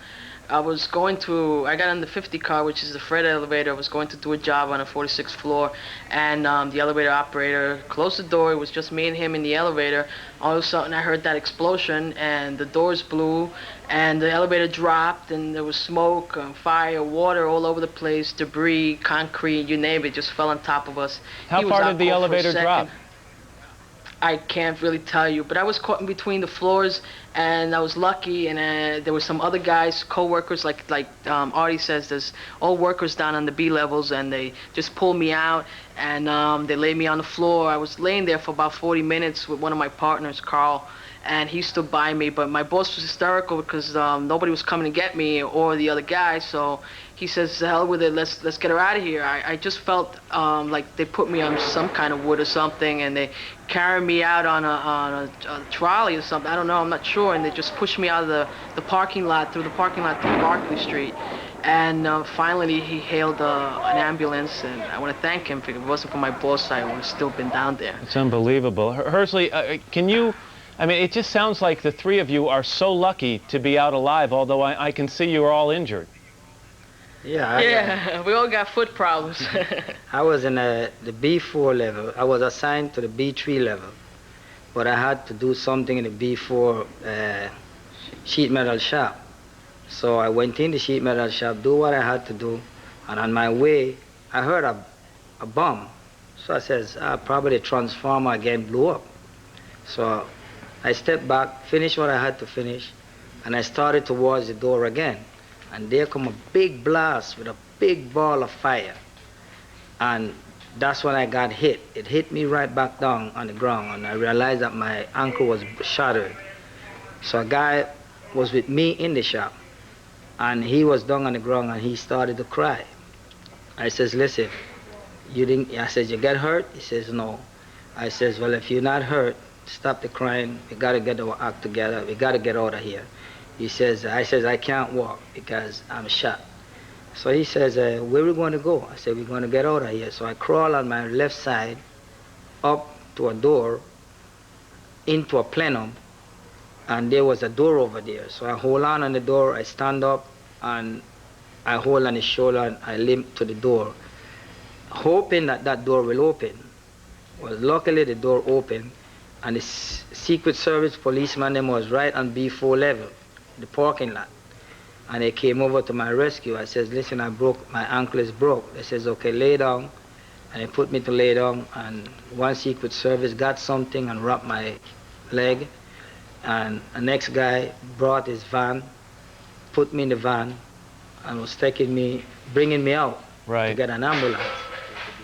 on the 50 car, which is the freight elevator. I was going to do a job on the 46th floor, and the elevator operator closed the door. It was just me and him in the elevator. All of a sudden, I heard that explosion, and the doors blew, and the elevator dropped, and there was smoke, fire, water all over the place, debris, concrete, you name it, just fell on top of us. How far did the elevator drop? I can't really tell you, but I was caught in between the floors, and I was lucky. And there were some other guys, co-workers, like Artie says, there's all workers down on the B levels, and they just pulled me out, and they laid me on the floor. I was laying there for about 40 minutes with one of my partners, Carl, and he stood by me. But my boss was hysterical because nobody was coming to get me or the other guy, so he says, "To hell with it, let's get her out of here." I just felt like they put me on some kind of wood or something, and they carried me out on a trolley or something. I don't know, I'm not sure. And they just pushed me out of the parking lot, through Barclay Street. And finally he hailed an ambulance, and I want to thank him. If it wasn't for my boss, I would have still been down there. It's unbelievable. Hersley, can you, I mean, it just sounds like the three of you are so lucky to be out alive, although I can see you're all injured. Yeah, we all got foot problems. I was in the B4 level. I was assigned to the B3 level, but I had to do something in the B4 sheet metal shop. So I went in the sheet metal shop, do what I had to do, and on my way, I heard a bomb. So I says, probably the transformer again blew up. So I stepped back, finished what I had to finish, and I started towards the door again. And there come a big blast with a big ball of fire. And that's when I got hit. It hit me right back down on the ground, and I realized that my ankle was shattered. So a guy was with me in the shop, and he was down on the ground, and he started to cry. I says, "Listen, you didn't," I says, "You get hurt?" He says, "No." I says, "Well, if you're not hurt, stop the crying. We gotta get our act together. We gotta get out of here." He says, I says, "I can't walk because I'm shot." So he says, "Where we going to go?" I said, "We're going to get out of here." So I crawl on my left side up to a door into a plenum, and there was a door over there. So I hold on the door, I stand up, and I hold on his shoulder, and I limp to the door, hoping that that door will open. Well, luckily the door opened, and the Secret Service policeman them was right on B4 level, the parking lot, and they came over to my rescue. I says, "Listen, my ankle is broke." They says, "Okay, lay down," and they put me to lay down, and one Secret Service got something and wrapped my leg, and the next guy brought his van, put me in the van, and was bringing me out to get an ambulance.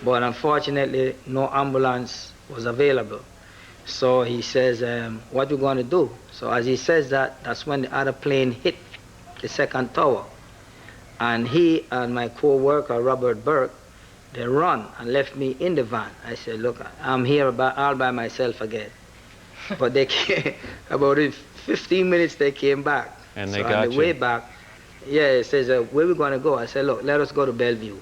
But unfortunately, no ambulance was available. So he says, "What we going to do?" So as he says that, that's when the other plane hit the second tower. And he and my co-worker, Robert Burke, they run and left me in the van. I said, "Look, I'm here all by myself again." But they came, about in 15 minutes they came back. And they so got on the way back, it says, "Where we going to go?" I said, "Look, let us go to Bellevue."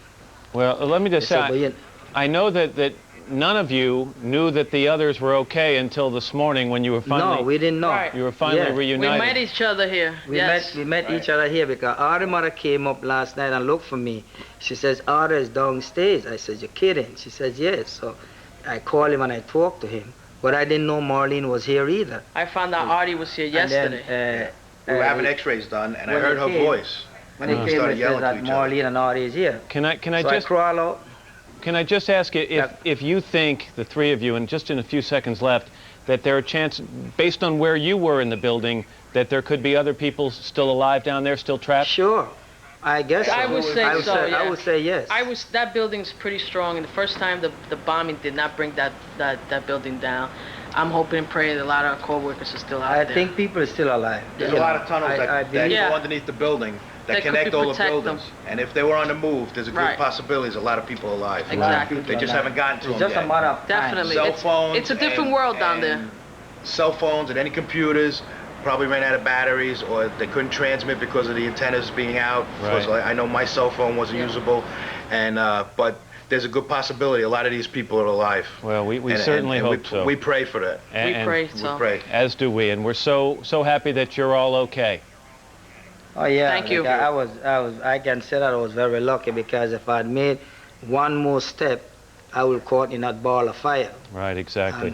Well, let me just say, I know that none of you knew that the others were okay until this morning when you were finally... No, we didn't know. Right. You were finally reunited. We met each other here. We met each other here because Artie's mother came up last night and looked for me. She says, "Artie is downstairs." I said, "You're kidding?" She says, "Yes." So I called him and I talked to him. But I didn't know Marlene was here either. I found out Artie was here yesterday. Then, we were having x-rays done, and I heard her voice. When he came, he said that Marlene and Artie is here. Can I so just I crawl out. Can I just ask you if you think, the three of you, and just in a few seconds left, that there are chances, based on where you were in the building, that there could be other people still alive down there, still trapped? Sure. I guess so. I would say so, yeah. I would say yes. That building's pretty strong, and the first time the bombing did not bring that building down. I'm hoping and praying that a lot of our co-workers are still out there. I think people are still alive. There's a lot of tunnels that go underneath the building that connect all the buildings. And if they were on the move, there's a good possibility there's a lot of people alive. Exactly. They just haven't gotten to them yet. It's just a matter of time. Definitely. Cell phones. It's a different world down there. Cell phones and any computers probably ran out of batteries, or they couldn't transmit because of the antennas being out. Right. I know my cell phone wasn't usable, and but there's a good possibility a lot of these people are alive. Well, we certainly hope so. We pray for that. We pray. We pray. As do we, and we're so happy that you're all okay. Oh yeah. Thank you. I can say that I was very lucky, because if I'd made one more step, I would caught in that ball of fire. Right. Exactly.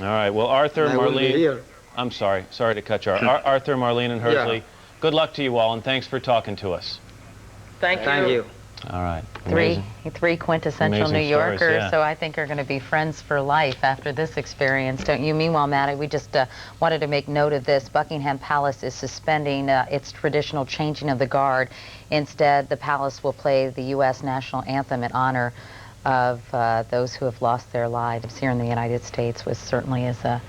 All right. Well, Arthur, Marlene. I'm sorry to cut you off. Arthur, Marlene, and Hersley, good luck to you all, and thanks for talking to us. Thank you. Thank you. All right. Three quintessential Amazing New Yorkers, stories, yeah. so I think are going to be friends for life after this experience, don't you? Meanwhile, Maddie, we just wanted to make note of this. Buckingham Palace is suspending its traditional changing of the guard. Instead, the palace will play the U.S. national anthem in honor of those who have lost their lives here in the United States, which certainly is a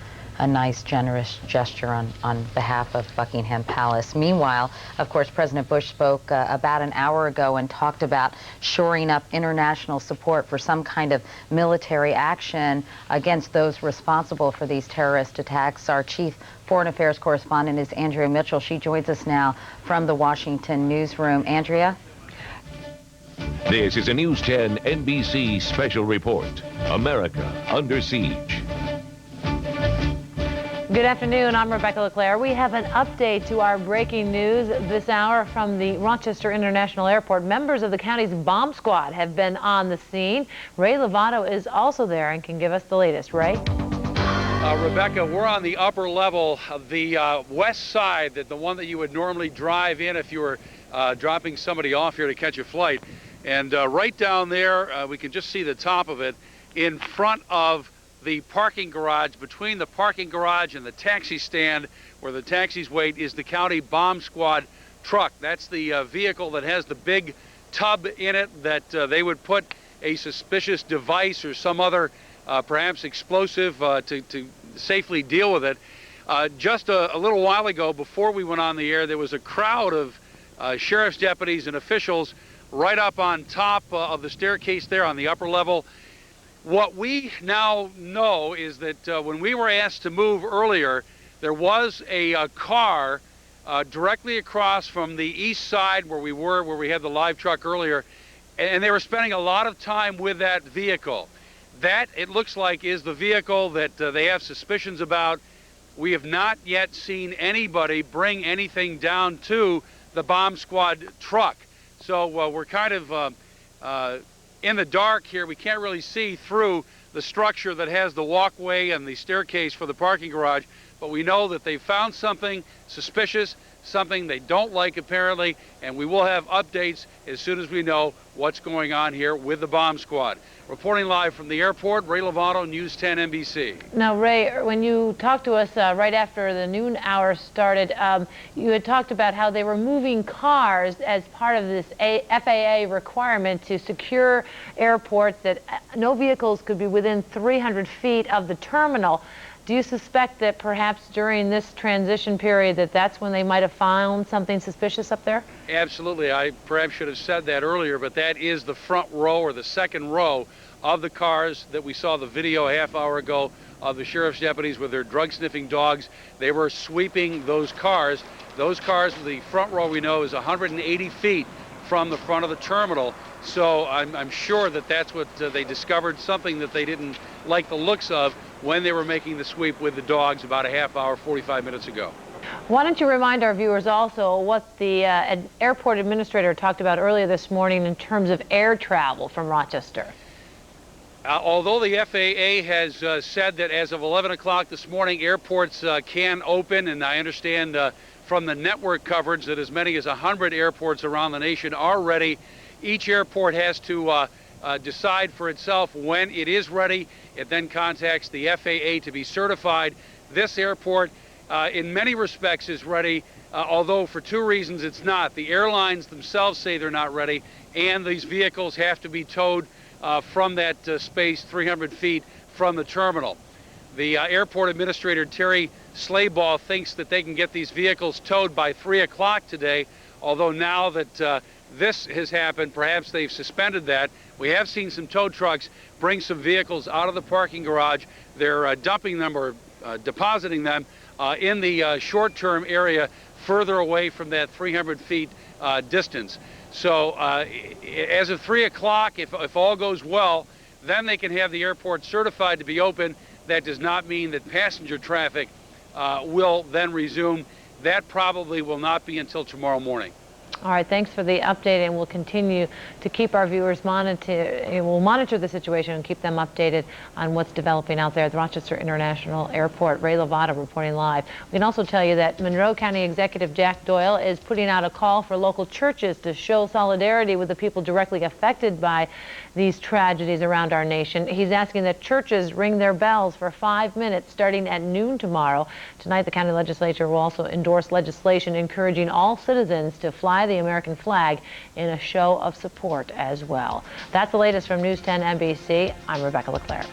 nice, generous gesture on behalf of Buckingham Palace. Meanwhile, of course, President Bush spoke about an hour ago and talked about shoring up international support for some kind of military action against those responsible for these terrorist attacks. Our chief foreign affairs correspondent is Andrea Mitchell. She joins us now from the Washington newsroom. Andrea? This is a News 10 NBC special report. America under siege. Good afternoon, I'm Rebecca LeClaire. We have an update to our breaking news this hour from the Rochester International Airport. Members of the county's bomb squad have been on the scene. Ray Lovato is also there and can give us the latest. Ray? Rebecca, we're on the upper level of the west side, the one that you would normally drive in if you were dropping somebody off here to catch a flight. And right down there, we can just see the top of it in front of the parking garage. Between the parking garage and the taxi stand where the taxis wait is the county bomb squad truck. That's the vehicle that has the big tub in it that they would put a suspicious device or some other perhaps explosive to safely deal with it. Just a little while ago, before we went on the air, there was a crowd of sheriff's deputies and officials right up on top of the staircase there on the upper level. What we now know is that when we were asked to move earlier, there was a car directly across from the east side where we had the live truck earlier, and they were spending a lot of time with that vehicle. That, it looks like, is the vehicle that they have suspicions about. We have not yet seen anybody bring anything down to the bomb squad truck. So we're kind of in the dark here. We can't really see through the structure that has the walkway and the staircase for the parking garage, but we know that they found something suspicious, something they don't like apparently, and we will have updates as soon as we know what's going on here with the bomb squad. Reporting live from the airport, Ray Lovato, News 10 NBC. Now, Ray, when you talked to us right after the noon hour started, you had talked about how they were moving cars as part of this FAA requirement to secure airports, that no vehicles could be within 300 feet of the terminal. Do you suspect that perhaps during this transition period that's when they might have found something suspicious up there? Absolutely. I perhaps should have said that earlier, but that is the front row or the second row of the cars that we saw the video a half hour ago of the sheriff's deputies with their drug-sniffing dogs. They were sweeping those cars. Those cars, the front row we know is 180 feet from the front of the terminal. So I'm sure that that's what they discovered, something that they didn't like the looks of when they were making the sweep with the dogs about a half hour, 45 minutes ago. Why don't you remind our viewers also what the airport administrator talked about earlier this morning in terms of air travel from Rochester? Although the FAA has said that as of 11 o'clock this morning, airports can open, and I understand from the network coverage that as many as 100 airports around the nation are ready. Each airport has to decide for itself when it is ready. It then contacts the FAA to be certified. This airport, in many respects, is ready, although for two reasons it's not. The airlines themselves say they're not ready, and these vehicles have to be towed from that space 300 feet from the terminal. The airport administrator, Terry Slayball, thinks that they can get these vehicles towed by 3 o'clock today, although now that this has happened, perhaps they've suspended that. We have seen some tow trucks bring some vehicles out of the parking garage. They're dumping them or depositing them in the short-term area further away from that 300 feet distance. So as of 3 o'clock, if all goes well, then they can have the airport certified to be open. That does not mean that passenger traffic will then resume. That probably will not be until tomorrow morning. All right, thanks for the update, and we'll continue to keep our viewers we'll monitor the situation and keep them updated on what's developing out there at the Rochester International Airport. Ray Lovato reporting live. We can also tell you that Monroe County Executive Jack Doyle is putting out a call for local churches to show solidarity with the people directly affected by these tragedies around our nation. He's asking that churches ring their bells for 5 minutes starting at noon tomorrow. Tonight, the county legislature will also endorse legislation encouraging all citizens to fly the American flag in a show of support as well. That's the latest from News 10 NBC. I'm Rebecca LeClaire.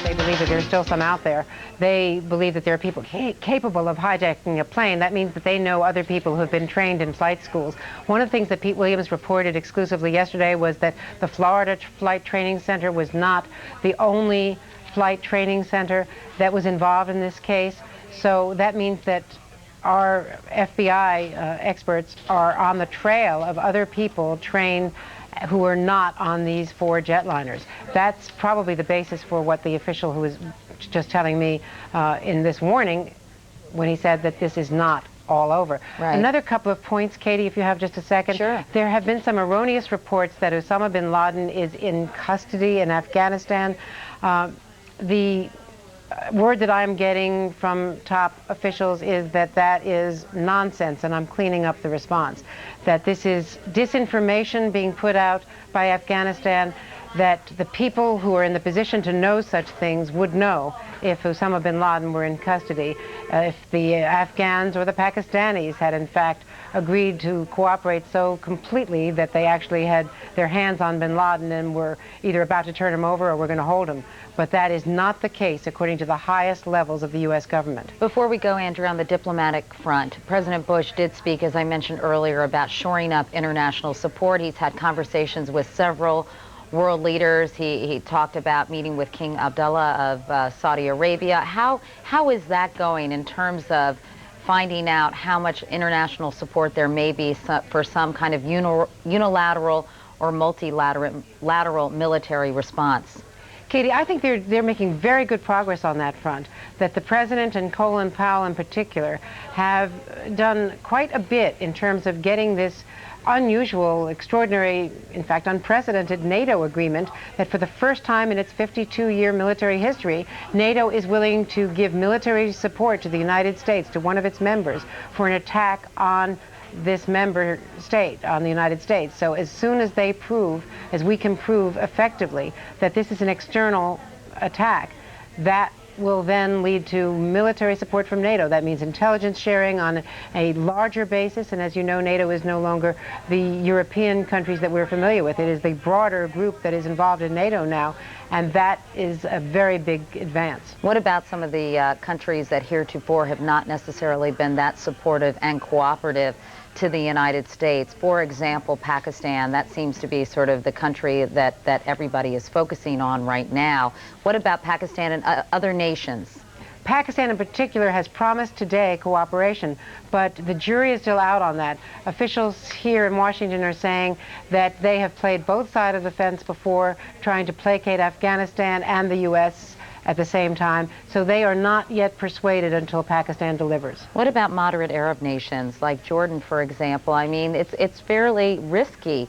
They believe that there's still some out there. They believe that there are people capable of hijacking a plane. That means that they know other people who have been trained in flight schools. One of the things that Pete Williams reported exclusively yesterday was that the Florida Flight Training Center was not the only flight training center that was involved in this case. So that means that our FBI experts are on the trail of other people trained who are not on these 4 jetliners. That's probably the basis for what the official who was just telling me in this warning when he said that this is not all over. Right. Another couple of points, Katie, if you have just a second. Sure. There have been some erroneous reports that Osama bin Laden is in custody in Afghanistan. The word that I'm getting from top officials is that that is nonsense, and I'm cleaning up the response. That this is disinformation being put out by Afghanistan, that the people who are in the position to know such things would know if Osama bin Laden were in custody, if the Afghans or the Pakistanis had in fact agreed to cooperate so completely that they actually had their hands on bin Laden and were either about to turn him over or were going to hold him. But that is not the case according to the highest levels of the U.S. government. Before we go, Andrew, on the diplomatic front, President Bush did speak, as I mentioned earlier, about shoring up international support. He's had conversations with several world leaders. He talked about meeting with King Abdullah of Saudi Arabia. How is that going in terms of finding out how much international support there may be for some kind of unilateral or multilateral military response? Katie, I think they're making very good progress on that front, that the President and Colin Powell in particular have done quite a bit in terms of getting this unusual, extraordinary, in fact unprecedented NATO agreement that for the first time in its 52-year military history, NATO is willing to give military support to the United States, to one of its members, for an attack on this member state, on the United States. So as soon as they prove, as we can prove effectively, that this is an external attack, that will then lead to military support from NATO. That means intelligence sharing on a larger basis, and as you know, NATO is no longer the European countries that we're familiar with. It is the broader group that is involved in NATO now, and that is a very big advance. What about some of the countries that heretofore have not necessarily been that supportive and cooperative to the United States? For example, Pakistan, that seems to be sort of the country that everybody is focusing on right now. What about Pakistan and other nations? Pakistan in particular has promised today cooperation, but the jury is still out on that. Officials here in Washington are saying that they have played both sides of the fence before, trying to placate Afghanistan and the U.S. at the same time, so they are not yet persuaded until Pakistan delivers. What about moderate Arab nations like Jordan, for example? I mean, it's fairly risky,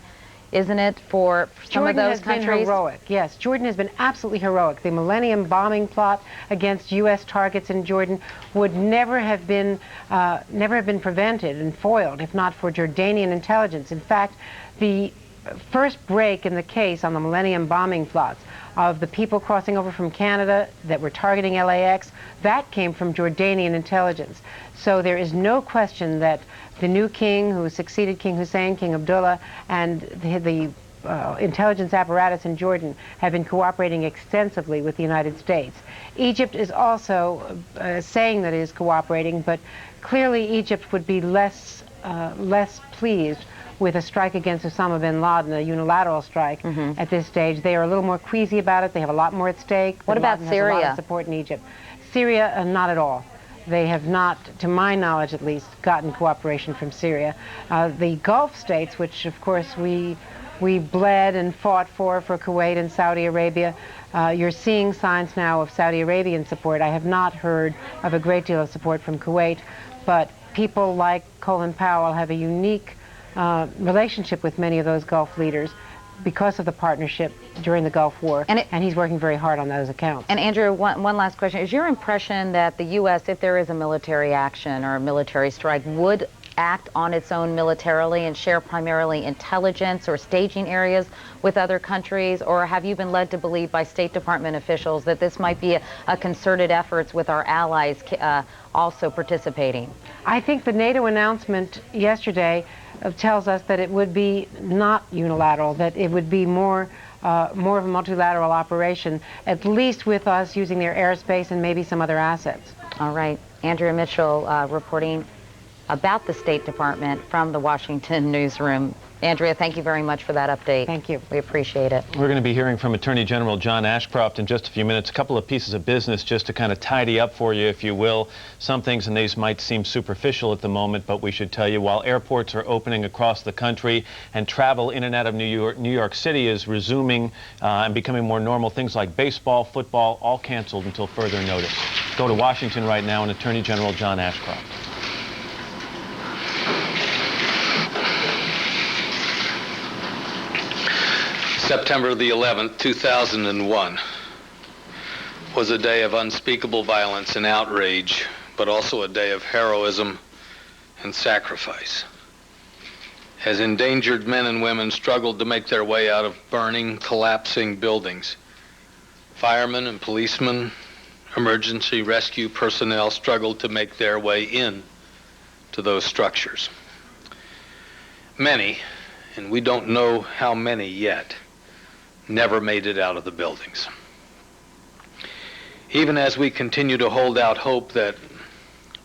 isn't it, for some of those countries? Jordan has been heroic. Yes, Jordan has been absolutely heroic. The Millennium bombing plot against U.S. targets in Jordan would never have been prevented and foiled if not for Jordanian intelligence. In fact, the first break in the case on the Millennium bombing plots of the people crossing over from Canada that were targeting LAX, that came from Jordanian intelligence. So there is no question that the new king who succeeded King Hussein, King Abdullah, and the intelligence apparatus in Jordan have been cooperating extensively with the United States. Egypt is also saying that it is cooperating, but clearly Egypt would be less pleased with a strike against Osama bin Laden, a unilateral strike at this stage. They are a little more queasy about it. They have a lot more at stake. What about Syria? Has a lot of support in Egypt. Syria, not at all. They have not, to my knowledge at least, gotten cooperation from Syria. The Gulf states, which of course we bled and fought for Kuwait and Saudi Arabia, you're seeing signs now of Saudi Arabian support. I have not heard of a great deal of support from Kuwait, but people like Colin Powell have a unique relationship with many of those Gulf leaders because of the partnership during the Gulf War, and he's working very hard on those accounts. And Andrew, one last question. Is your impression that the U.S., if there is a military action or a military strike, would act on its own militarily and share primarily intelligence or staging areas with other countries? Or have you been led to believe by State Department officials that this might be a concerted efforts with our allies also participating? I think the NATO announcement yesterday tells us that it would be not unilateral, that it would be more of a multilateral operation, at least with us using their airspace and maybe some other assets. All right. Andrea Mitchell reporting about the State Department from the Washington newsroom. Andrea, thank you very much for that update. Thank you. We appreciate it. We're going to be hearing from Attorney General John Ashcroft in just a few minutes. A couple of pieces of business just to kind of tidy up for you, if you will. Some things, and these might seem superficial at the moment, but we should tell you, while airports are opening across the country and travel in and out of New York City is resuming and becoming more normal, things like baseball, football, all canceled until further notice. Go to Washington right now and Attorney General John Ashcroft. September the 11th, 2001 was a day of unspeakable violence and outrage, but also a day of heroism and sacrifice. As endangered men and women struggled to make their way out of burning, collapsing buildings, firemen and policemen, emergency rescue personnel struggled to make their way in to those structures. Many, and we don't know how many yet, never made it out of the buildings. Even as we continue to hold out hope that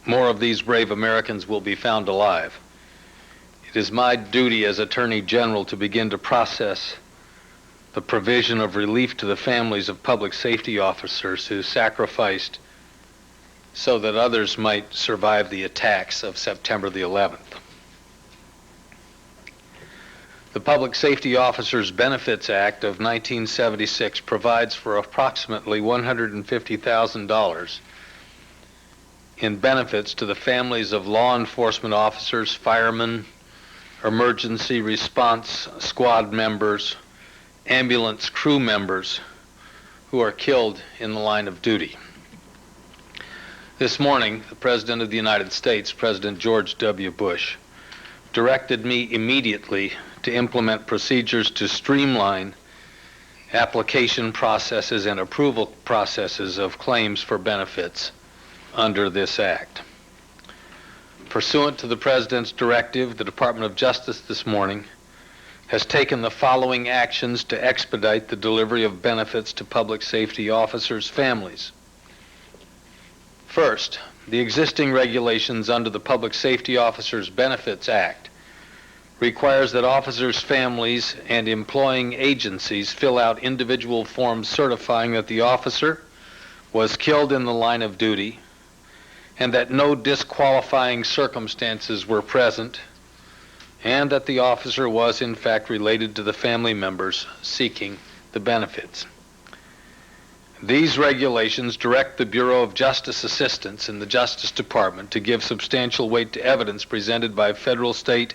more of these brave Americans will be found alive, it is my duty as Attorney General to begin to process the provision of relief to the families of public safety officers who sacrificed so that others might survive the attacks of September the 11th. The Public Safety Officers Benefits Act of 1976 provides for approximately $150,000 in benefits to the families of law enforcement officers, firemen, emergency response squad members, ambulance crew members who are killed in the line of duty. This morning, the President of the United States, President George W. Bush, directed me immediately to implement procedures to streamline application processes and approval processes of claims for benefits under this act. Pursuant to the President's directive, the Department of Justice this morning has taken the following actions to expedite the delivery of benefits to public safety officers' families. First, the existing regulations under the Public Safety Officers Benefits Act requires that officers' families and employing agencies fill out individual forms certifying that the officer was killed in the line of duty and that no disqualifying circumstances were present and that the officer was in fact related to the family members seeking the benefits. These regulations direct the Bureau of Justice Assistance in the Justice Department to give substantial weight to evidence presented by federal, state,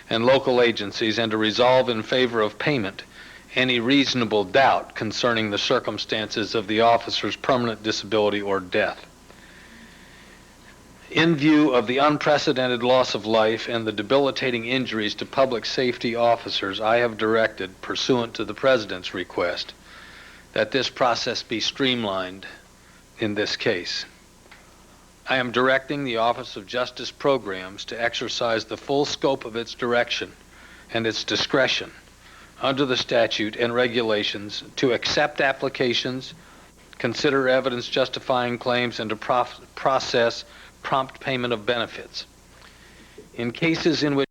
and local agencies and to resolve in favor of payment any reasonable doubt concerning the circumstances of the officer's permanent disability or death. In view of the unprecedented loss of life and the debilitating injuries to public safety officers, I have directed, pursuant to the President's request, that this process be streamlined in this case. I am directing the Office of Justice Programs to exercise the full scope of its direction and its discretion under the statute and regulations to accept applications, consider evidence justifying claims, and to process prompt payment of benefits. In cases in which